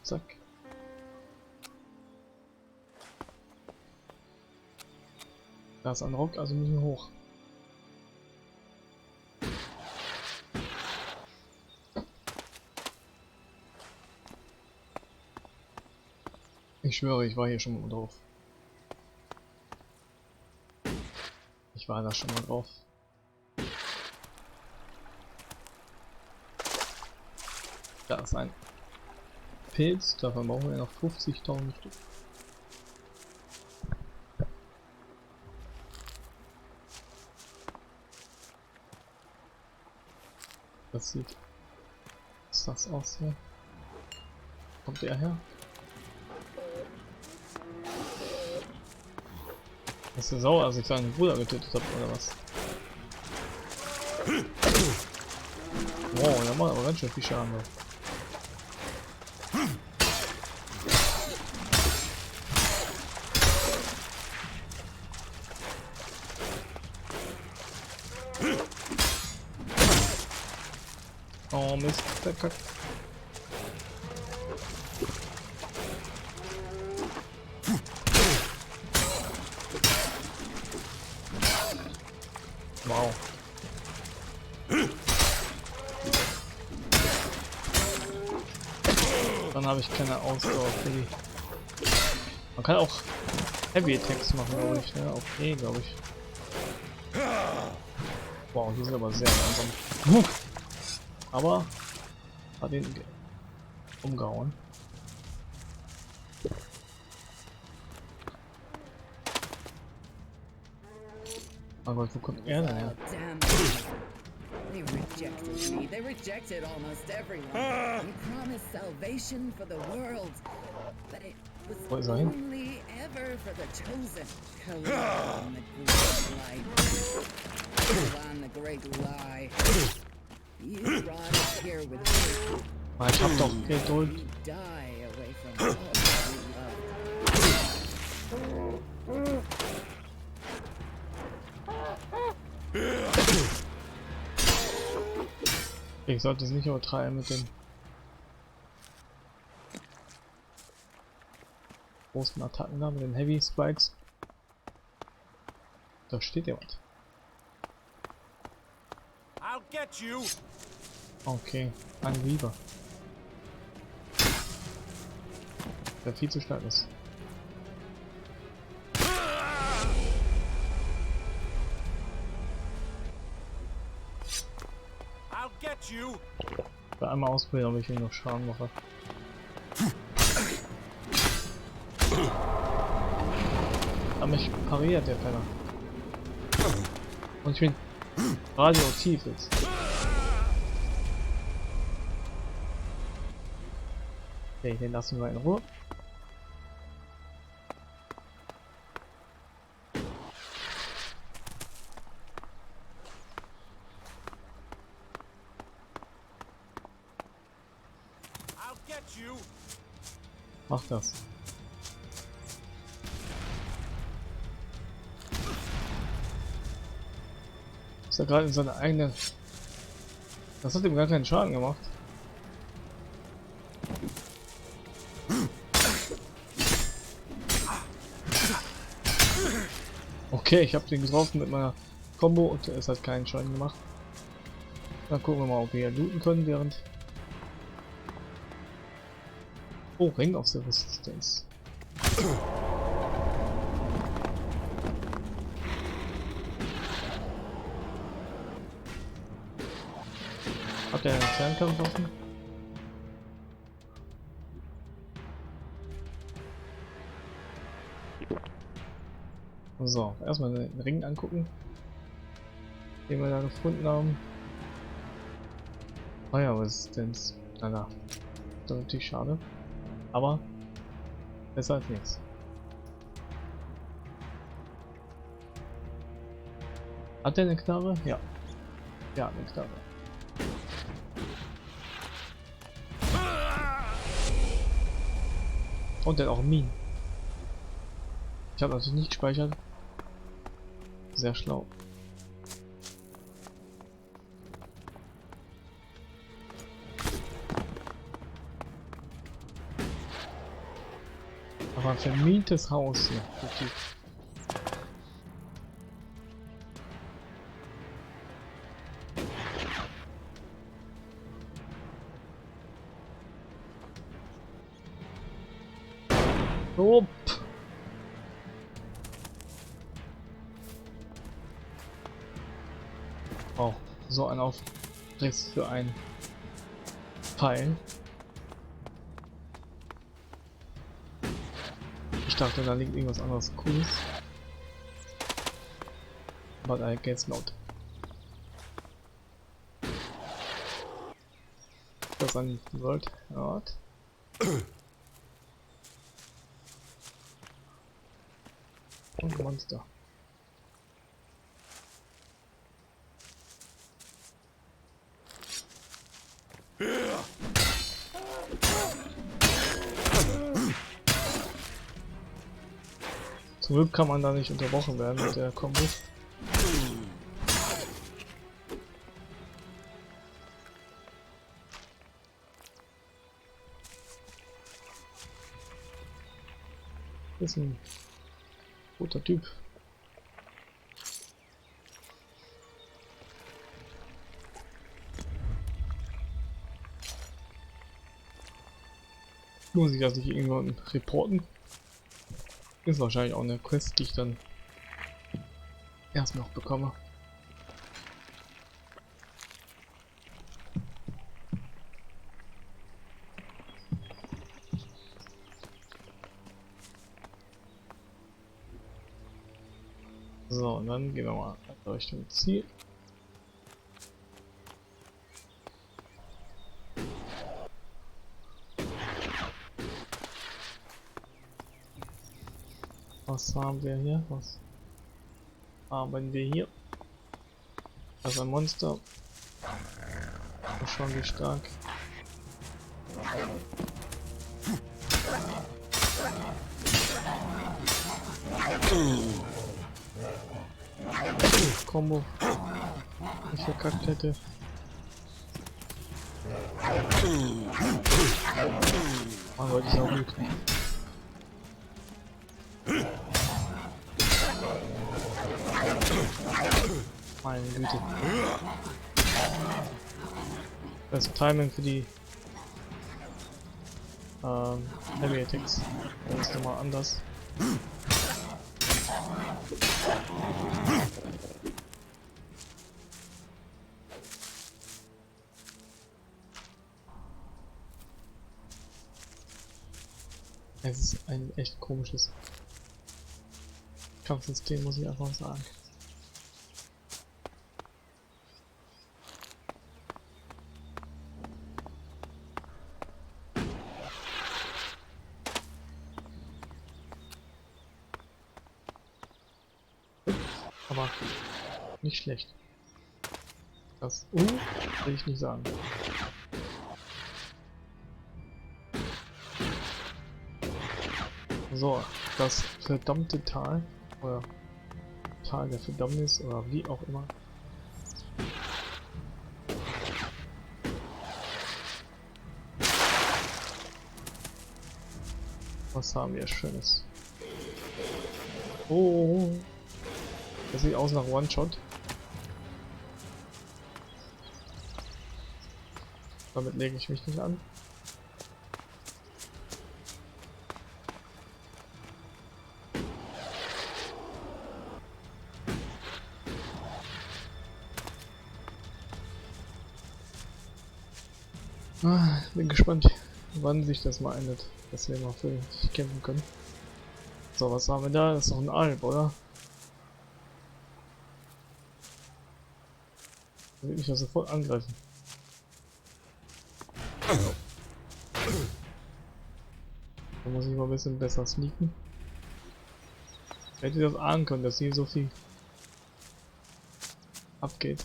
Zack. Da ist ein Rock, also müssen wir hoch. Ich schwöre, ich war hier schon mal drauf. Ich war da schon mal drauf. Da ist ein Pilz, davon brauchen wir noch 50.000 Stück. Das sieht... Was ist das aus hier? Kommt der her? Ist der sauer, als ich seinen Bruder getötet habe, oder was? Wow, der macht aber ganz schön viel Schaden. Oh Mist, verkackt. Wow. Dann habe ich keine Ausdauer für die. Man kann auch Heavy Attacks machen, glaube ich. Ja, okay, glaube ich. Wow, die sind aber sehr langsam. Aber hat ihn umgehauen. Oh Gott, wo kommt er denn her? They rejected me. They rejected almost everyone. They promised salvation for the world, but it was only ever for the chosen. Kalon, the great light. Kalon, the great lie. You brought us here with you. Ich hab doch Geduld. You die away from all you love. Ich sollte es nicht übertreiben mit den großen Attacken da, mit den Heavy Spikes. Da steht jemand. I'll get you. Okay, ein Weaver. Der viel zu stark ist. Ich will einmal ausprobieren, ob ich ihn noch Schaden mache. Aber mich pariert der Penner. Und ich bin radioaktiv jetzt. Okay, den lassen wir in Ruhe. Mach das. Ist er gerade in seine eigene... Das hat ihm gar keinen Schaden gemacht. Okay, ich habe den getroffen mit meiner Combo und es hat keinen Schaden gemacht. Dann gucken wir mal, ob wir hier looten können, während... Oh, Ring of the Resistance. Hat er einen Fernkampf offen? So, erstmal den Ring angucken, den wir da gefunden haben. Feuerresistenz. Na, das ist natürlich schade. Aber besser als nichts. Hat der eine Knarre? Ja. Ja, eine Knarre. Und der hat auch Minen. Ich habe natürlich nicht gespeichert. Sehr schlau. Aber ein vermintes Haus hier. Okay. Upp. Oh, so ein Aufriss für einen Pfeil. Ich dachte, da liegt irgendwas anderes Cooles. But I guess not. Das an World Art. Und Monster. Zum Glück kann man da nicht unterbrochen werden mit der Kombo. Das ist ein guter Typ. Muss ich das nicht irgendwann reporten? Ist wahrscheinlich auch eine Quest, die ich dann erst noch bekomme. So, und dann gehen wir mal Richtung Ziel. Was haben wir hier? Was haben wir hier? Das ist ein Monster. Schon wie stark. Combo. Ich verkackt hätte. Oh, heute ist auch gut. Meine Güte. Das Timing für die Heavy Attacks. Das ist nochmal anders. Es ist ein echt komisches Kampfsystem, muss ich einfach sagen. Aber nicht schlecht. Das will ich nicht sagen. So, das verdammte Tal, oder Tal der Verdammnis, oder wie auch immer, Was haben wir Schönes? Oh, das sieht aus nach One-Shot. Damit lege ich mich nicht an. Bin gespannt, wann sich das mal endet, dass wir mal für sich kämpfen können. So, was haben wir da? Das ist doch ein Alp, oder? Da will ich ja sofort angreifen. Da muss ich mal ein bisschen besser sneaken. Hätte ich das ahnen können, dass hier so viel abgeht.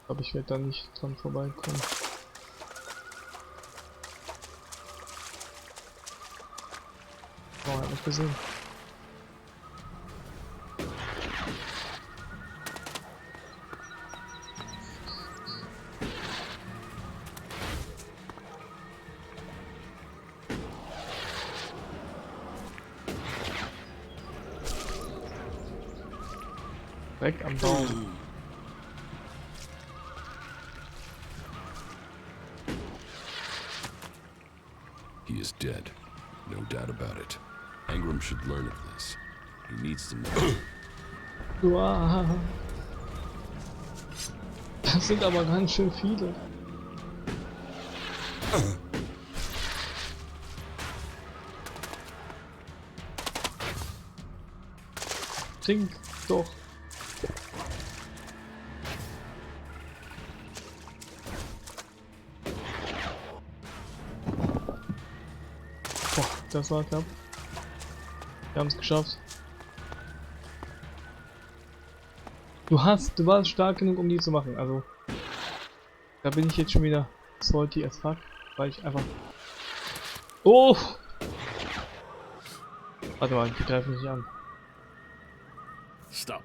Aber ich werde da nicht dran vorbeikommen. Oh, er hat mich gesehen. Direkt am Baum. He is dead. No doubt about it. Ingram should learn of this. He needs to know. Wow. Das sind aber ganz schön viele. Trink doch. Boah, das war knapp. Wir haben es geschafft. Du warst stark genug, um die zu machen. Also, da bin ich jetzt schon wieder salty as fuck, weil ich einfach. Oh! Warte mal, die greifen mich an. Stop.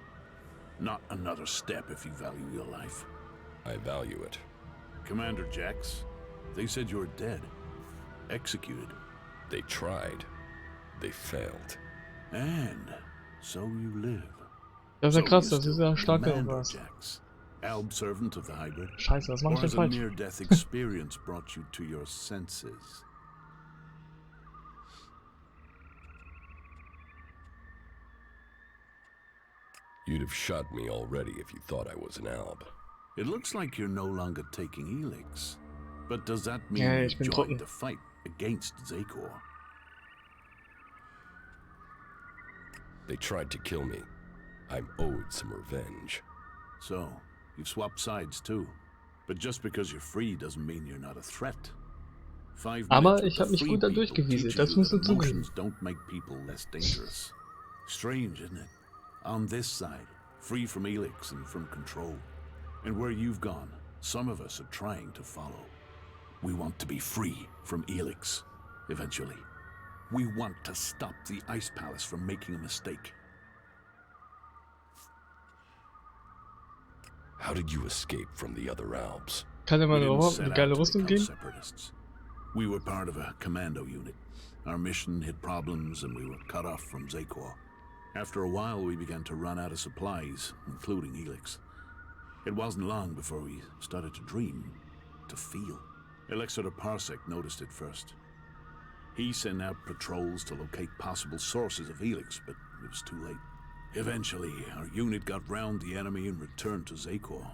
Not another step if you value your life. I value it. Commander Jax, they said you were dead. Executed. They tried. They failed. And so you live. Das ist ja krass, das ist ja stark genug Commander was. Jax, Alb servant of the Hybrid. Scheiße, was mach ich Or denn has a falsch? near-death experience brought you to your senses? You'd have shot me already if you thought I was an Alb. It looks like you're no longer taking ELEX. But does that mean Ja, you ich bin joined trocken. the fight against Zakor? They tried to kill me. I'm owed some revenge. So, you've swapped sides too. But just because you're free doesn't mean you're not a threat. 5 Aber minutes with ich the habe mich free gut da people durchgewieselt, teaches das you musst du that zugeben. emotions don't make people less dangerous. Strange, isn't it? On this side, free from ELEX and from control. And where you've gone, some of us are trying to follow. We want to be free from ELEX, eventually. We want to stop the Ice Palace from making a mistake. How did you escape from the other Alps? Kann er mal We eine didn't set geile out to Rüstung become geben? separatists. We were part of a commando unit. Our mission hit problems and we were cut off from Zakor. After a while, we began to run out of supplies, including ELEX. It wasn't long before we started to dream, to feel. Elexir Parsec noticed it first. He sent out patrols to locate possible sources of ELEX, but it was too late. Eventually, our unit got round the enemy and returned to Zakor.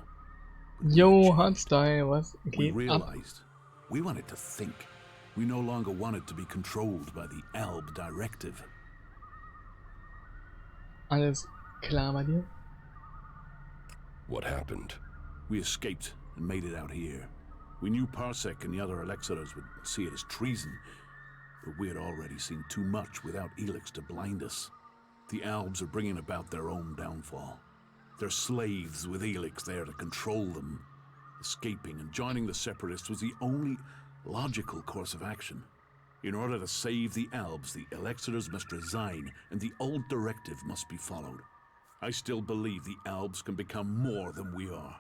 Yo, Hardstyle, was We geht ab? realized we wanted to think. We no longer wanted to be controlled by the Alb directive. Alles klar bei dir? What happened? We escaped and made it out here. We knew Parsec and the other Elexitors would see it as treason, but we had already seen too much without ELEX to blind us. The Albs are bringing about their own downfall. They're slaves with ELEX there to control them. Escaping and joining the Separatists was the only logical course of action. In order to save the Albs, the Elexitors must resign, and the old directive must be followed. I still believe the Albs can become more than we are.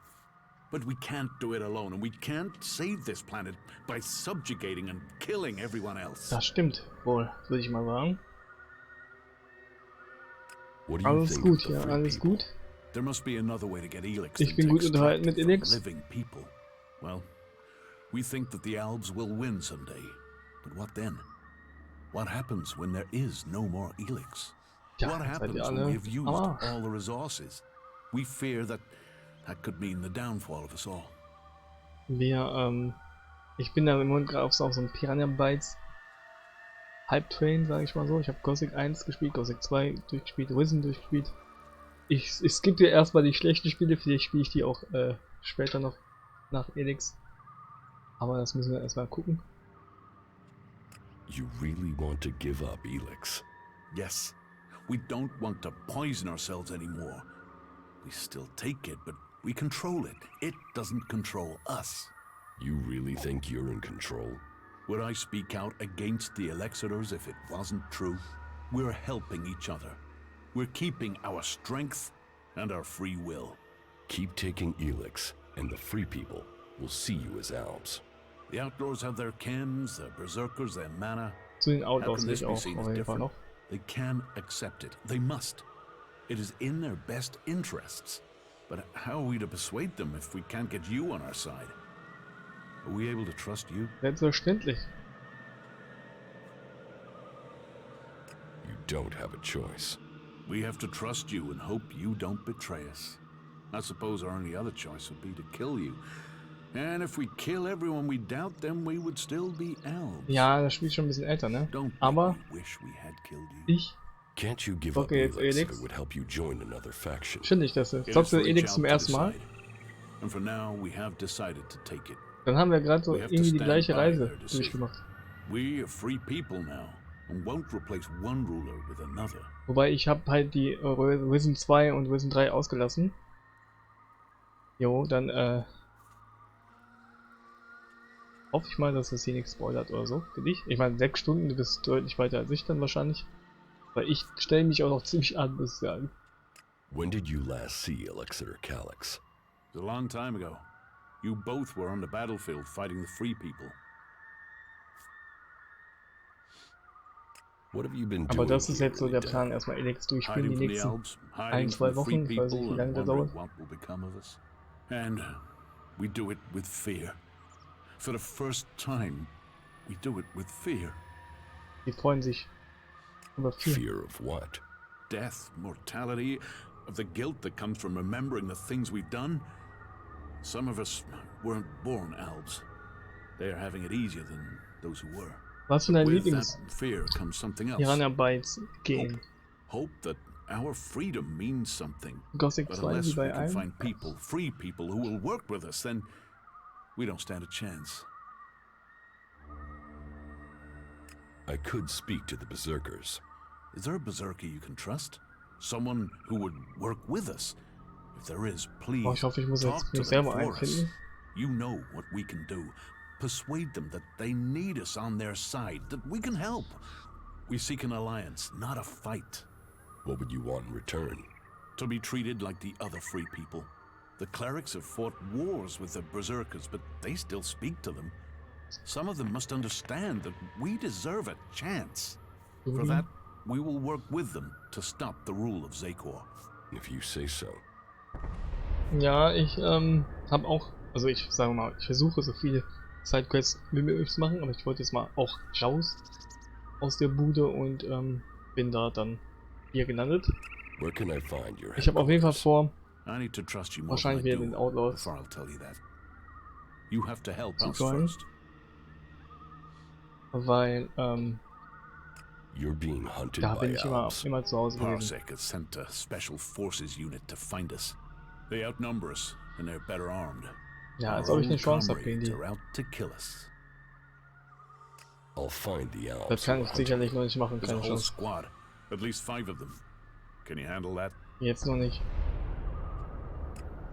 But we can't do it alone, and we can't save this planet by subjugating and killing everyone else. Das stimmt wohl, würde ich mal sagen. What do you Alles think gut, of the ja, free alles people? gut. There must be another way to get ELEX Ich bin gut unterhalten mit ELEX. living people. Well, we think that the Albs will win someday. But what then? What happens when there is no more ELEX? Ja, What seid happens ihr when alle we have used am Arsch. all the resources? We fear that could mean the downfall of us all. Ich bin da im Moment gerade auf so einem Piranha Bytes Hype Train, sage ich mal so. Ich habe Gothic 1 gespielt, Gothic 2 durchgespielt, Risen durchgespielt. Ich skippe dir erstmal die schlechten Spiele, vielleicht spiele ich die auch später noch nach ELEX. Aber das müssen wir erstmal gucken. You really want to give up ELEX? Yes. We don't want to poison ourselves anymore. We still take it, but we control it. It doesn't control us. You really think you're in control? Would I speak out against the Elexitors if it wasn't true? We're helping each other. We're keeping our strength and our free will. Keep taking ELEX, and the free people will see you as Albs. The Outlaws have their chems, their Berserkers, their mana. Zu den How Outlaws can will this ich be auch seen auf as jeden Fall different? noch. They can accept it. They must. It is in their best interests. But how are we to persuade them if we can't get you on our side? Are we able to trust you? Selbstverständlich. You don't have a choice. We have to trust you and hope you don't betray us. I suppose our only other choice would be to kill you. And if we kill everyone we doubt, then we would still be Elves. Ja, das Spiel ist schon ein bisschen älter, ne? Aber ich Can't you give up zocke jetzt ELEX if ELEX. it would help you join another faction? Finde ich das. Zockst du ELEX zum ersten Mal? And for now, we have decided to take it. Dann haben wir gerade so We have to irgendwie die stand gleiche by Reise their decision. durchgemacht. We are free people now and won't replace one ruler with another. Wobei ich habe halt die Risen 2 und Risen 3 ausgelassen. Jo, dann hoffe ich mal, dass das hier nichts spoilert oder so für dich. Ich meine 6 Stunden, du bist deutlich weiter als ich dann wahrscheinlich. Weil ich stelle mich auch noch ziemlich an, muss ich sagen. When did you last see Elexiter Calyx? It was a long time ago. You both were on the battlefield fighting the free people. What have you been Aber doing das ist here jetzt so in der the Plan, den? erstmal ELEX durchspielen Hiding die from the nächsten Elves, hiding 1-2 from the free Wochen, ich weiß nicht wie people lange and das wondering dauert. what will become of us. And we do it with fear. For the first time, we do it with fear. Die freuen sich über viel. Fear of what? Death, mortality, of the guilt that comes from remembering the things we've done. Some of us weren't born Elves. They are having it easier than those who were. Was für dein With that Lieblings fear comes something else. Piranha Bytes Game? Hope that our freedom means something. Gothic But 2 wie unless we bei can allen? find people, free people, who will work with us, then we don't stand a chance. I could speak to the Berserkers. Is there a Berserker you can trust? Someone who would work with us? If there is, please Oh, ich hoffe, ich muss talk jetzt to mich them selber for us. einfinden. You know what we can do. Persuade them that they need us on their side, that we can help. We seek an alliance, not a fight. What would you want in return? To be treated like the other free people. The Clerics have fought wars with the Berserkers, but they still speak to them. Some of them must understand that we deserve a chance. For that, we will work with them to stop the rule of Zakor. If you say so. Ja, ich habe auch, also ich sage mal, ich versuche so viele Sidequests wie möglich zu machen, aber ich wollte jetzt mal auch raus aus der Bude und bin da dann hier gelandet. Where can I find your Ich habe auf jeden Fall vor, I need to trust you more wahrscheinlich than I wieder do den Outlaws before I'll tell you that. You have to help zu us joinen, first. weil You're being hunted da by bin ich Albs. immer zu Hause gewesen. Parsec has sent a special forces unit to find us. They outnumber us and they're better armed. Ja, als Our ob ich eine old Chance habe gegen comrades die. are out to kill us. I'll find the Albs. Das kann who ich are hunting sicherlich noch nicht machen, There's a keine whole Chance. squad, at least 5 of them. Can you handle that? Jetzt noch nicht.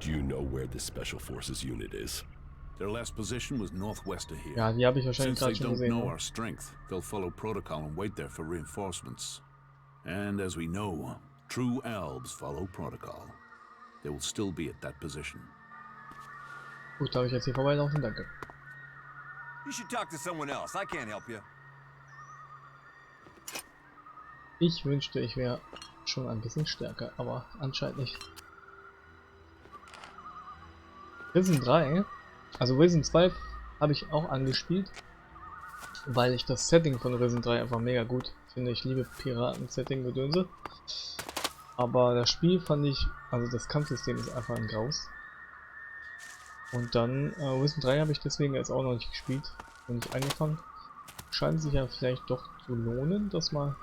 Do you know where this special forces unit is? Their last position was northwest of here. Ja, die habe ich wahrscheinlich Since they gerade schon don't gesehen. know Ne? our strength, they'll follow protocol and wait there for reinforcements. And as we know, true Elves follow protocol. They will still be at that position. Gut, darf ich jetzt hier vorbeilaufen? Danke. You should talk to someone else. I can't help you. Ich wünschte, ich wäre schon ein bisschen stärker, aber anscheinend nicht. Risen 3, also Risen 2 habe ich auch angespielt, weil ich das Setting von Risen 3 einfach mega gut finde. Ich liebe Piraten-Setting-Gedönse. Aber das Spiel fand ich, also das Kampfsystem ist einfach ein Graus. Und dann Risen 3 habe ich deswegen jetzt auch noch nicht gespielt und nicht angefangen. Scheint sich ja vielleicht doch zu lohnen, das mal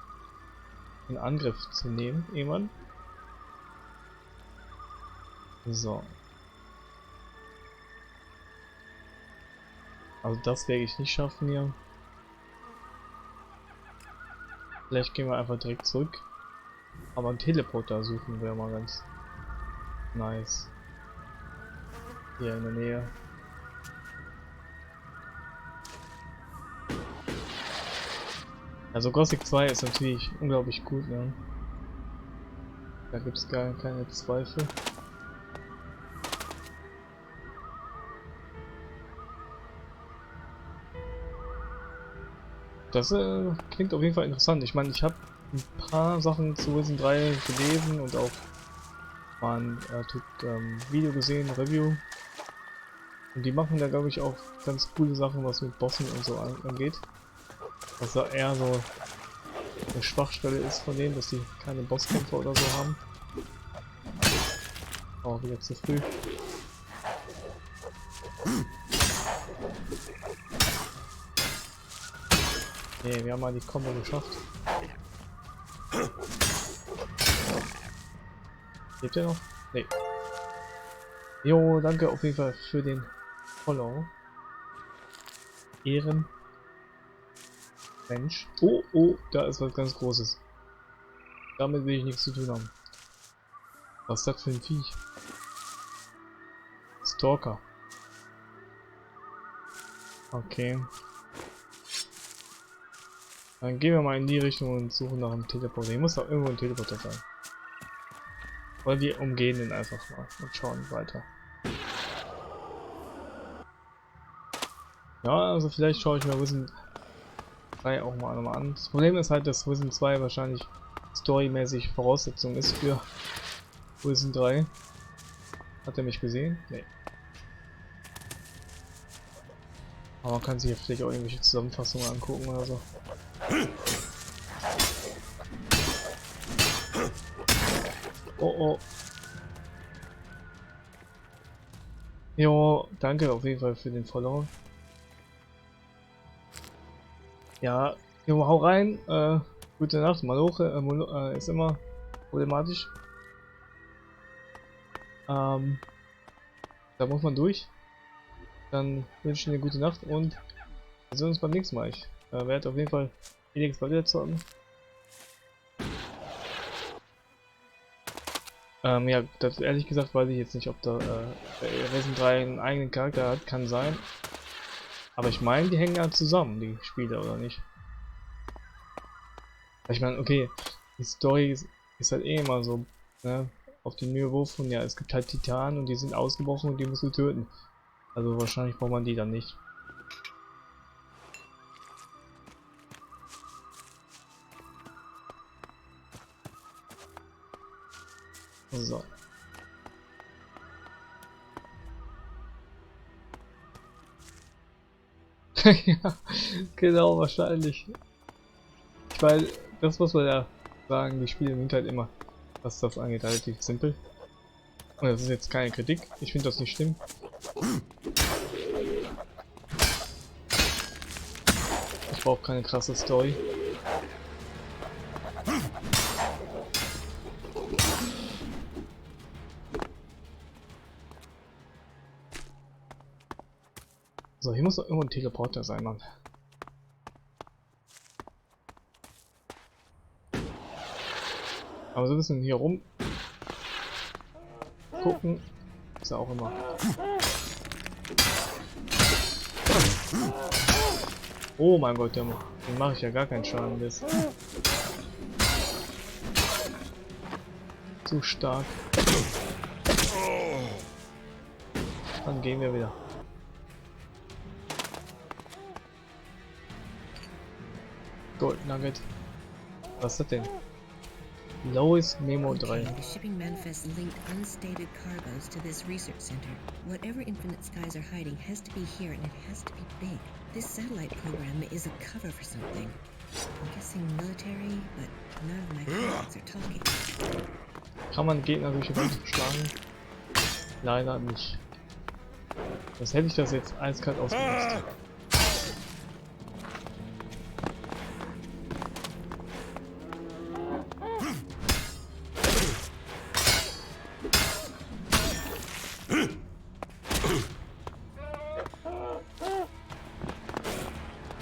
in Angriff zu nehmen, irgendwann. So. Also das werde ich nicht schaffen hier. Vielleicht gehen wir einfach direkt zurück. Aber einen Teleporter suchen wäre mal ganz nice. Hier in der Nähe. Also Gothic 2 ist natürlich unglaublich gut, ne? Da gibt es gar keine Zweifel. Das klingt auf jeden Fall interessant. Ich meine, ich habe ein paar Sachen zu Risen 3 gelesen und auch mal ein Video gesehen, Review. Und die machen da, glaube ich, auch ganz coole Sachen, was mit Bossen und so angeht. Was da eher so eine Schwachstelle ist von denen, dass die keine Bosskämpfer oder so haben. Oh, wieder zu früh. Nee, wir haben mal die Combo geschafft. Lebt er noch? Nee. Jo, danke auf jeden Fall für den Follow. Ehren. Mensch. Oh, oh, da ist was ganz Großes. Damit will ich nichts zu tun haben. Was ist das für ein Viech? Stalker. Okay. Dann gehen wir mal in die Richtung und suchen nach einem Teleporter. Hier muss doch irgendwo ein Teleporter sein. Oder wir umgehen den einfach mal und schauen weiter. Ja, also vielleicht schaue ich mir Risen 3 auch mal nochmal an. Das Problem ist halt, dass Risen 2 wahrscheinlich storymäßig Voraussetzung ist für Risen 3. Hat er mich gesehen? Nee. Aber man kann sich ja vielleicht auch irgendwelche Zusammenfassungen angucken oder so. Oh oh. Jo, danke auf jeden Fall für den Follow. Ja, jo, hau rein. Gute Nacht. Maloche ist immer problematisch. Da muss man durch. Dann wünsche ich dir eine gute Nacht und wir sehen uns beim nächsten Mal. Ich werde auf jeden Fall ELEX weiter zocken. Ja, das ehrlich gesagt weiß ich jetzt nicht, ob da Risen 3 einen eigenen Charakter hat, kann sein. Aber ich meine, die hängen ja zusammen, die Spiele, oder nicht? Ich meine, okay, die Story ist halt eh immer so, ne, auf dem Niveau von, ja, es gibt halt Titanen und die sind ausgebrochen und die musst du töten. Also wahrscheinlich braucht man die dann nicht. So. Ja, genau, wahrscheinlich. Weil das muss man ja sagen, die Spiele sind halt immer, was das angeht, relativ simpel. Und das ist jetzt keine Kritik, ich finde das nicht schlimm. Ich brauche keine krasse Story. So, hier muss doch irgendwo ein Teleporter sein, Mann. Aber so ein bisschen hier rum gucken ist ja auch immer. Oh mein Gott, den mache ich ja gar keinen Schaden. Das ist zu stark. Dann gehen wir wieder. Gold Nugget. Was ist das denn? Lois Memo 3. Okay, the shipping manifest linked unstated cargoes to this research center. Whatever Infinite Skies are hiding has to be here, and it has to be big. This satellite program is a cover for something. I'm guessing military, but none of my colleagues are talking. Kann man Gegner durch die Wand schlagen? Leider nicht. Was hätte ich das jetzt eiskalt ausgenutzt?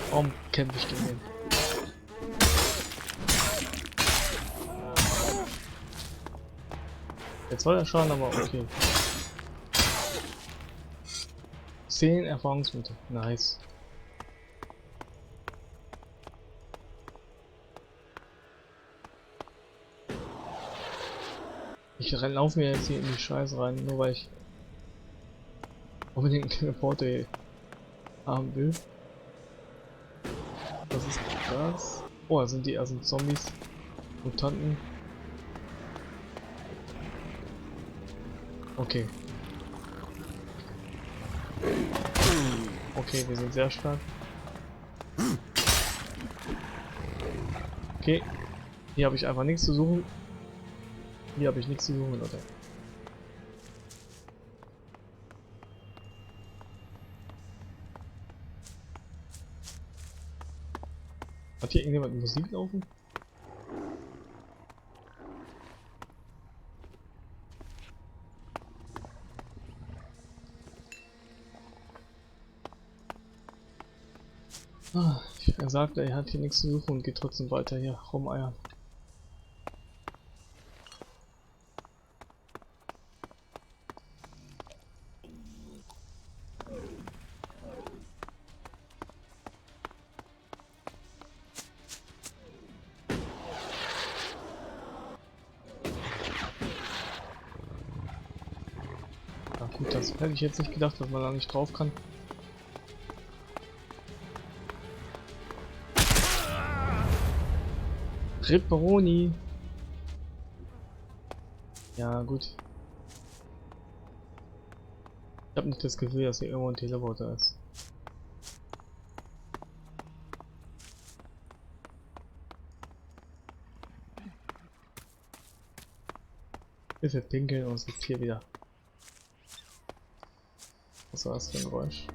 Warum kämpfe ich gegen den? Jetzt soll er schaden, aber okay. 10 Erfahrungspunkte. Nice. Ich laufe mir jetzt hier in die Scheiße rein, nur weil ich unbedingt einen Teleporter hier haben will. Was ist das? Oh, das sind die ersten Zombies. Mutanten. Okay. Okay, wir sind sehr stark. Okay. Hier habe ich einfach nichts zu suchen. Hier habe ich nichts zu suchen, Leute. Hat hier irgendjemand Musik laufen? Ah, er sagt, er hat hier nichts zu suchen und geht trotzdem weiter hier rumeiern. Ja, gut, das hätte ich jetzt nicht gedacht, dass man da nicht drauf kann. Ripperoni. Ja, gut. Ich habe nicht das Gefühl, dass hier irgendwo ein Teleporter ist. Ist jetzt pinkeln und sitzt hier wieder. Was war das für ein Geräusch?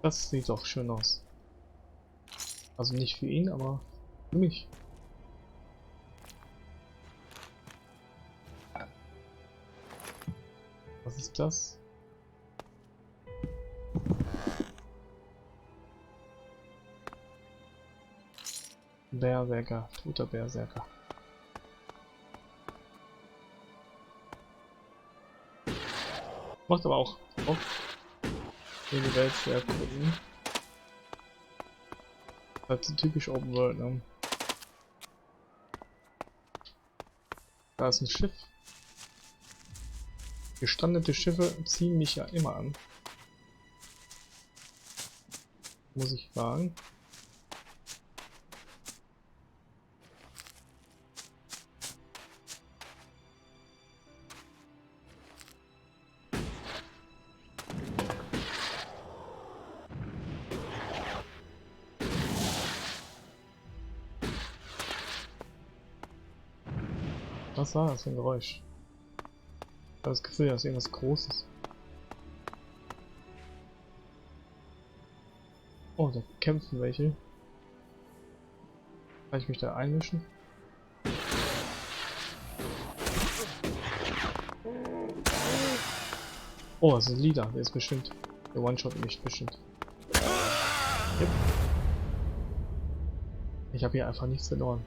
Das sieht doch schön aus. Also nicht für ihn, aber für mich. Was ist das? Berserker, toter Berserker. Macht aber auch Bock. Die Welt sehr gucken. Das ist typisch Open World, ne? Da ist ein Schiff. Gestrandete Schiffe ziehen mich ja immer an. Muss ich sagen. Was war das für ein Geräusch? Ich habe das Gefühl, dass irgendwas Großes. Oh, da kämpfen welche. Kann ich mich da einmischen? Oh, das ist ein Leader, der ist bestimmt. Der One-Shot mich bestimmt. Yep. Ich habe hier einfach nichts verloren.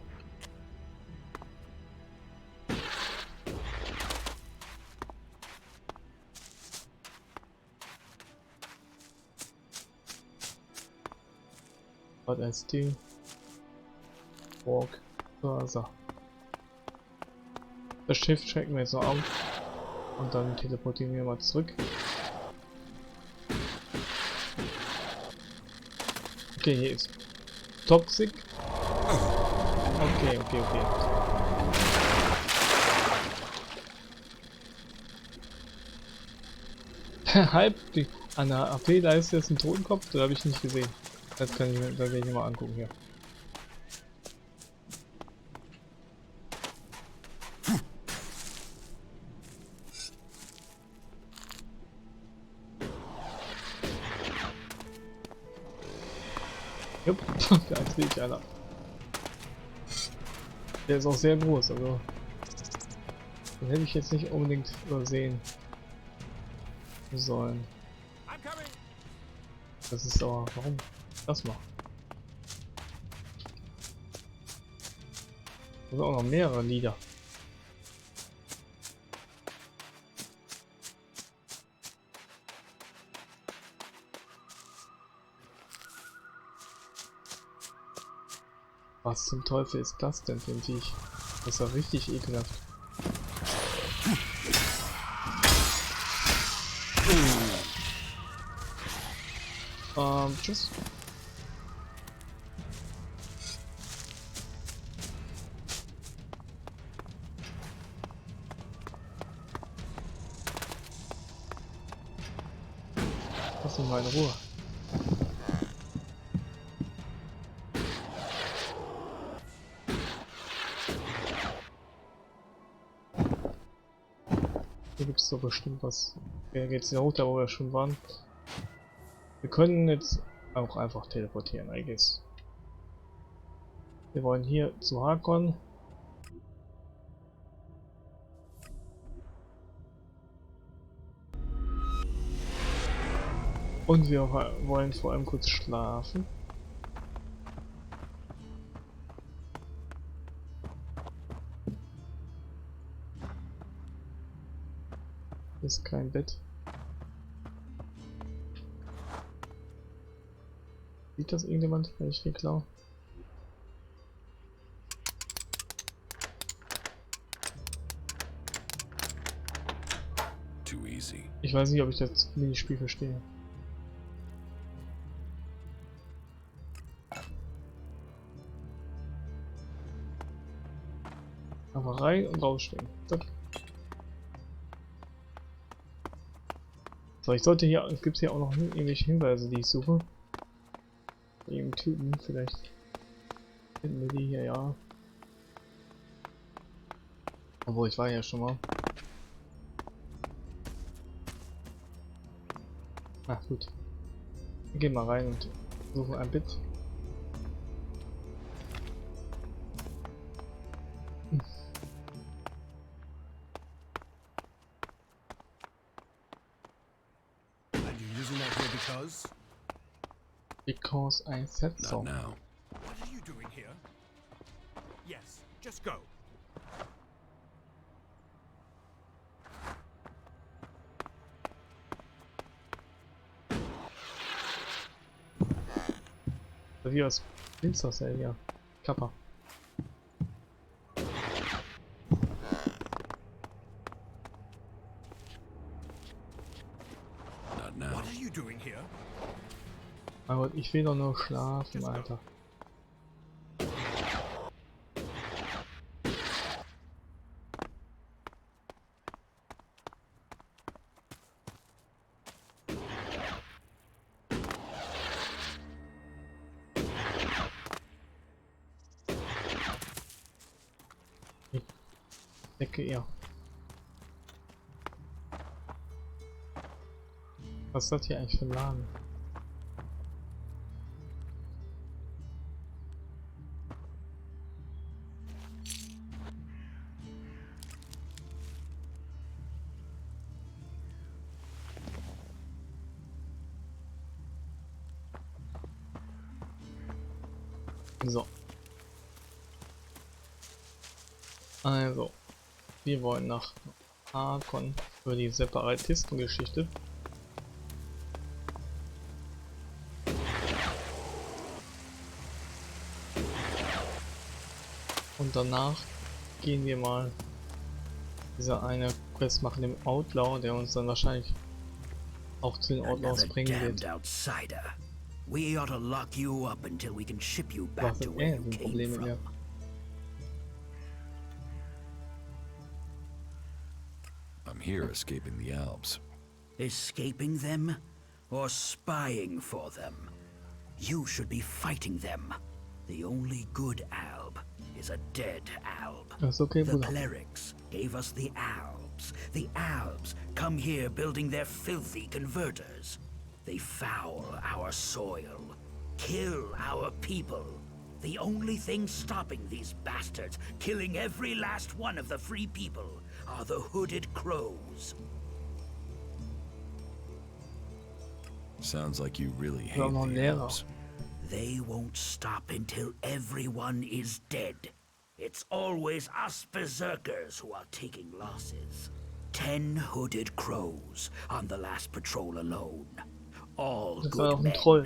But I still walk further. Das Schiff checken wir jetzt noch auf. Und dann teleportieren wir mal zurück. Okay, hier ist Toxic. Okay. Halb an der AP, da ist jetzt ein Totenkopf, das habe ich nicht gesehen. Das kann ich mir, da werde ich mir mal angucken hier. Jupp, da sehe ich einer. Der ist auch sehr groß, also den hätte ich jetzt nicht unbedingt übersehen sollen. Das ist aber, warum das macht? Da sind auch noch mehrere Lieder. Was zum Teufel ist das denn für ein Viech? Das ist ja richtig ekelhaft. Tschüss. Lass mich mal in Ruhe. Hier gibt es doch bestimmt was. Hier geht's ja hoch, da wo wir schon waren. Wir können jetzt auch einfach teleportieren, I guess. Wir wollen hier zu Hakon. Und wir wollen vor allem kurz schlafen. Hier ist kein Bett. Sieht das irgendjemand, wenn ich hier klaue? Too easy. Ich weiß nicht, ob ich das Minispiel verstehe. Aber rein und rausstehen. Zack. So, ich sollte hier, es gibt hier auch noch irgendwelche Hinweise, die ich suche. Eben Typen, vielleicht finden wir die hier, ja. Obwohl, ich war ja schon mal. Ach gut. Wir gehen mal rein und suchen ein Bit. Because I said so. Not now. What are you doing here? Yes, just go. Wie was willst du das denn hier? Kappa. Not now. What are you doing here? Aber ich will doch nur schlafen, Alter. Ich decke eher. Was ist das hier eigentlich für ein Laden? So. Also, wir wollen nach Hakon für die Separatistengeschichte. Und danach gehen wir mal Dieser eine Quest machen im Outlaw, der uns dann wahrscheinlich auch zu den Outlaws bringen wird. Outsider. We ought to lock you up until we can ship you back Was to hat where er you für came Probleme from. mehr? I'm here escaping the Alps. Escaping them or spying for them? You should be fighting them. The only good Alb is a dead Alb. That's okay, the Bruder. Clerics gave us the Albs. The Albs come here building their filthy converters. They foul our soil, kill our people. The only thing stopping these bastards killing every last one of the free people are the hooded crows. Sounds like you really hate Well, the yeah. Alps. They won't stop until everyone is dead. It's always us berserkers who are taking losses. 10 hooded crows on the last patrol alone. All Das war good auch ein men. Troll.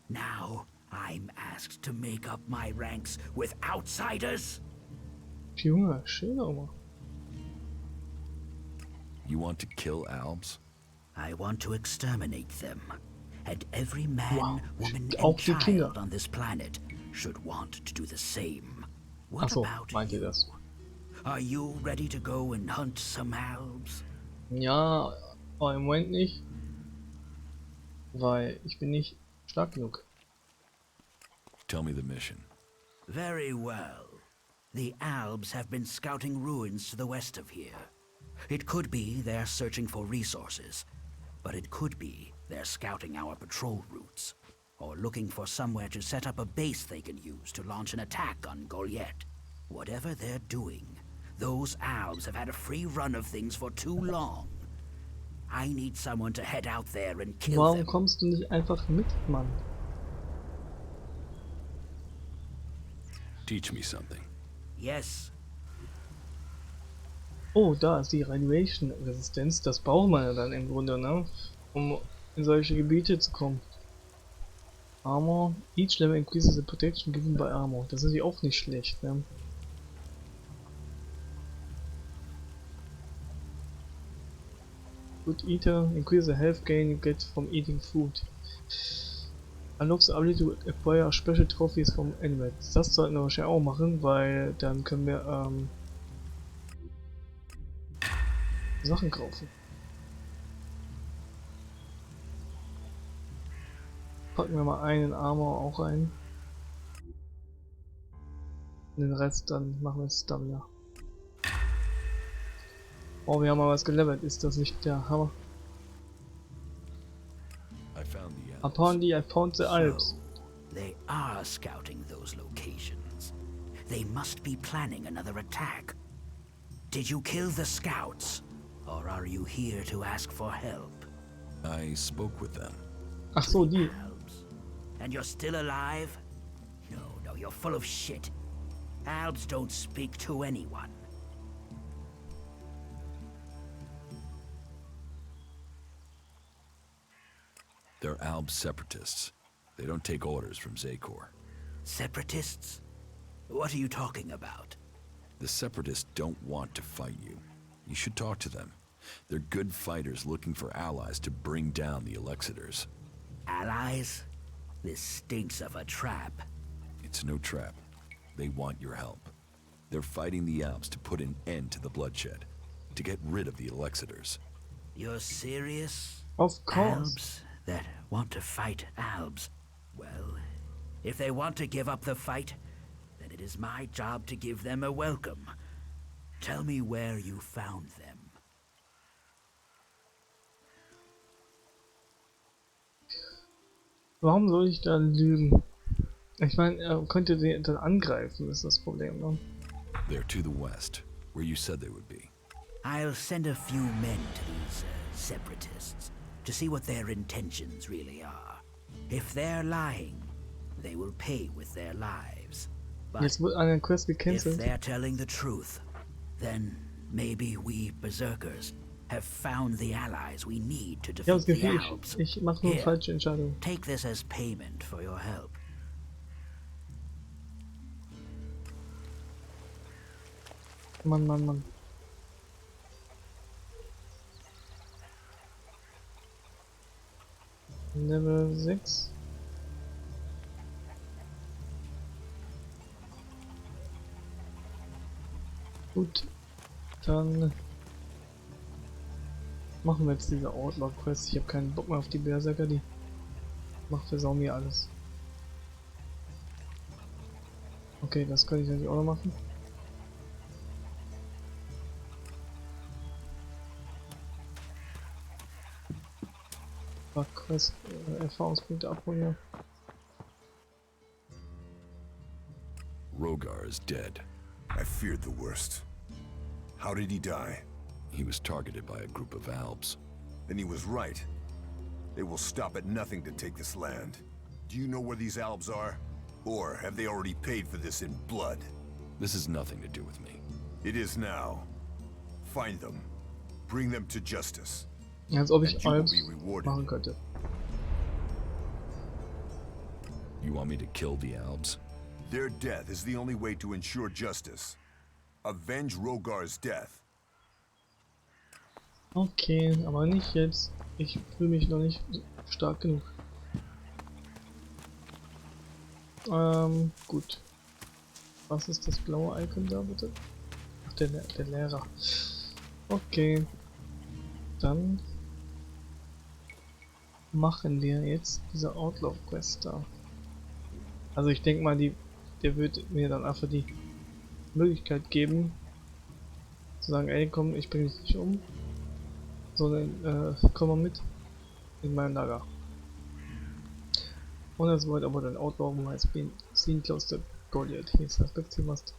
Now I'm asked to make up my ranks with outsiders? Junge, schön aber. You want to kill Alps? I want to exterminate them. And every man, Wow. woman, Auch and die Kinder. child on this planet should want to do the same. What Ach so, about meint ihr you? das? Are you ready to go and hunt some Albs? Ja, aber im Moment nicht. Weil ich bin nicht stark genug. Tell me the mission. Very well. The Albs have been scouting ruins to the west of here. It could be they're searching for resources, but it could be they're scouting our patrol routes, or looking for somewhere to set up a base they can use to launch an attack on Goliath. Whatever they're doing, those Albs have had a free run of things for too long. I need someone to head out there and kill Warum them. kommst du nicht einfach mit, Mann? Teach me something. Yes. Oh, da ist die Radiation-Resistenz. Das braucht man ja dann im Grunde, ne? Um in solche Gebiete zu kommen. Armor. Each level increases the protection given by armor. Das ist ja auch nicht schlecht, ne? Food eater. Increase the health gain you get from eating food. Unlocks the ability to acquire special trophies from animals. Das sollten wir wahrscheinlich auch machen, weil dann können wir Sachen kaufen. Packen wir mal einen Armor auch ein. Und den Rest dann machen wir Stamina. Oh, wir haben mal was gelevelt. Ist das nicht der Hammer? I found the Alps. Apparently I found the Alps. They are scouting those locations. They must be planning another attack. Did you kill the scouts? Or are you here to ask for help? I spoke with them. Ach so, die. Albs. And you're still alive? No, you're full of shit. Albs don't speak to anyone. They're Alps separatists. They don't take orders from Zakor. Separatists? What are you talking about? The separatists don't want to fight you. You should talk to them. They're good fighters looking for allies to bring down the Elexitors. Allies? This stinks of a trap. It's no trap. They want your help. They're fighting the Alps to put an end to the bloodshed, to get rid of the Elexitors. You're serious? Of course. Albs that want to fight Albs. Well, if they want to give up the fight, then it is my job to give them a welcome. Tell me where you found them. Warum soll ich da lügen? Ich meine, er könnte sie dann angreifen, ist das Problem, ne? They're to the west, where you said they would be. I'll send a few men to these separatists to see what their intentions really are. If they're lying, they will pay with their lives. But Jetzt wird eine Quest if gecancelt. they're telling the truth, then maybe we berserkers have found the allies we need to Ich habe defeat das the Gefühl, Alps. ich mache nur Here, falsche Entscheidungen. take this as payment for your help. Mann, Mann, Mann. Level 6. Gut, dann machen wir jetzt diese Outlaw Quest. Ich habe keinen Bock mehr auf die Berserker, die macht für Sau mir alles. Okay, das kann ich natürlich auch noch machen. Quest, Erfahrungspunkte abholen. Rogar is dead. I feared the worst. How did he die? He was targeted by a group of Albs. Then he was right. They will stop at nothing to take this land. Do you know where these Albs are? Or have they already paid for this in blood? This has nothing to do with me. It is now. Find them. Bring them to justice. Als ob ich alles machen könnte. You want me to kill the Albs? Their death is the only way to ensure justice. Avenge Rogar's death. Okay, aber nicht jetzt. Ich fühle mich noch nicht stark genug. Gut. Was ist das blaue Icon da bitte? Ach, der Lehrer. Okay. Dann machen wir jetzt diese Outlaw Quest da. Also ich denke mal, der wird mir dann einfach die Möglichkeit geben, zu sagen, ey komm, ich bringe dich nicht um, sondern komm mal mit in mein Lager. Und das wollte aber dann Outlaw has been seen close to Goliath. He suspects he must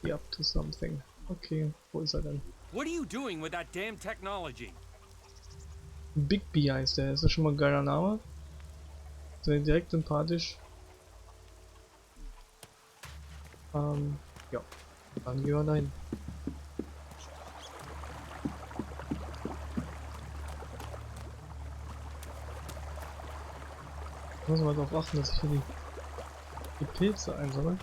be up to something. Okay, wo ist er denn? What are you doing with that damn technology? Big B heißt der, ist das schon mal ein geiler Name? Ist mir direkt sympathisch. Ja, dann gehen wir dahin. Ich muss mal darauf achten, dass ich hier die Pilze einsammle.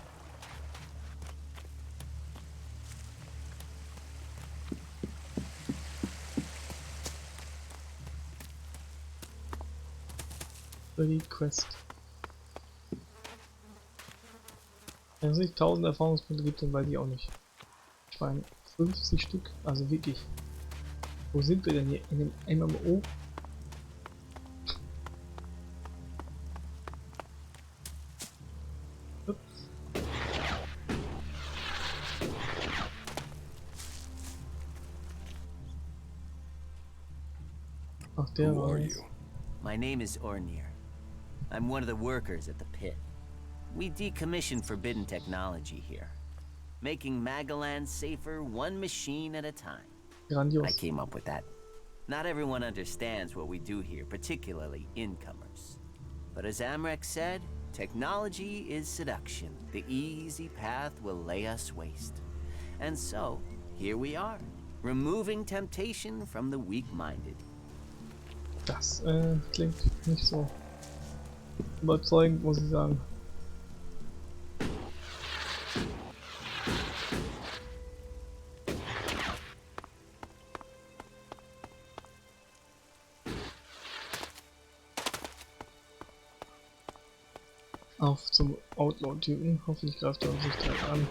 Für die Quest. Wenn es nicht 1000 Erfahrungspunkte gibt, dann weiß ich auch nicht. Ich meine 50 Stück, also wirklich. Wo sind wir denn hier? In dem MMO? Ups. Ach, der war es. My name is Ornir. I'm one of the workers at the pit. We decommission forbidden technology here, making Magalan safer one machine at a time. Grandios. I came up with that. Not everyone understands what we do here, particularly incomers. But as Amrek said, technology is seduction. The easy path will lay us waste. And so, here we are, removing temptation from the weak-minded. Das klingt nicht so überzeugend, muss ich sagen. Auf zum Outlaw-Typen. Hoffentlich greift er uns nicht gleich an.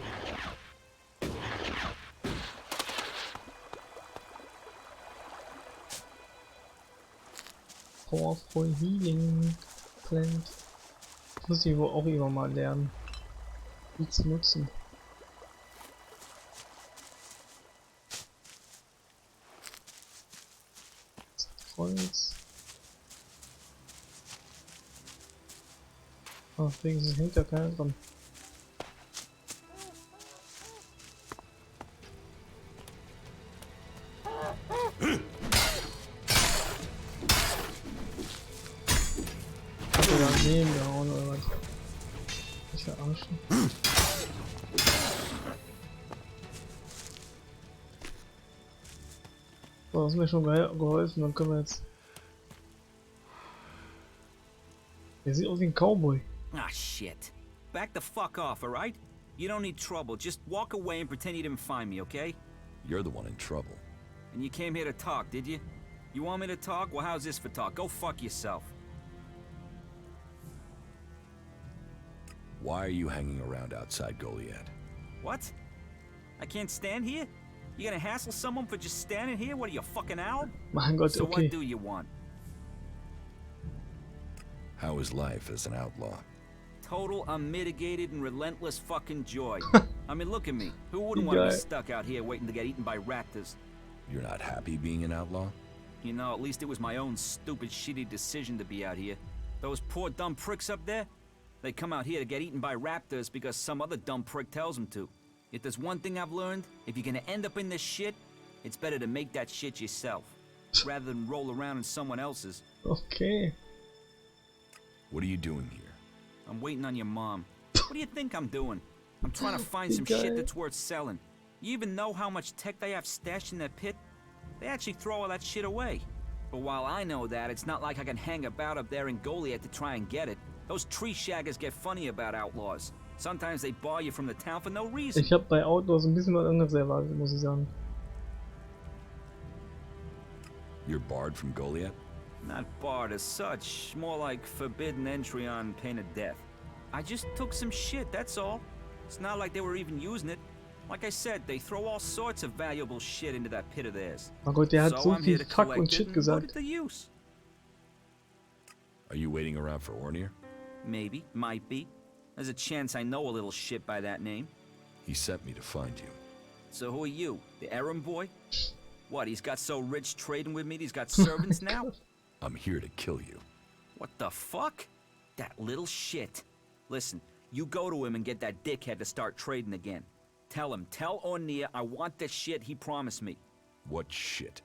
Powerful Healing Plant. Das muss ich wohl auch immer mal lernen, die zu nutzen. Holz. Ach, wenigstens hängt da keiner dran. Daneben gehauen oder was? Ich verarschen. So, das ist mir schon geholfen, dann können wir jetzt. Der sieht aus wie ein Cowboy. Ah, shit. Back the fuck off, alright? You don't need trouble. Just walk away and pretend you didn't find me, okay? You're the one in trouble. And you came here to talk, did you? You want me to talk? Well, how's this for talk? Go fuck yourself. Why are you hanging around outside Goliad? What? I can't stand here? You gonna hassle someone for just standing here? What are you, a fucking owl? Mein Gott, So okay. what do you want? How is life as an outlaw? Total, unmitigated, and relentless fucking joy. I mean, look at me. Who wouldn't want to be stuck out here waiting to get eaten by raptors? You're not happy being an outlaw? You know, at least it was my own stupid, shitty decision to be out here. Those poor dumb pricks up there, they come out here to get eaten by raptors because some other dumb prick tells them to. If there's one thing I've learned, if you're gonna end up in this shit, it's better to make that shit yourself, rather than roll around in someone else's. Okay. What are you doing here? I'm waiting on your mom. What do you think I'm doing? I'm trying to find some shit that's worth selling. You even know how much tech they have stashed in their pit? They actually throw all that shit away. But while I know that, it's not like I can hang about up there in Goliad to try and get it. Those tree shaggers get funny about outlaws. Sometimes they bar you from the town for no reason. Ich habe bei Outlaws ein bisschen was anderes erwartet, muss ich sagen. You're barred from Goliad? Not barred as such, more like forbidden entry on pain of death. I just took some shit, that's all. It's not like they were even using it. Like I said, they throw all sorts of valuable shit into that pit of theirs. Mein Gott, der hat so I'm here viel to Fuck collect und it Shit and gesagt. put it to use. Are you waiting around for Ornir? Maybe, might be. There's a chance I know a little shit by that name. He sent me to find you. So who are you? The errand boy? What, he's got so rich trading with me that he's got servants now? I'm here to kill you. What the fuck? That little shit. Listen, you go to him and get that dickhead to start trading again. Tell him, tell Ornir I want the shit he promised me. What shit?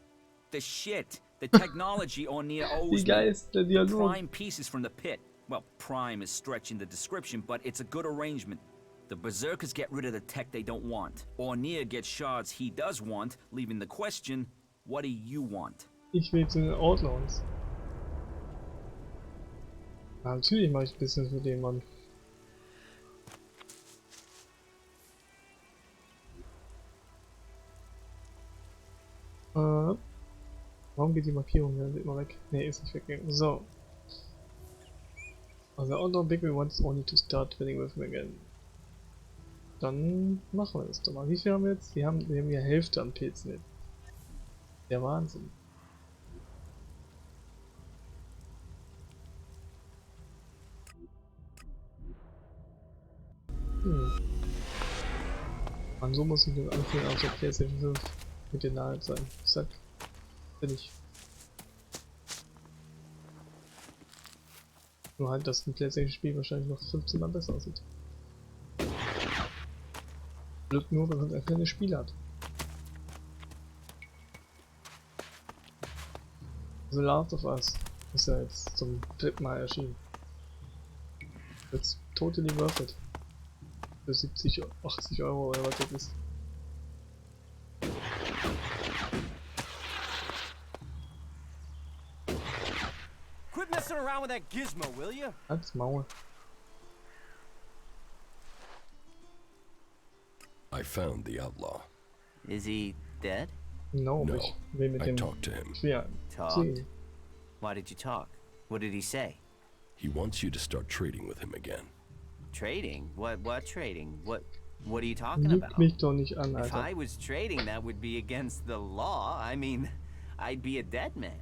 The shit. The technology Ornir owes Wie geil ist der me. Dialog? Prime pieces from the pit. Well, prime is stretching the description, but it's a good arrangement. The Berserkers get rid of the tech they don't want. Ornir gets shards he does want, leaving the question, what do you want? Ich will zu den Outlaws. Ja, natürlich mache ich Business mit dem Mann. Warum geht die Markierung hier immer weg? Ne, ist nicht weggegangen. So. Also Outlaw Bigby wants only to start trading with him again. Dann machen wir das doch mal. Wie viel haben wir jetzt? Wir haben ja Hälfte an Pilzen jetzt. Der Wahnsinn. Und so muss ich den Anfang auf der PlayStation 5 mit den Nahen sein. Zack. Bin ich. Nur halt, dass ein PlayStation-Spiel wahrscheinlich noch 15 Mal besser aussieht. Glück nur, wenn man ein kleines Spiel hat. The Last of Us ist ja jetzt zum 3. Mal erschienen. It's totally worth it. Für 70, 80 Euro oder was das ist. Quit messing around with that gizmo, will you? Halt's Maul. I found the outlaw. Is he dead? No, No, ich will mit I dem talked to him. Schwer Talked? sehen. Why did you talk? What did he say? He wants you to start trading with him again. Trading? What trading? What are you talking Lüg about? mich doch nicht an, If Alter. I was trading, that would be against the law. I mean, I'd be a dead man.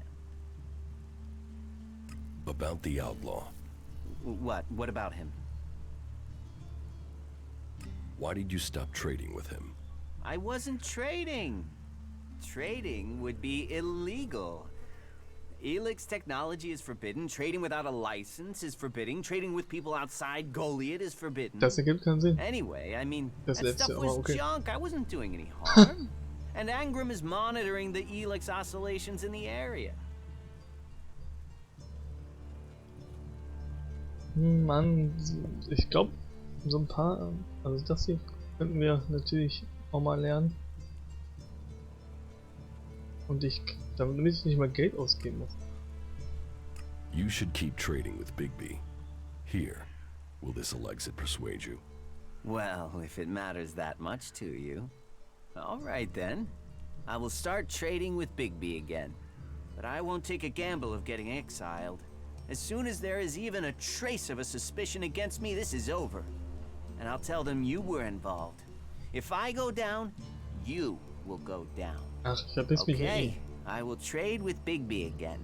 About the outlaw. What? What about him? Why did you stop trading with him? I wasn't trading. Trading would be illegal. ELEX technology is forbidden. Trading without a license is forbidden. Trading with people outside Goliad is forbidden. Das ergibt keinen Sinn. Anyway, I mean, Das that letzte, stuff aber was okay. junk. I wasn't doing any harm. And Angram is monitoring the ELEX oscillations in the area. Mann, ich glaube, so ein paar, also das hier könnten wir natürlich auch mal lernen. Und damit ich nicht mal Geld ausgeben muss. You should keep trading with Bigby. Here, will this Alexit persuade you? Well, if it matters that much to you. All right then. I will start trading with Bigby again. But I won't take a gamble of getting exiled. As soon as there is even a trace of a suspicion against me, this is over. and I'll tell them you were involved. If I go down, you will go down. Ach, ich verpiss mich Okay, I will trade with Bigby again.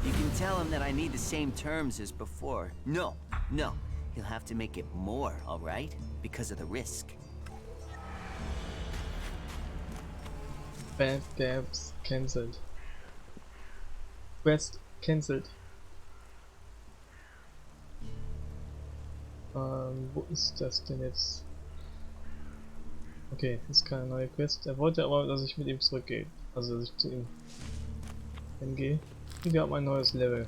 You can tell him that I need the same terms as before. No, he'll have to make it more, all right? Because of the risk. Bad Gaps cancelled. Quest cancelled. Wo ist das denn jetzt? Okay, das ist keine neue Quest. Er wollte aber, dass ich mit ihm zurückgehe. Also, dass ich zu ihm hingehe. Und wir haben ein neues Level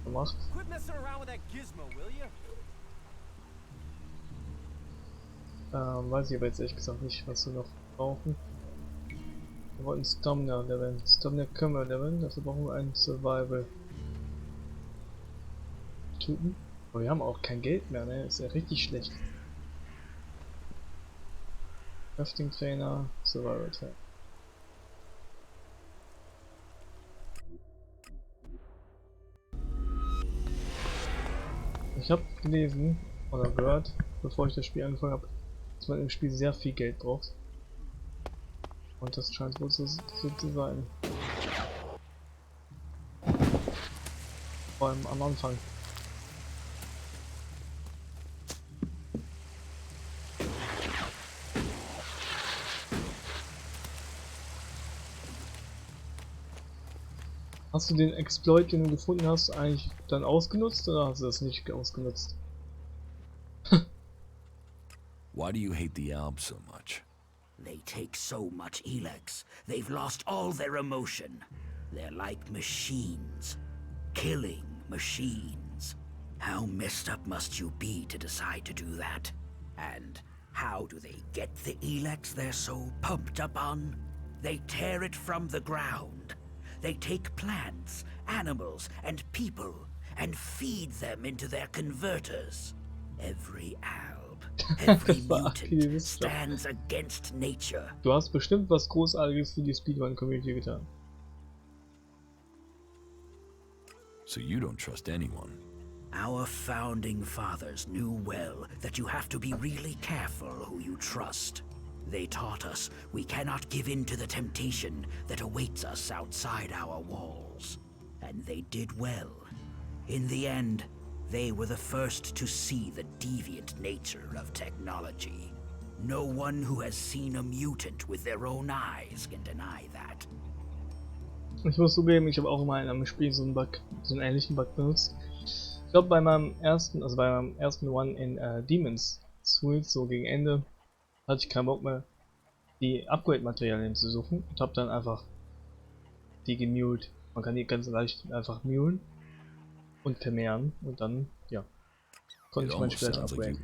gemacht. Weiß ich aber jetzt ehrlich gesagt nicht, was wir noch brauchen. Wir wollten Stamina leveln. Stamina können wir leveln, dafür brauchen wir einen Survival-Typen. Aber wir haben auch kein Geld mehr, ne? Ist ja richtig schlecht. Crafting Trainer, Survival Trainer. Ich habe gelesen oder gehört, bevor ich das Spiel angefangen habe, dass man im Spiel sehr viel Geld braucht. Und das scheint wohl so zu sein. Vor allem am Anfang. Hast du den Exploit, den du gefunden hast, eigentlich dann ausgenutzt oder hast du das nicht ausgenutzt? Why do you hate the Alps so much? They take so much ELEX, they've lost all their emotion. They're like machines. Killing machines. How messed up must you be to decide to do that? And how do they get the ELEX they're so pumped up on? They tear it from the ground. They take plants, animals, and people, and feed them into their converters. Every alb, every mutant stands against nature. Du hast bestimmt was Großartiges für die Speedrun-Community getan. So you don't trust anyone? Our founding fathers knew well that you have to be really careful who you trust. They taught us we cannot give in to the temptation that awaits us outside our walls. And they did well. In the end, they were the first to see the deviant nature of technology. No one who has seen a mutant with their own eyes can deny that. Ich muss zugeben, ich habe auch mal in einem Spiel so einen ähnlichen Bug benutzt. Ich glaube bei meinem ersten One in Demon's Souls, so gegen Ende, hatte ich keinen Bock mehr, die Upgrade-Materialien zu suchen und habe dann einfach die gemult. Man kann die ganz leicht einfach mulen und vermehren und dann, ja, konnte ich mein Spiel upgraden.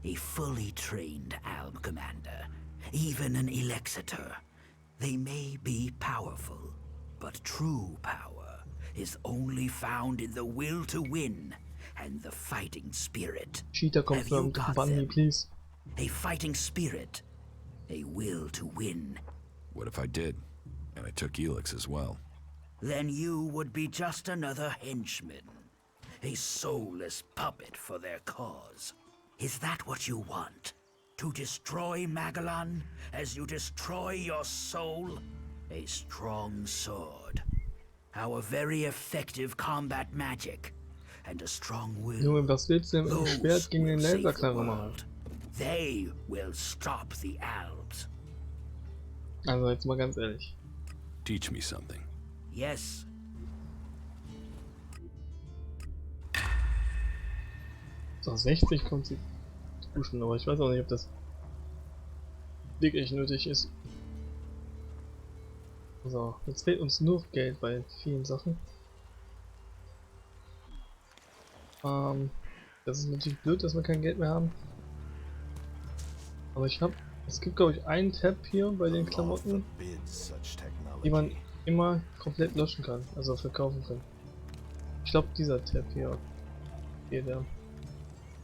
A fully trained Alb commander, even an Elexitor. They may be powerful, but true power is only found in the will to win and the fighting spirit. Cheater confirmed, ban me please. A fighting spirit, a will to win. What if I did, and I took ELEX as well? Then you would be just another henchman, a soulless puppet for their cause. Is that what you want? To destroy Magellan as you destroy your soul? A strong sword. Our very effective combat magic. And a strong will. Junge, was willst du denn mit dem Schwert gegen den Laserknarre machen? They will stop the Alps. Also jetzt mal ganz ehrlich. Teach me something. Yes. So, 60 kommt sie pushen, aber ich weiß auch nicht, ob das wirklich nötig ist. So, jetzt fehlt uns nur Geld bei vielen Sachen. Das ist natürlich blöd, dass wir kein Geld mehr haben. Aber es gibt glaube ich einen Tab hier bei den Klamotten, die man immer komplett löschen kann, also verkaufen kann. Ich glaube dieser Tab hier, der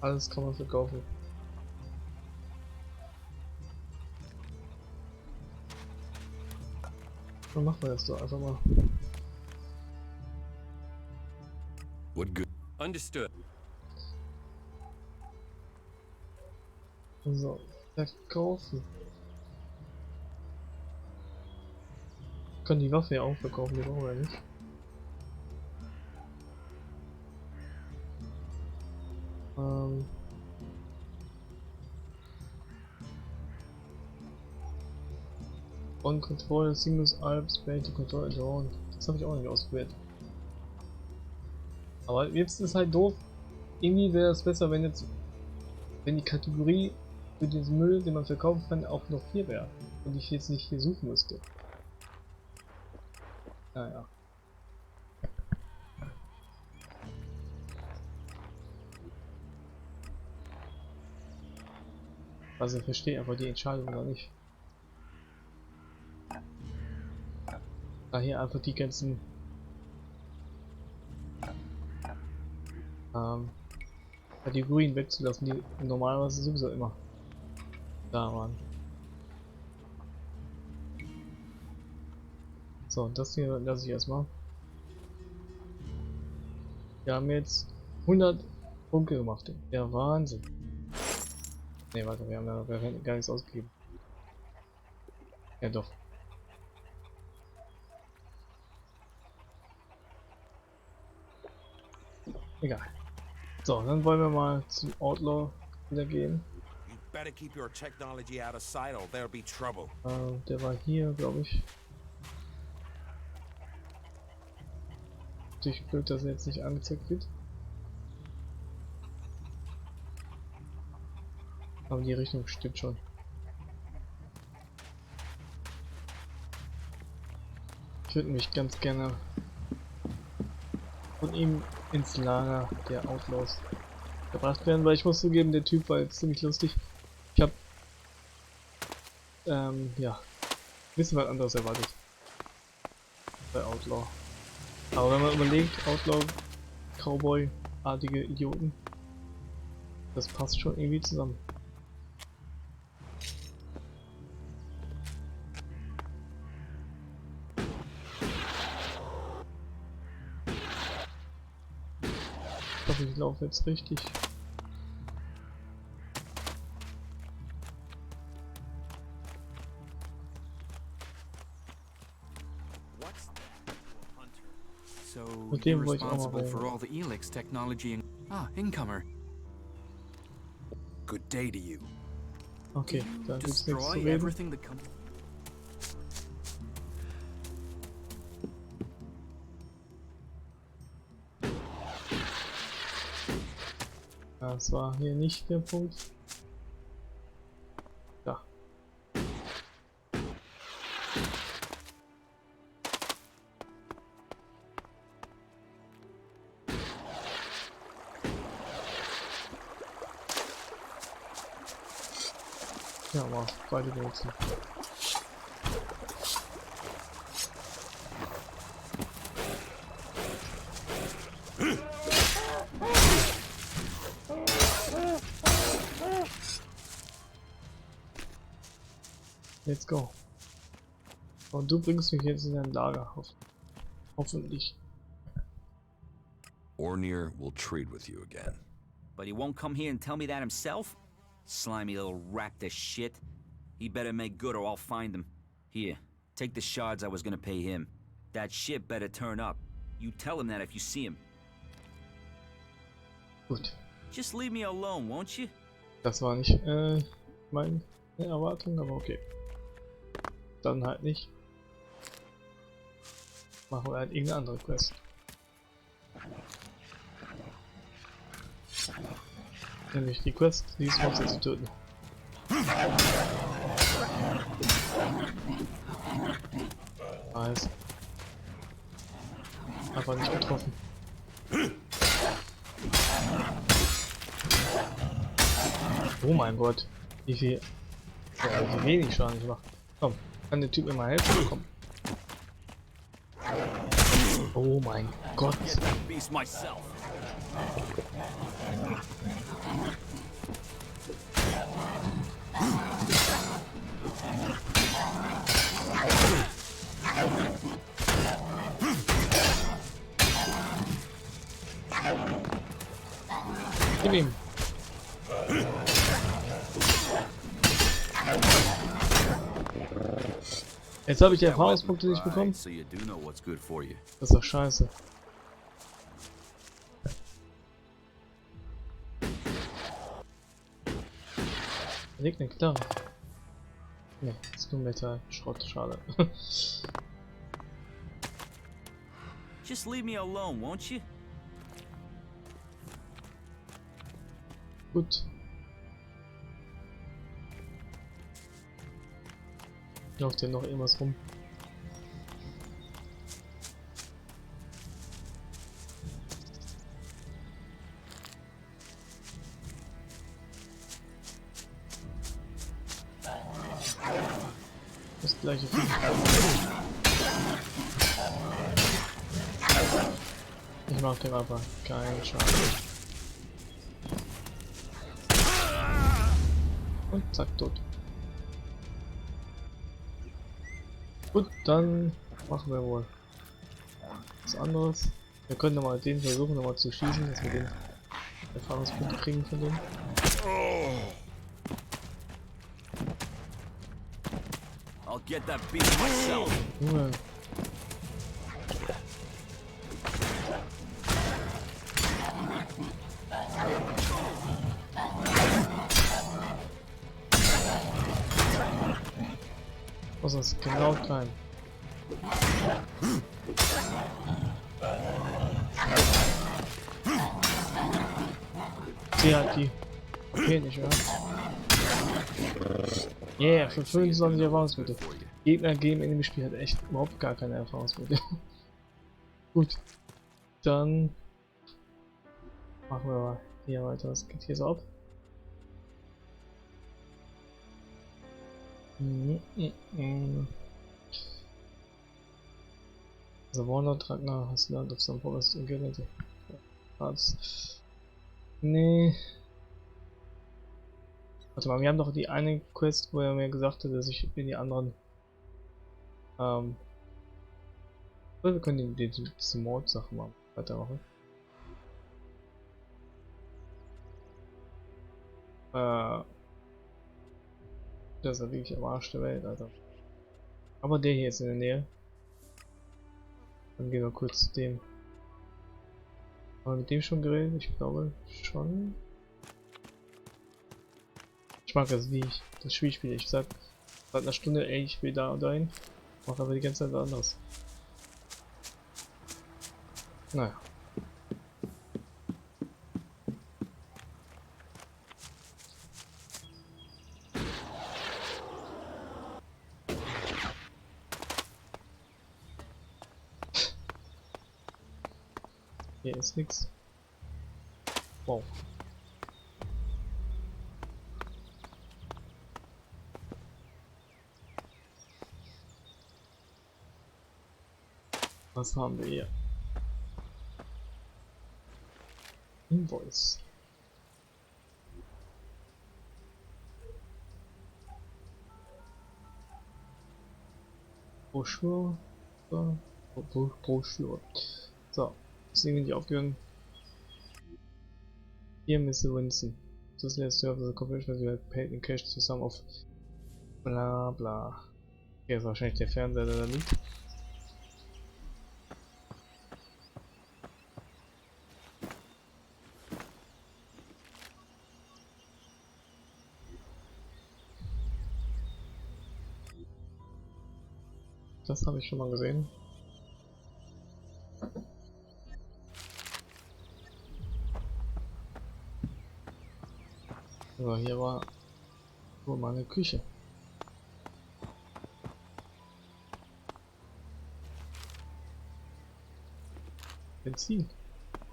alles kann man verkaufen. Dann machen wir das doch einfach mal. What good? Understood. So, verkaufen. Kann die Waffe ja auch verkaufen, die brauchen wir nicht. On Control, Singus Alps, Play to Control Drone. Das habe ich auch nicht ausprobiert. Aber jetzt ist halt doof. Irgendwie wäre es besser, wenn die Kategorie für diesen Müll, den man verkaufen kann, auch noch hier wäre. Und ich jetzt nicht hier suchen müsste. Naja. Also ich verstehe aber die Entscheidung noch nicht. Daher einfach die ganzen Kategorien wegzulassen, die normalerweise sowieso immer da waren. So, das hier lasse ich erstmal. Wir haben jetzt 100 Punkte gemacht. Der Wahnsinn. Ne, warte, wir haben ja gar nichts ausgegeben. Ja doch. Egal. So, dann wollen wir mal zum Outlaw wieder gehen. Better keep your technology out of sight or there'll be trouble. Der war hier, glaube ich. Natürlich blöd, dass er jetzt nicht angezeigt wird. Aber die Richtung stimmt schon. Ich würde mich ganz gerne von ihm ins Lager der Outlaws gebracht werden, weil ich muss zugeben, der Typ war jetzt ziemlich lustig. Ich habe ja, ein bisschen was anderes erwartet bei Outlaw. Aber wenn man überlegt, Outlaw, Cowboy-artige Idioten, das passt schon irgendwie zusammen. Ich hoffe, ich laufe jetzt richtig. So Mit you're dem wollte ich auch mal responsible for reden. all the ELEX technology and incomer. Good day to you. Okay, da gibt's nichts zu Destroy reden. everything that comes. Das war hier nicht der Punkt. Da. Ja, mal beide benutzen. Let's go. Und du bringst mich jetzt in dein Lager. Hoffentlich. Ornir will trade with you again. But he won't come here and tell me that himself? Slimy little raptor shit. He better make good or I'll find him. Here, take the shards I was gonna pay him. That shit better turn up. You tell him that if you see him. Gut. Just leave me alone, won't you? Das war nicht meine Erwartung, aber okay. Dann halt nicht. Machen wir halt irgendeine andere Quest. Nämlich die Quest, dieses Monster zu töten. Nice. Aber nicht getroffen. Oh mein Gott. Wie viel... wie wenig Schaden ich mache. Komm, kann der Typ mir mal helfen? Komm. Oh mein Gott. Gib ihm. Jetzt habe ich die Erfahrungspunkte nicht bekommen. So you do know what's good for you. Das ist doch scheiße. Da liegt eine Knarre. Ne, ist nur Metall. Schrott, schade. Just leave me alone, won't you? Gut. Läuft hier noch irgendwas rum? Das gleiche Vieh. Ich mach dem aber keinen Schaden. Und zack, tot. Gut, dann machen wir wohl was anderes. Wir können nochmal den versuchen, nochmal zu schießen, dass wir den Erfahrungspunkte kriegen von dem. I'll get that beast myself. Junge. Was ist genau klein? Sie hat die. Okay, nicht wahr? Yeah, für 25 Erfahrungspunkte. Gegner geben in dem Spiel hat echt überhaupt gar keine Erfahrungspunkte. Gut. Dann machen wir mal hier weiter. Was geht hier so ab? The Warlord Ragnar has learned of some forest and given the parts. Nee. Warte mal, wir haben doch die eine Quest, wo er mir gesagt hat, dass ich in die anderen. Oder wir können diese Mord-Sache mal weitermachen. Das ist ja wirklich am Arsch der Welt, Alter. Aber der hier ist in der Nähe. Dann gehen wir kurz zu dem. Haben wir mit dem schon geredet? Ich glaube schon. Ich mag das das Spiel. Ich sag seit einer Stunde, ey, ich will da und dahin. Macht aber die ganze Zeit was anderes. Naja. Hier ist nichts. Wow. Was haben wir hier? Invoice. Broschüre. Broschüre. So. Deswegen nicht aufgegangen. Hier Mr. Winston. Das lässt du auf the corporation you had paid in cash to some of bla bla. Hier ist wahrscheinlich der Fernseher, der da liegt. Das habe ich schon mal gesehen. So, hier war nur meine Küche. Benzin.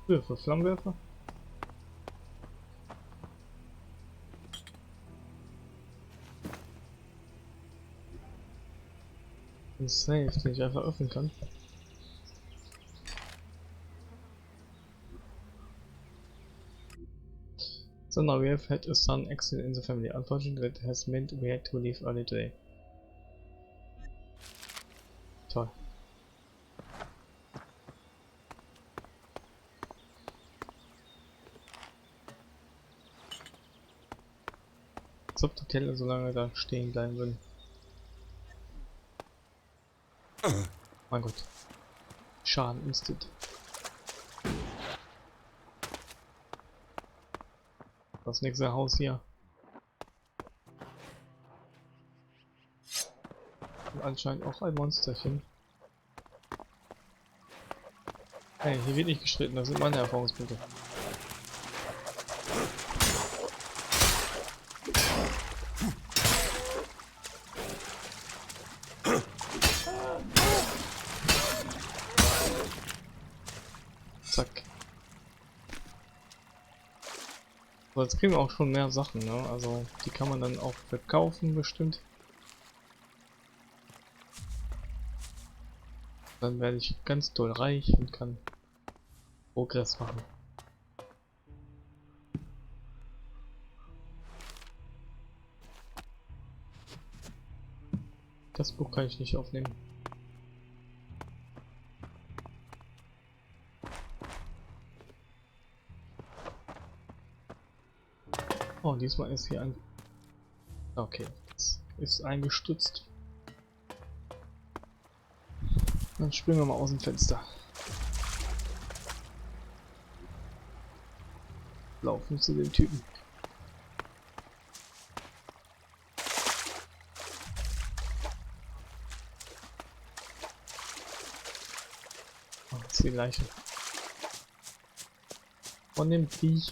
Für Flammenwerfer. Ein Safe, den ich einfach öffnen kann. So now we have had a son accident in the family. Unfortunately, that has meant we had to leave early today. Toll. Als ob die Teller so lange da stehen bleiben würden. Mein Gott. Schaden instant. Das nächste Haus hier. Und anscheinend auch ein Monsterchen. Hey, hier wird nicht gestritten, das sind meine Erfahrungspunkte. Zack. So, jetzt kriegen wir auch schon mehr Sachen, ne? Also die kann man dann auch verkaufen bestimmt. Dann werde ich ganz doll reich und kann Progress machen. Das Buch kann ich nicht aufnehmen. Oh, diesmal ist hier ein... Okay, das ist eingestützt. Dann springen wir mal aus dem Fenster. Laufen zu dem Typen. Oh, das ist die Leiche. Von dem Viech.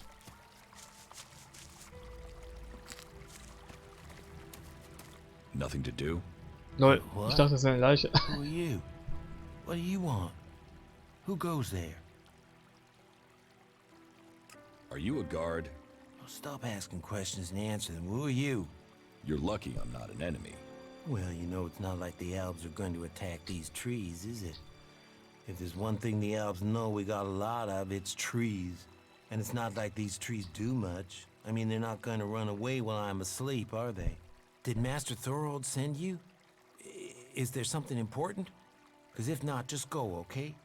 Nothing to do? Lol, ich dachte, das ist eine Leiche. Who are you? What do you want? Who goes there? Are you a guard? Oh, stop asking questions and answer them. Who are you? You're lucky I'm not an enemy. Well, you know, it's not like the elves are going to attack these trees, is it? If there's one thing the elves know we got a lot of, it's trees. And it's not like these trees do much. I mean, they're not going to run away while I'm asleep, are they? Did Master Thorold send you? Is there something important? Because if not, just go, okay?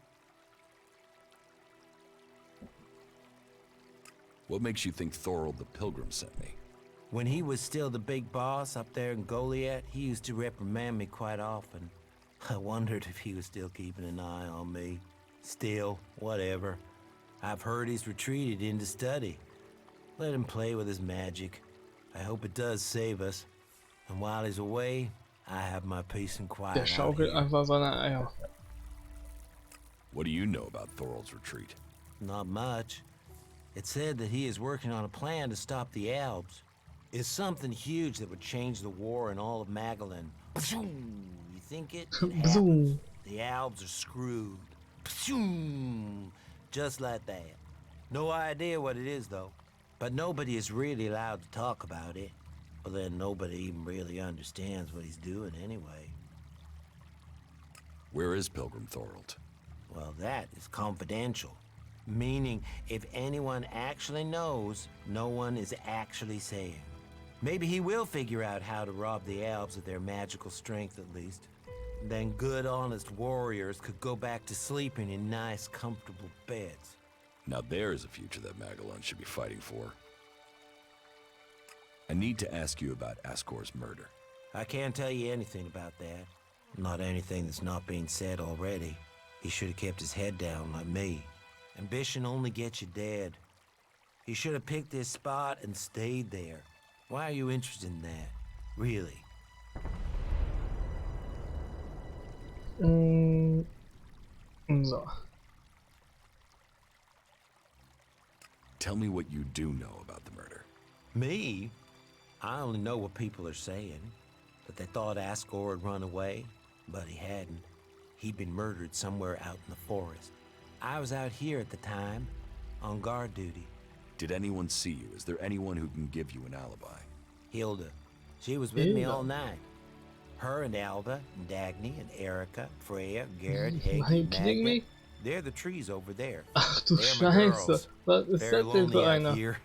What makes you think Thorold the Pilgrim sent me? When he was still the big boss up there in Goliath, he used to reprimand me quite often. I wondered if he was still keeping an eye on me. Still, whatever. I've heard he's retreated into study. Let him play with his magic. I hope it does save us. And while he's away, I have my peace and quiet. Der schaukelt einfach seine Eier. What do you know about Thorold's retreat? Not much. It said that he is working on a plan to stop the Albs. It's something huge that would change the war in all of Magellan. You think it? The Albs are screwed. Just like that. No idea what it is, though. But nobody is really allowed to talk about it. Well, then nobody even really understands what he's doing anyway. Where is Pilgrim Thorold? Well, that is confidential. Meaning, if anyone actually knows, no one is actually saying. Maybe he will figure out how to rob the elves of their magical strength, at least. Then good, honest warriors could go back to sleeping in nice, comfortable beds. Now there's a future that Magellan should be fighting for. I need to ask you about Ascor's murder. I can't tell you anything about that. Not anything that's not being said already. He should have kept his head down like me. Ambition only gets you dead. He should have picked his spot and stayed there. Why are you interested in that? Really? So. Tell me what you do know about the murder. Me? I only know what people are saying. That they thought Ascor had run away, but he hadn't. He'd been murdered somewhere out in the forest. I was out here at the time, on guard duty. Did anyone see you? Is there anyone who can give you an alibi? Hilda. She was with me all night. Her and Alva, and Dagny, and Erica, Freya, Garrett, Heggie, Magda. They're the trees over there. Ach du Scheiße. Was ist They're das denn für lonely out einer? here.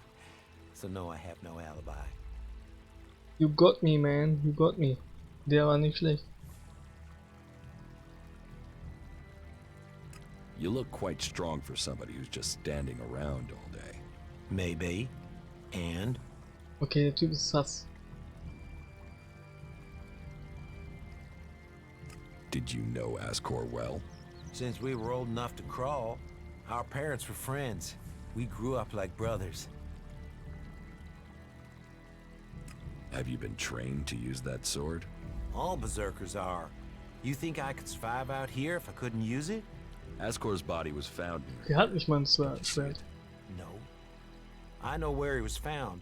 So no, I have no alibi. You got me, man. You got me. Der war nicht schlecht. You look quite strong for somebody who's just standing around all day. Maybe. And? Okay, der Typ ist sass. Did you know Ascor well? Since we were old enough to crawl, our parents were friends. We grew up like brothers. Have you been trained to use that sword? All berserkers are. You think I could survive out here if I couldn't use it? Ascor's body was found near. Der hat nicht mal ein Schwert. No. I know where he was found.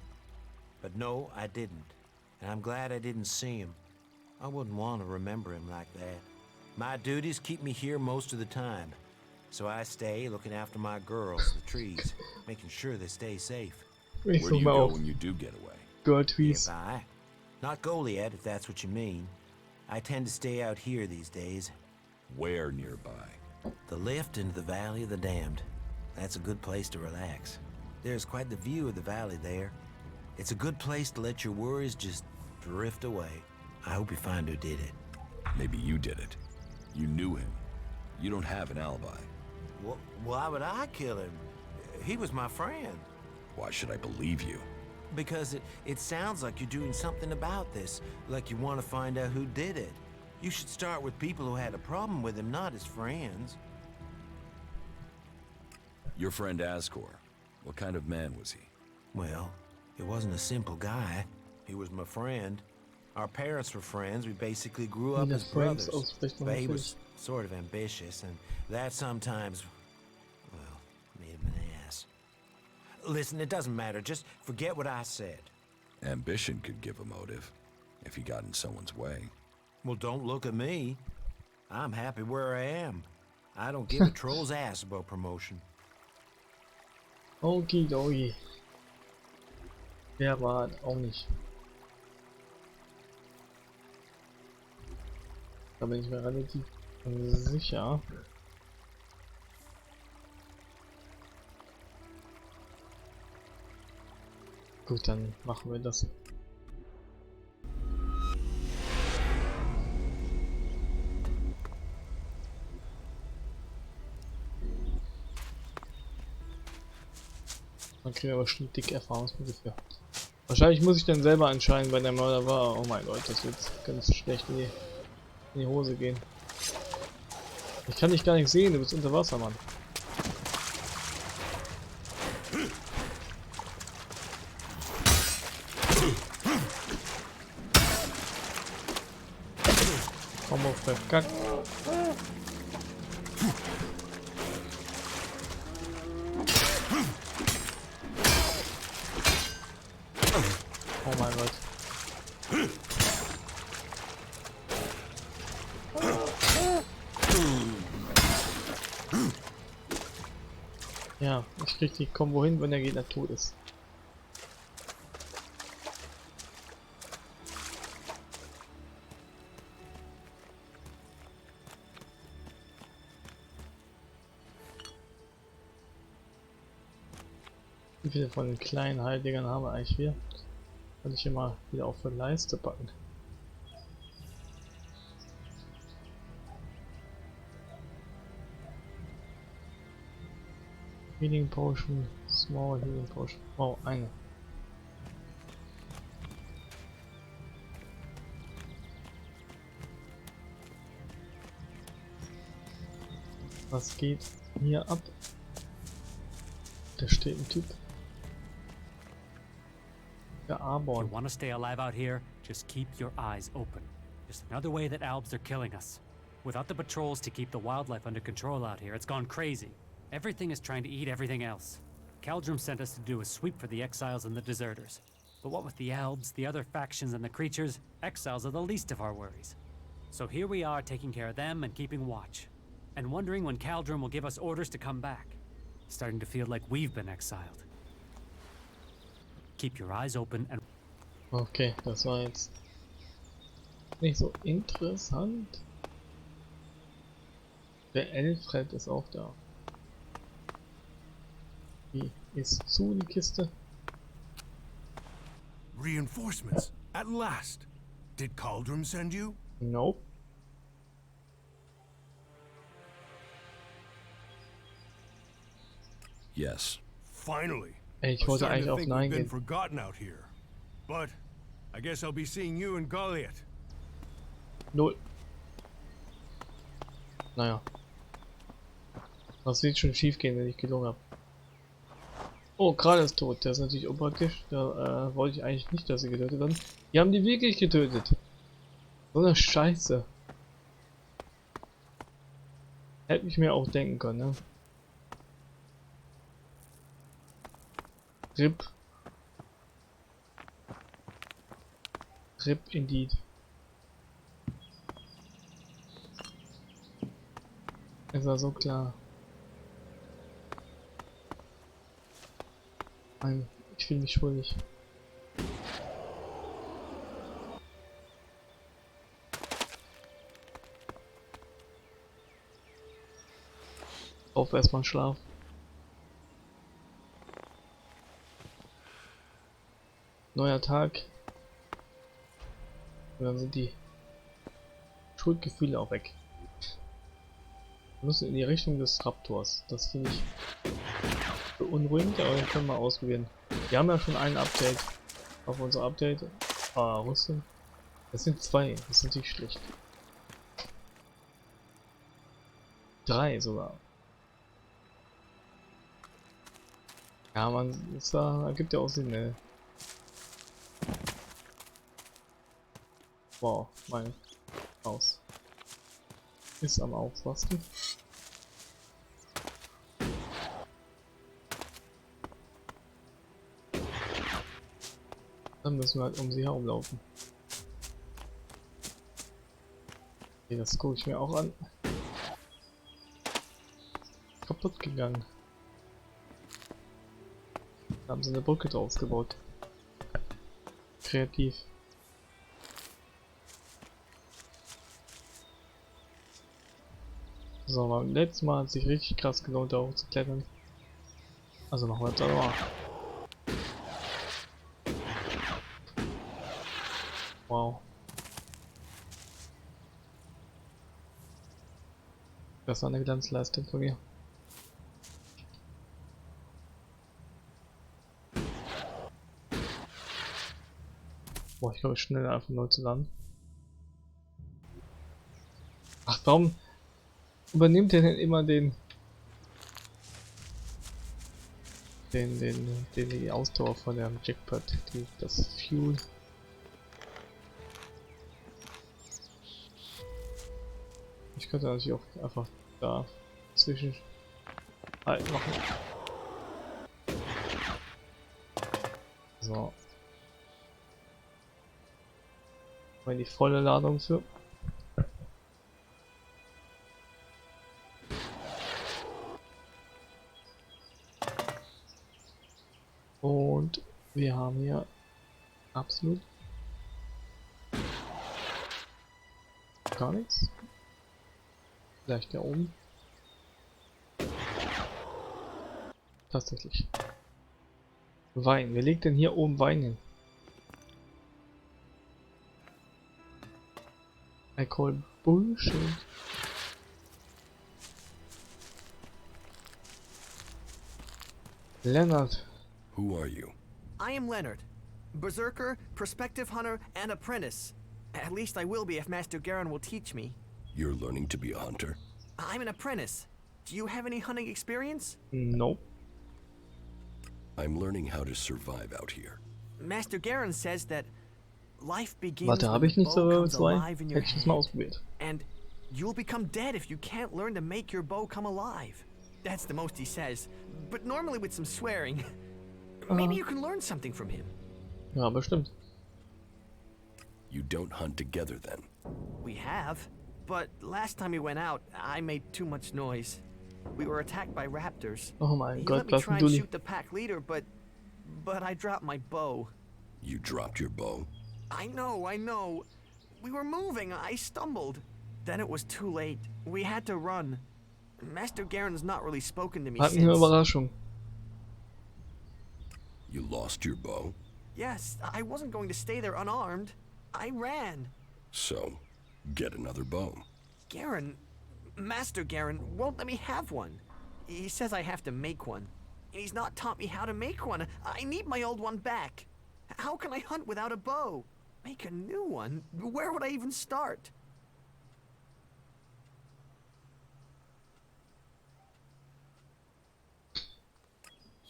But no, I didn't. And I'm glad I didn't see him. I wouldn't want to remember him like that. My duties keep me here most of the time. So I stay looking after my girls, the trees, making sure they stay safe. Where do you go when you do get away? Girl trees. Nearby. Not Goliath, if that's what you mean. I tend to stay out here these days. Where nearby? The lift into the Valley of the Damned. That's a good place to relax. There's quite the view of the valley there. It's a good place to let your worries just drift away. I hope you find who did it. Maybe you did it. You knew him. You don't have an alibi. Why would I kill him? He was my friend. Why should I believe you? Because it sounds like you're doing something about this, like you want to find out who did it. You should start with people who had a problem with him, not his friends. Your friend Ascor, what kind of man was he? Well, he wasn't a simple guy. He was my friend. Our parents were friends. We basically grew up as brothers. But he was sort of ambitious, and that sometimes, well, made him an ass. Listen, it doesn't matter. Just forget what I said. Ambition could give a motive, if he got in someone's way. Well, don't look at me. I'm happy where I am. I don't give a troll's ass about promotion. Okidoki. Der war auch nicht. Da bin ich mir relativ sicher. Gut, dann machen wir das. Man kriegt aber schon dicke Erfahrungspunkte für. Wahrscheinlich muss ich dann selber entscheiden, wer der Mörder war. Oh mein Gott, das wird ganz schlecht in die Hose gehen. Ich kann dich gar nicht sehen, du bist unter Wasser, Mann. Komm auf, verkackt. Oh mein Gott. Ja, ich krieg die Kombo hin, wenn der Gegner tot ist. Wie viele von den kleinen Heiligern haben wir eigentlich wieder? Kann ich hier mal wieder auf die Leiste packen. Healing Potion, Small Healing Potion. Oh, eine. Was geht hier ab? Da steht ein Typ. If you want to stay alive out here, just keep your eyes open. Just another way that Albs are killing us. Without the patrols to keep the wildlife under control out here, it's gone crazy. Everything is trying to eat everything else. Caldrum sent us to do a sweep for the exiles and the deserters. But what with the Albs, the other factions and the creatures, exiles are the least of our worries. So here we are taking care of them and keeping watch. And wondering when Caldrum will give us orders to come back. Starting to feel like we've been exiled. Keep your eyes open and... Okay, das war jetzt nicht so interessant. Der Elfred ist auch da. Die ist zu, die Kiste. Reinforcements, at last. Did Cauldron send you? Nope. Yes. Finally. Ey, ich wollte eigentlich auf Nein been gehen. forgotten out here. But I guess I'll be seeing you in Goliath. Null. Naja. Das wird schon schief gehen, wenn ich gelungen habe. Oh, gerade ist tot. Der ist natürlich unpraktisch. Da wollte ich eigentlich nicht, dass sie getötet werden. Die haben die wirklich getötet. So eine Scheiße. Hätte ich mir auch denken können, ne? RIP. RIP indeed. Es war so klar. Nein, ich fühle mich schuldig. Auf erstmal Schlaf. Neuer Tag. Und dann sind die Schuldgefühle auch weg. Wir müssen in die Richtung des Raptors. Das finde ich beunruhigend, aber wir können mal ausprobieren. Wir haben ja schon ein Update auf unser Update. Rüstung. Das sind 2, das ist natürlich schlecht. 3 sogar. Ja, man, das ergibt ja auch Sinn, ne? Wow, mein Haus ist am Aufrasten. Dann müssen wir halt um sie herumlaufen. Okay, das gucke ich mir auch an. Kaputt gegangen. Da haben sie eine Brücke draus gebaut. Kreativ. So, beim letzten Mal hat es sich richtig krass gelohnt, da hoch zu klettern. Also machen wir jetzt aber mal. Wow. Das war eine Glanzleistung von mir. Boah, ich glaube, schnell einfach neu zu landen. Ach, warum übernimmt er denn immer die Ausdauer von der Jackpot, das Fuel? Ich könnte natürlich auch einfach da zwischen halt machen. So. Mal die volle Ladung für. Und wir haben hier absolut gar nichts. Vielleicht da oben. Tatsächlich. Wein. Wer legt denn hier oben Wein hin? I call bullshit. Leonard. Who are you? I am Leonard. Berserker, prospective hunter, and apprentice. At least I will be if Master Garen will teach me. You're learning to be a hunter? I'm an apprentice. Do you have any hunting experience? Nope. I'm learning how to survive out here. Master Garen says that life begins Warte, habe ich when nicht the bow so comes zwei? alive in your Hätte ich das mal hand. ausprobiert. And you'll become dead if you can't learn to make your bow come alive. That's the most he says, but normally with some swearing. Maybe you can learn something from him. Ja, bestimmt. You don't hunt together then? We have, but last time we went out, I made too much noise. We were attacked by raptors. Oh mein He Gott, let me was try ein and Dulli. shoot the pack leader, but I dropped my bow. You dropped your bow? I know. We were moving. I stumbled. Then it was too late. We had to run. Master Garen's not really spoken to me Hatten eine since. Überraschung. You lost your bow? Yes, I wasn't going to stay there unarmed. I ran. So, get another bow. Garen, Master Garen won't let me have one. He says I have to make one. And he's not taught me how to make one. I need my old one back. How can I hunt without a bow? Make a new one? Where would I even start?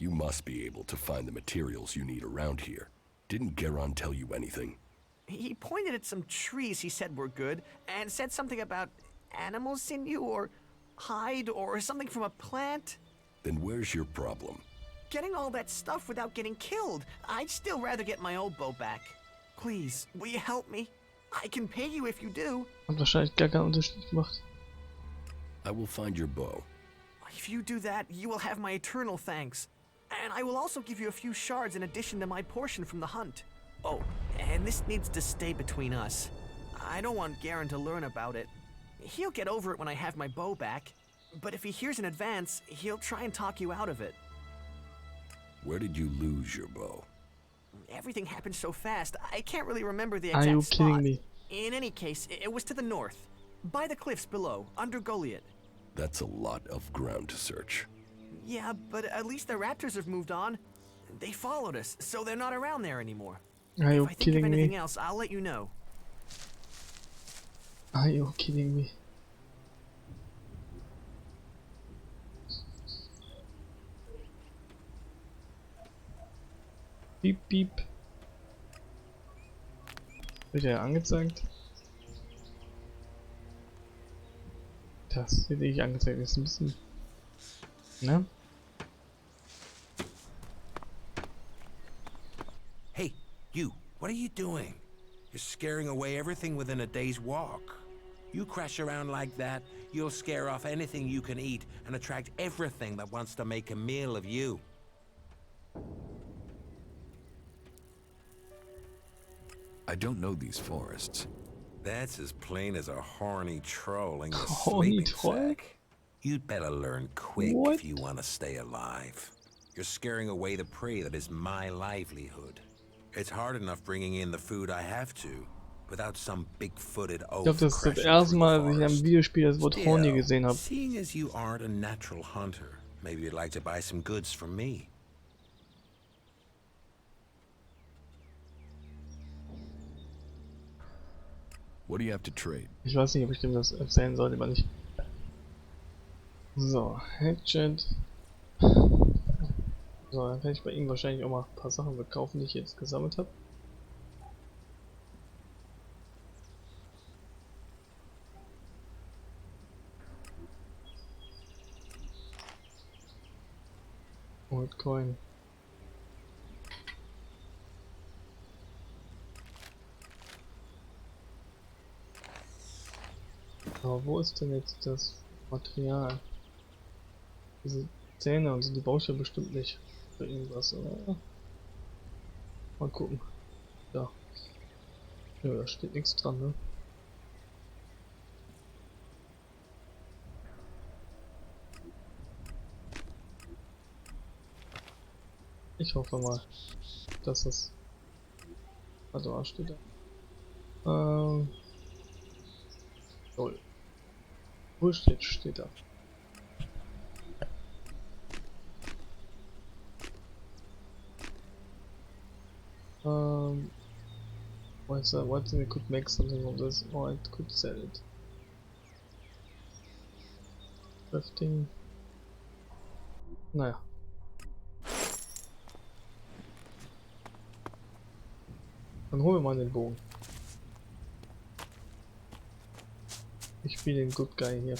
You must be able to find the materials you need around here. Didn't Garon tell you anything? He pointed at some trees he said were good, and said something about animal sinew or hide or something from a plant. Then where's your problem? Getting all that stuff without getting killed. I'd still rather get my old bow back. Please, will you help me? I can pay you if you do. Hat wahrscheinlich gar keinen Unterschied gemacht. I will find your bow. If you do that, you will have my eternal thanks. And I will also give you a few shards in addition to my portion from the hunt. Oh, and this needs to stay between us. I don't want Garon to learn about it. He'll get over it when I have my bow back. But if he hears in advance, he'll try and talk you out of it. Where did you lose your bow? Everything happened so fast, I can't really remember the Are exact you spot. kidding me? In any case, it was to the north. By the cliffs below, under Goliath. That's a lot of ground to search. Yeah, but at least the raptors have moved on. They followed us, so they're not around there anymore. Are you If I think of kidding anything me? else, I'll let you know. Are you kidding me? Piep, piep. Wird ja angezeigt. Das wird nicht angezeigt, ist ein bisschen. Ne? Hey, you, what are you doing? You're scaring away everything within a day's walk. You crash around like that, you'll scare off anything you can eat and attract everything that wants to make a meal of you. I don't know these forests. That's as plain as a horny troll in your Horny sleeping troll? sack. You'd better learn quick if you want to stay alive. You're scaring away the prey that is my livelihood. It's hard enough bringing in the food I have to, without some big-footed Ich oaf glaube, das ist das crashing erste through Mal, the dass ich in einem forest. Videospiel das Wort Horny Still, gesehen habe. seeing as you aren't a natural hunter, maybe you'd like to buy some goods from me. What do you have to trade? Ich weiß nicht, ob ich dem das erzählen sollte, aber nicht. So, Hatchet. So, dann kann ich bei ihm wahrscheinlich auch mal ein paar Sachen verkaufen, die ich jetzt gesammelt habe. Old Coin. Aber wo ist denn jetzt das Material? Diese Zähne und so, die brauche ich ja bestimmt nicht für irgendwas, oder? Mal gucken. Ja. Ja, da steht nichts dran, ne? Ich hoffe mal, dass es. Also, was steht da? Toll. Wo steht da? What's we could make something of this, or I could sell it. Crafting. Naja. Dann holen wir mal den Bogen. Ich spiele den Good Guy hier.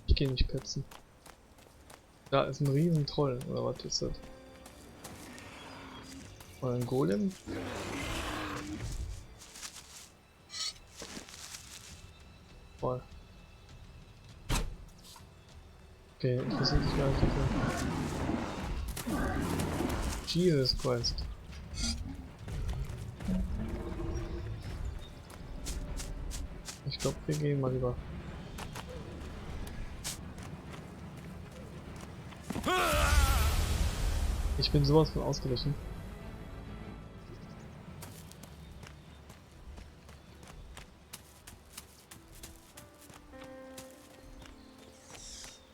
Ich gehe nicht petzen. Da ist ein riesen Troll, oder was ist das? Oder ein Golem? Voll. Okay, interessiert mich gar nicht dafür. Jesus Christ. Ich glaube, wir gehen mal lieber. Ich bin sowas von ausgewichen.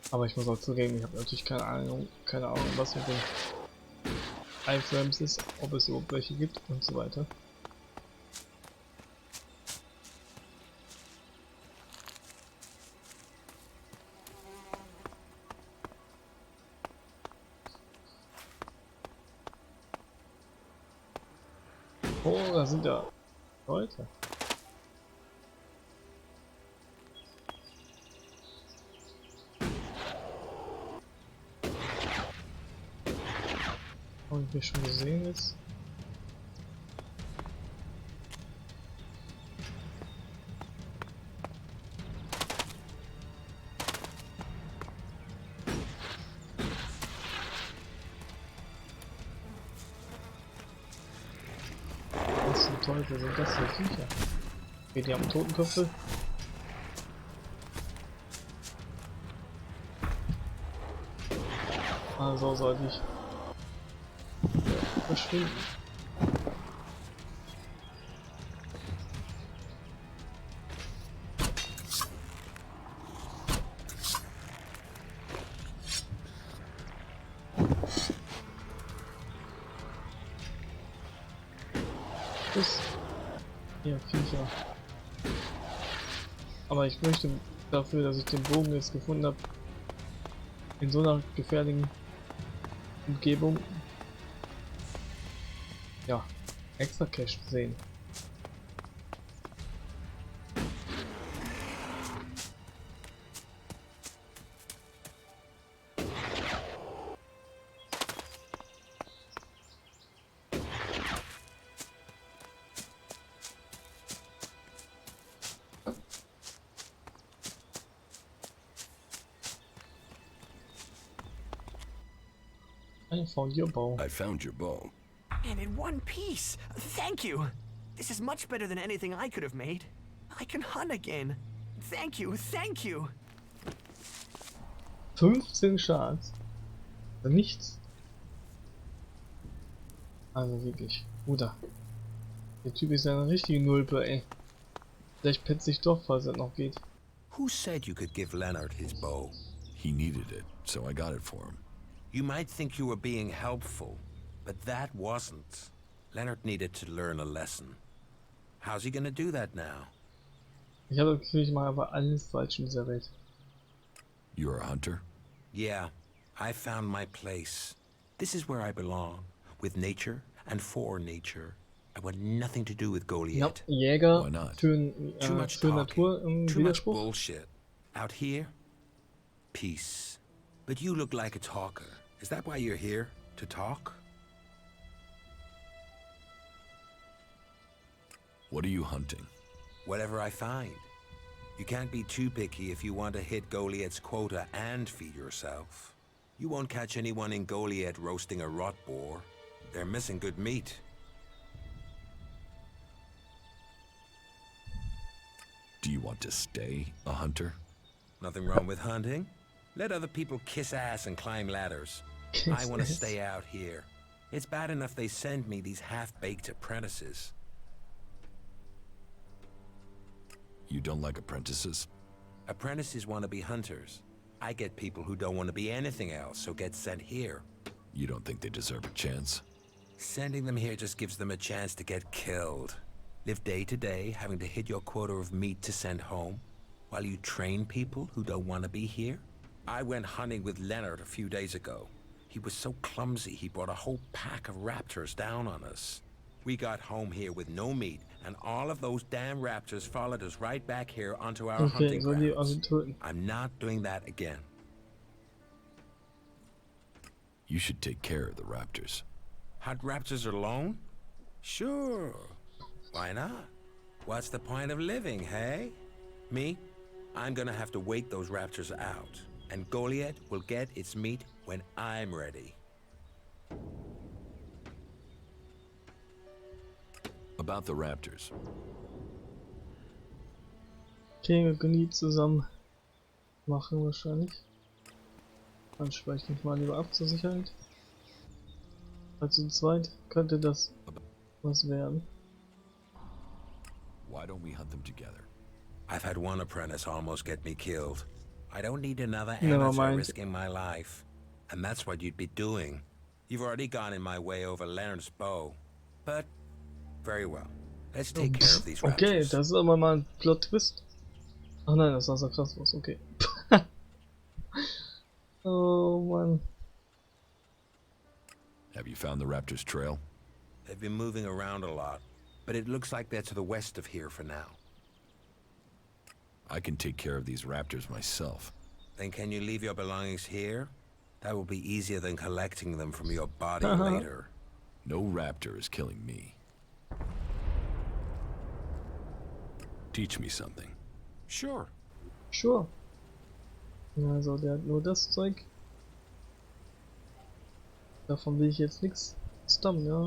Aber ich muss auch zugeben, ich habe natürlich keine Ahnung, was mit den iFrames ist, ob es überhaupt welche gibt und so weiter. Oh, da sind ja Leute. Habe ich mich schon gesehen jetzt? Was zum Teufel sind das für Viecher? Okay, die haben Totenköpfe. Also sollte ich verschwinden. Tschüss. Hier, Viecher. Aber ich möchte dafür, dass ich den Bogen jetzt gefunden habe, in so einer gefährlichen Umgebung, ja, extra Cash sehen. I found your bow. I found your bow. And in one piece. Thank you. This is much better than anything I could have made. I can hunt again. Thank you, thank you. 15 Schaden. Nichts. Also wirklich. Bruder. Der Typ ist ja eine richtige Nulpe, ey. Vielleicht petzt sich doch, falls es noch geht. Who said you could give Leonard his bow? He needed it, so I got it for him. You might think you were being helpful, but that wasn't. Leonard needed to learn a lesson. How's he gonna do that now? Ich habe das Gefühl, ich mache aber alles falsch in dieser Welt. You're a hunter? Yeah, I found my place. This is where I belong, with nature and for nature. I want nothing to do with Goliath. Ja, Jäger für Too much Natur talking, too much Widerspruch. bullshit. Out here, peace. But you look like a talker. Is that why you're here? To talk? What are you hunting? Whatever I find. You can't be too picky if you want to hit Goliath's quota and feed yourself. You won't catch anyone in Goliath roasting a rot boar. They're missing good meat. Do you want to stay a hunter? Nothing wrong with hunting. Let other people kiss ass and climb ladders. I want to stay out here. It's bad enough they send me these half-baked apprentices. You don't like apprentices? Apprentices want to be hunters. I get people who don't want to be anything else, so get sent here. You don't think they deserve a chance? Sending them here just gives them a chance to get killed. Live day to day, having to hit your quota of meat to send home, while you train people who don't want to be here? I went hunting with Leonard a few days ago. He was so clumsy, he brought a whole pack of raptors down on us. We got home here with no meat, and all of those damn raptors followed us right back here onto our hunting grounds. I'm not doing that again. You should take care of the raptors. Hunt raptors alone? Sure. Why not? What's the point of living, hey? Me? I'm gonna have to wait those raptors out. And Goliath will get its meat when I'm ready. About the raptors. Okay, wir können die zusammen machen wahrscheinlich. Dann speichere ich mal lieber ab zur Sicherheit. Also zu zweit könnte das was werden. Why don't we hunt them together? I've had one apprentice almost get me killed. I don't need another Never amateur mind. risking my life. And that's what you'd be doing. You've already gone in my way over Leonard's bow. But, very well. Let's take care of these raptors. Okay, das ist aber mal ein Plot-Twist. Ach nein, das sah so krass aus, okay. Oh Mann. Have you found the raptor's trail? They've been moving around a lot. but it looks like they're to the west of here for now. I can take care of these raptors myself. Then can you leave your belongings here? That will be easier than collecting them from your body later. No raptor is killing me. Teach me something. Sure. Sure. Also der hat nur das Zeug. Davon will ich jetzt nichts. Stamina.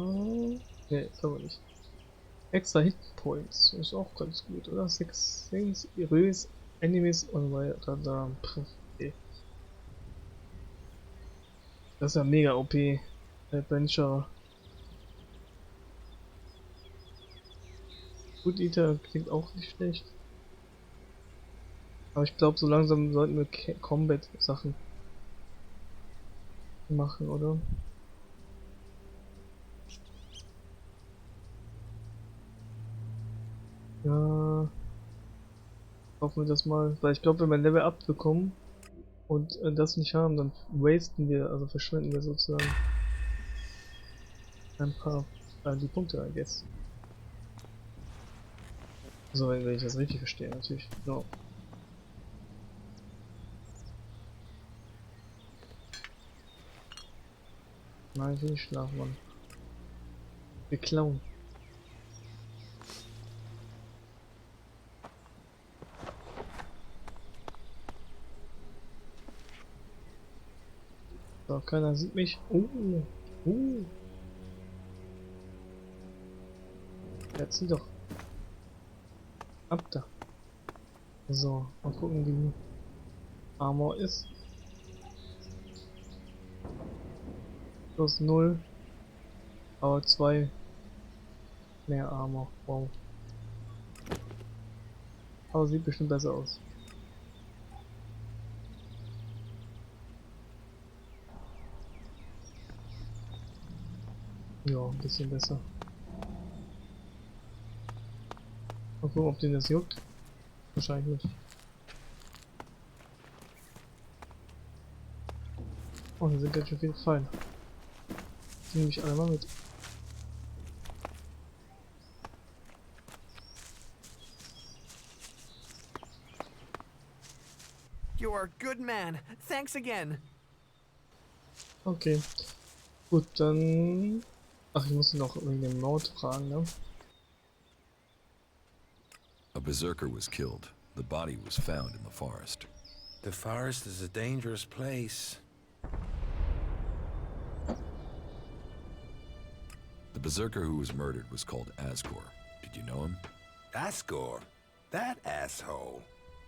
Ne, können wir nicht. Extra Hitpoints ist auch ganz gut, oder? 6 Things, Erase, Enemies und weiter da. Okay. Das ist ja mega OP. Adventure. Gut, Eater klingt auch nicht schlecht. Aber ich glaube, so langsam sollten wir Combat-Sachen machen, oder? Ja. Hoffen wir das mal. Weil ich glaube, wenn wir Level Up bekommen und das nicht haben, dann wasten wir, also verschwenden wir sozusagen ein paar die Punkte, I guess. So, wenn ich das richtig verstehe, natürlich. No. Nein, ich will nicht schlafen, Mann. Wir klauen. So, keiner sieht mich. Jetzt zieh doch. Ab da. So, mal gucken, wie Armor ist. Plus 0. Aber 2 mehr Armor. Wow. Aber sieht bestimmt besser aus. Ja, ein bisschen besser. Mal gucken, ob den das juckt. Wahrscheinlich nicht. Oh, hier sind ganz schön viele Fallen. Die nehme ich alle mal mit. You are a good man. Thanks again. Okay. Gut, dann... Ach, ich muss noch wegen dem Mord fragen, ne? A berserker was killed. The body was found in the forest. The forest is a dangerous place. The berserker who was murdered was called Asgore. Did you know him? Asgore? That asshole.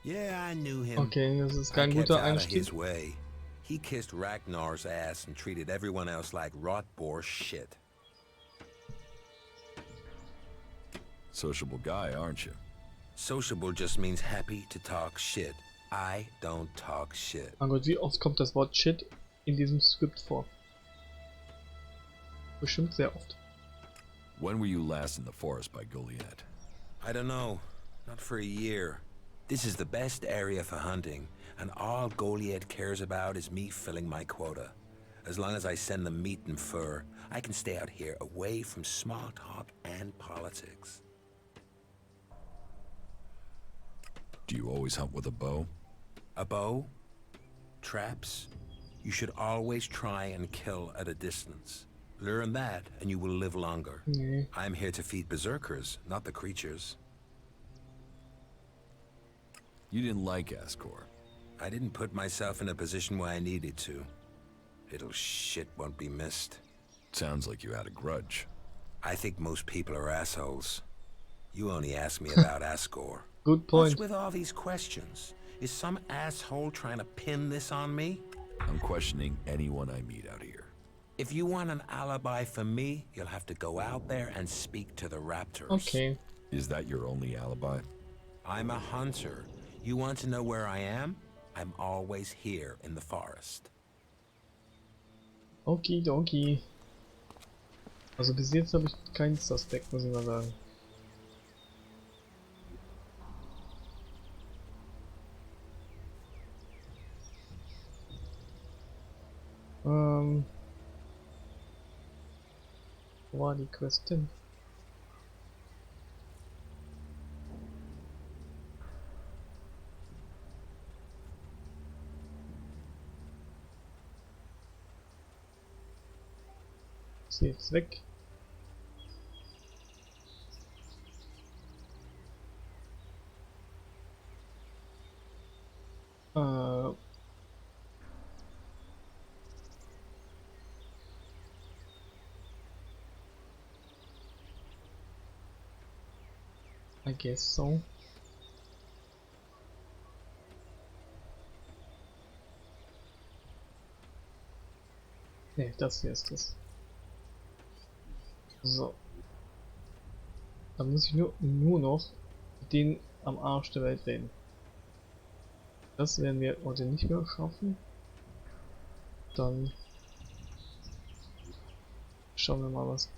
Yeah, I knew him. Okay, das ist kein I kept guter out of Einstieg. his way. He kissed Ragnar's ass and treated everyone else like rot-bore shit. Sociable guy, aren't you? Sociable just means happy to talk shit. I don't talk shit. Mein Gott, wie oft kommt das Wort Shit in diesem Skript vor? Bestimmt sehr oft. When were you last in the forest by Goliath? I don't know. Not for a year. This is the best area for hunting, and all Goliath cares about is me filling my quota. As long as I send them meat and fur, I can stay out here away from small talk and politics. Do you always hunt with a bow? A bow? Traps? You should always try and kill at a distance. Learn that, and you will live longer. Nee. I'm here to feed berserkers, not the creatures. You didn't like Asgore. I didn't put myself in a position where I needed to. Little shit won't be missed. Sounds like you had a grudge. I think most people are assholes. You only asked me about Asgore. Good point. What's with all these questions? Is some asshole trying to pin this on me? I'm questioning anyone I meet out here. If you want an alibi for me, you'll have to go out there and speak to the raptors. Okay. Is that your only alibi? I'm a hunter. You want to know where I am? I'm always here in the forest. Okidoki. Also bis jetzt habe ich keinen Suspect, muss ich mal sagen. Wo war die Quest denn? hier jetzt weg. I guess so. Ne, das hier ist es. So. Dann muss ich nur noch mit denen am Arsch der Welt reden. Das werden wir heute nicht mehr schaffen. Dann schauen wir mal, was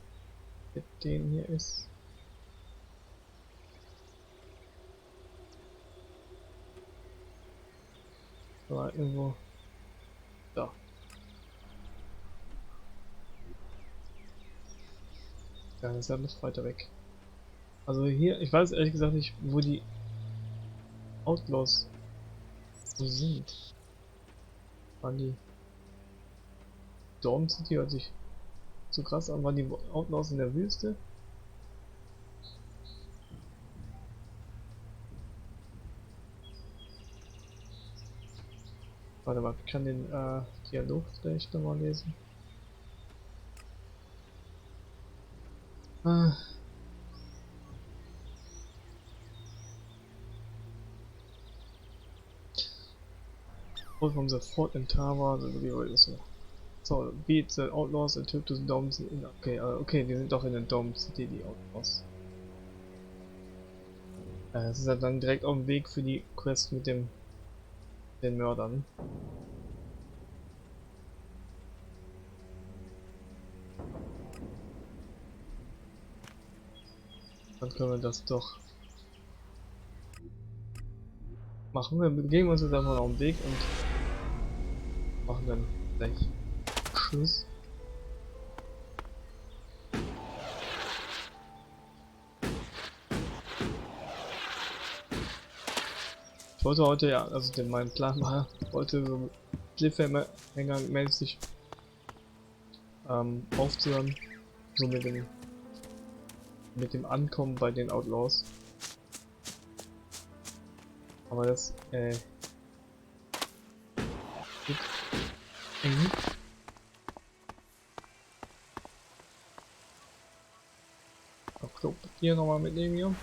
mit denen hier ist. Da irgendwo. Da. Ja, das ist ja noch weiter weg. Also hier, ich weiß ehrlich gesagt nicht, wo die Outlaws sind. Waren die Dorm City, hört sich so krass an, waren die Outlaws in der Wüste? Warte mal, ich kann den Dialog vielleicht nochmal lesen. From the fort in Tava, wie war das so? So, beat the Outlaws and took to the Dome City. Okay, okay, die sind doch in der Dome City, die Outlaws. Das ist ja dann direkt auf dem Weg für die Quest mit den Mördern. Dann können wir das doch machen. Wir begeben uns jetzt einfach auf den Weg und machen dann gleich Schluss. Ich wollte heute, ja, also mein Plan war, heute so Cliffhanger-mäßig aufzuhören, so mit dem Ankommen bei den Outlaws. Aber das geht eng. Auch Klopapier nochmal mitnehmen hier.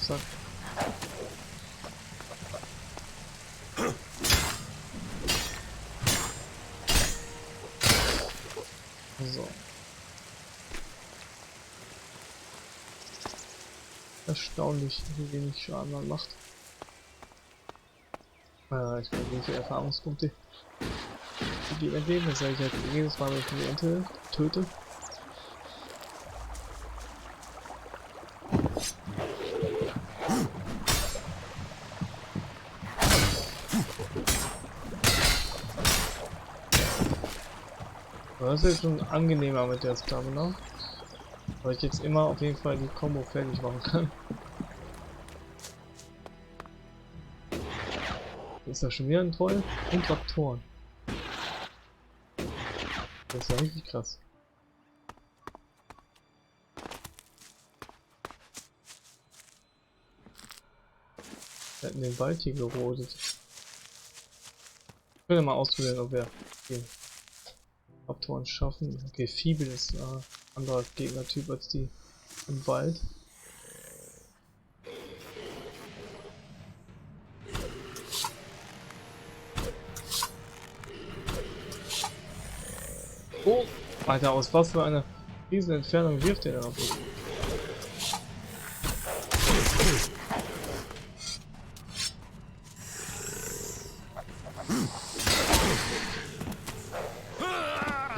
Zack. So. Erstaunlich, wie wenig Schaden man macht. Ich meine, wie viele Erfahrungspunkte die Gegner geben, das sage ich halt jedes Mal, wenn ich die Ente töte. Das ist jetzt schon angenehmer mit der Stamina, weil ich jetzt immer auf jeden Fall die Combo fertig machen kann. Ist da schon wieder ein Troll und Raptoren. Das ist ja richtig krass. Wir hätten den Wald hier gerodet. Ich will mal ausprobieren, ob wir den Raptoren schaffen. Okay, Fiebel ist ein anderer Gegnertyp als die im Wald. Oh! Alter, aus was für einer riesen Entfernung wirft der denn auf mich?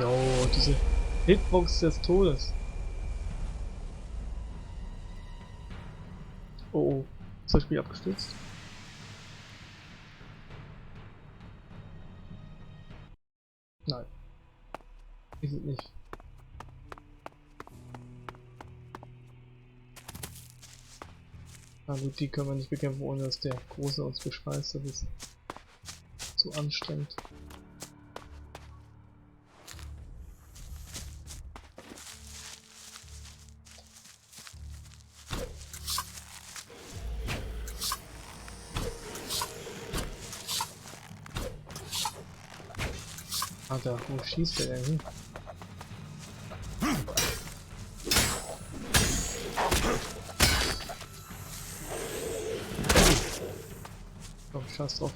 Jo, diese Hitbox des Todes. Oh, oh. Ist das Spiel abgestürzt? Nein. Ist es nicht. Also die können wir nicht bekämpfen, ohne dass der Große uns beschmeißt. Das ist zu anstrengend. Alter, wo schießt der denn hin? Komm, scheiß drauf.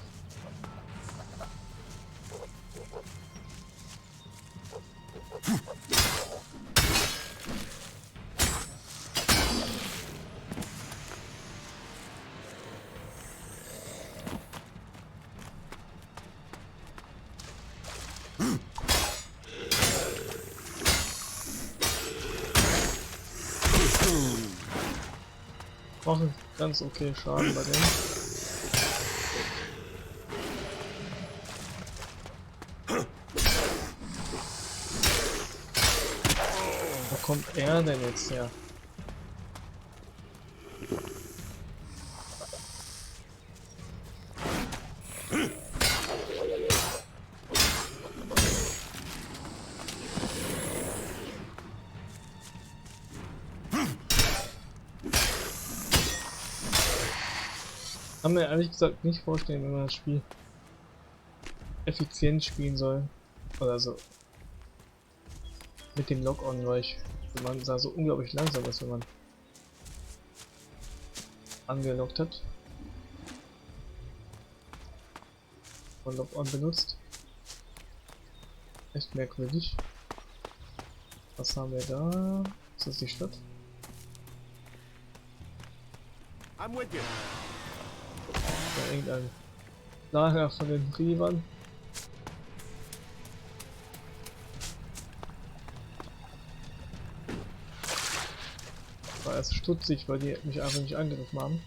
Machen ganz okay Schaden bei dem. Wo kommt er denn jetzt her? Kann mir ehrlich gesagt nicht vorstellen, wenn man das Spiel effizient spielen soll. Oder so. Mit dem Lock-on, weil man da so unglaublich langsam ist, wenn man angelockt hat. Und Lock-on benutzt. Echt merkwürdig. Was haben wir da? Ist das die Stadt? I'm with you. Ja, irgendein Lager von den Reavern. War erst stutzig, weil die mich einfach nicht angegriffen haben.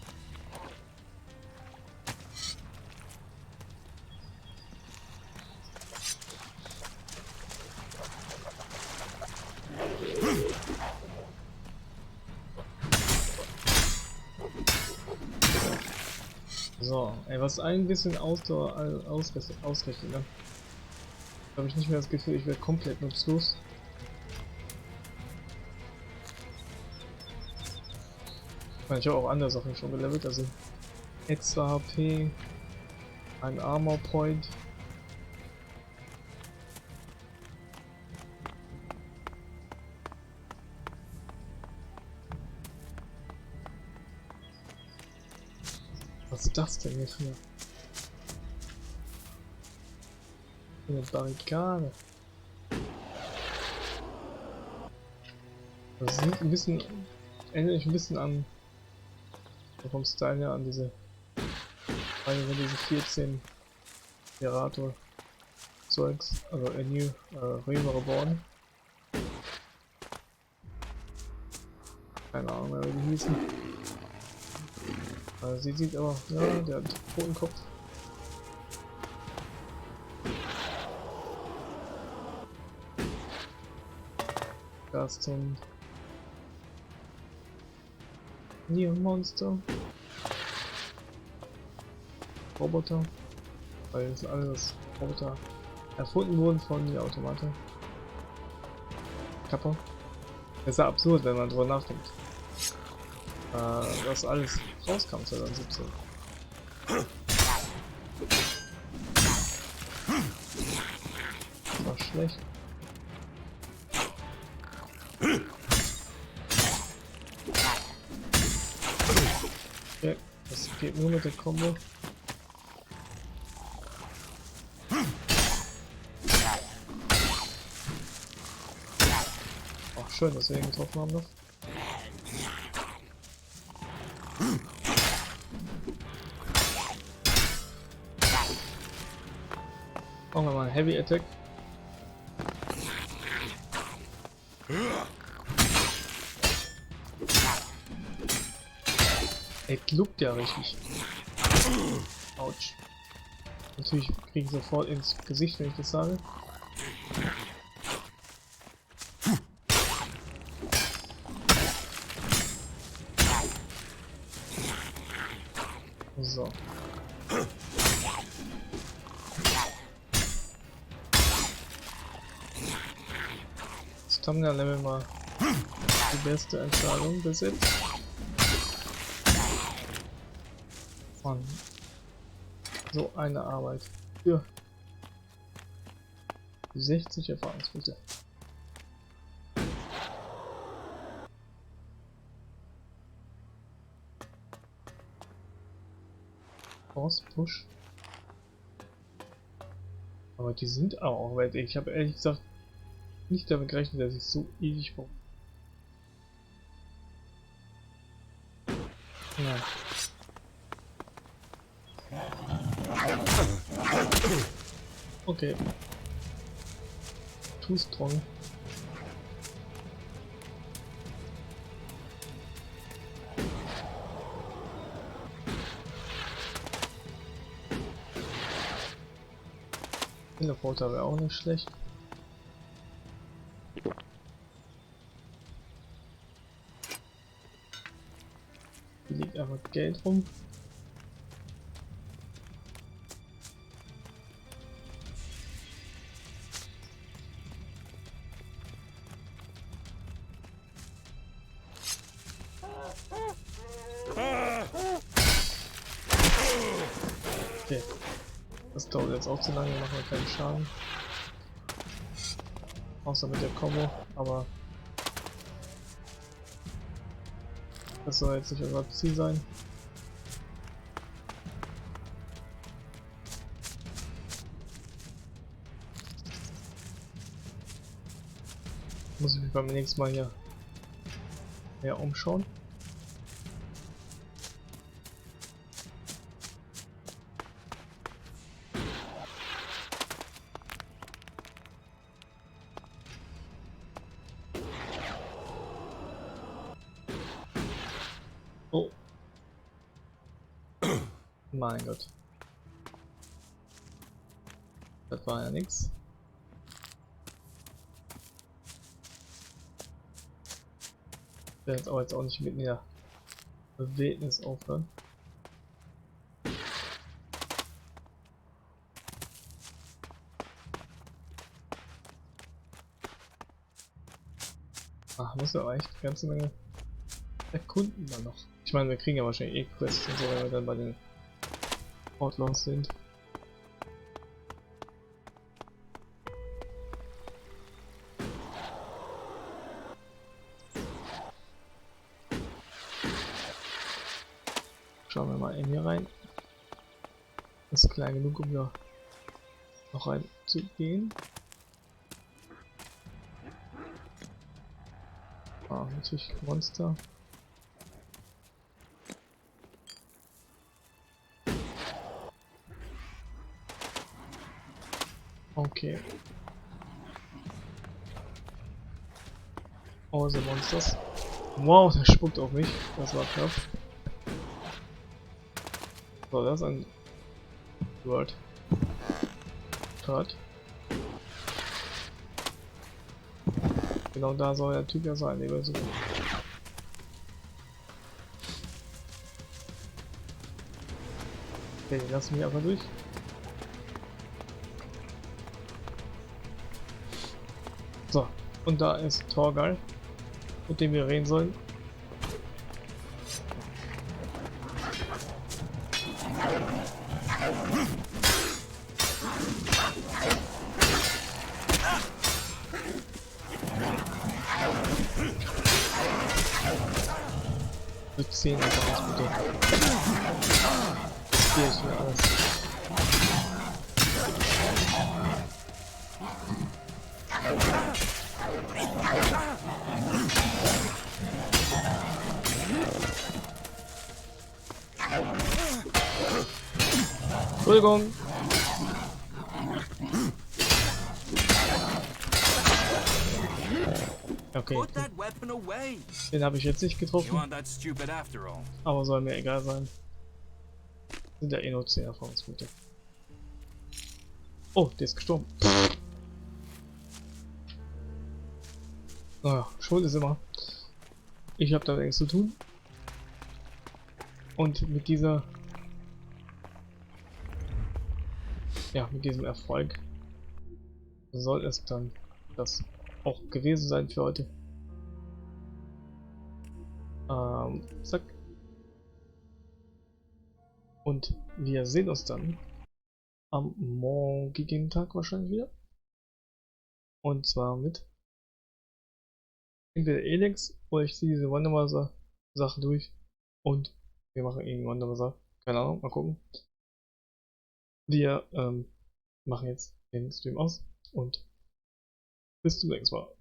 So, ey, was ein bisschen Ausdauer ausrichtet, ne? Habe ich nicht mehr das Gefühl, ich werde komplett nutzlos. Ich meine, ich habe auch andere Sachen schon gelevelt, also extra HP, ein Armor Point. Was ist das denn hier für eine Barrikade? Das sieht ein bisschen, erinnert mich ein bisschen an, vom Style her, an diese 14 Imperator Zeugs, also A New Realm Reborn. Keine Ahnung mehr, wie die hießen. Sie sieht aber, ja, der hat einen roten Kopf. Gaston. Neon Monster. Roboter. Weil das alles Roboter erfunden wurden von die Automaten. Kappa. Das ist ja absurd, wenn man drüber nachdenkt. Das alles rauskam 2017. Das war schlecht. Okay, das geht nur mit der Combo. Ach schön, dass wir ihn getroffen haben noch. Machen wir mal Heavy Attack. Er gluckt ja richtig. Autsch. Natürlich kriege ich sofort ins Gesicht, wenn ich das sage. So. Stamina Level mal die beste Entscheidung bis jetzt. Mann. So eine Arbeit für 60 Erfahrungspunkte. Force Push. Aber die sind auch weit. Ich habe ehrlich gesagt nicht damit gerechnet, dass ich so ewig brauche. Ja. Okay. Too strong. Teleporter wäre auch nicht schlecht. Hier liegt einfach Geld rum. Okay. Das dauert jetzt auch zu lange, machen wir keinen Schaden. Außer mit der Combo, aber das soll jetzt nicht unser Ziel sein. Muss ich mich beim nächsten Mal hier mehr umschauen. Oh. Mein Gott. Das war ja nix. Ich werde jetzt auch nicht mit der Wildnis aufhören. Ach, muss ja echt eine ganze Menge erkunden dann noch. Ich meine, wir kriegen ja wahrscheinlich eh Quests und so, wenn wir dann bei den Outlaws sind. Schauen wir mal in hier rein. Ist klein genug, um hier noch rein zu gehen. Ah, natürlich Monster. Okay. Oh, so Monsters. Wow, der spuckt auf mich. Das war knapp. So, das ist ein Word. Cut. Genau da soll der Typ ja sein, den wir suchen. Okay, lassen wir aber durch. So, und da ist Torgal, mit dem wir reden sollen. Mit 10 einfach aus, bitte. Hier ist mir alles. Entschuldigung. Okay. Den habe ich jetzt nicht getroffen. Aber soll mir egal sein. Sind ja eh nur 10 Erfahrungspunkte. Oh, der ist gestorben. Naja, Schuld ist immer. Ich habe da nichts zu tun. Und mit dieser ja, mit diesem Erfolg soll es dann das auch gewesen sein für heute. Zack. Und wir sehen uns dann am morgigen Tag wahrscheinlich wieder. Und zwar mit entweder ELEX oder ich ziehe diese Wanderwasser-Sache durch und wir machen irgendeinen Wanderwasser. Keine Ahnung, mal gucken. Wir machen jetzt den Stream aus und bis zum nächsten Mal.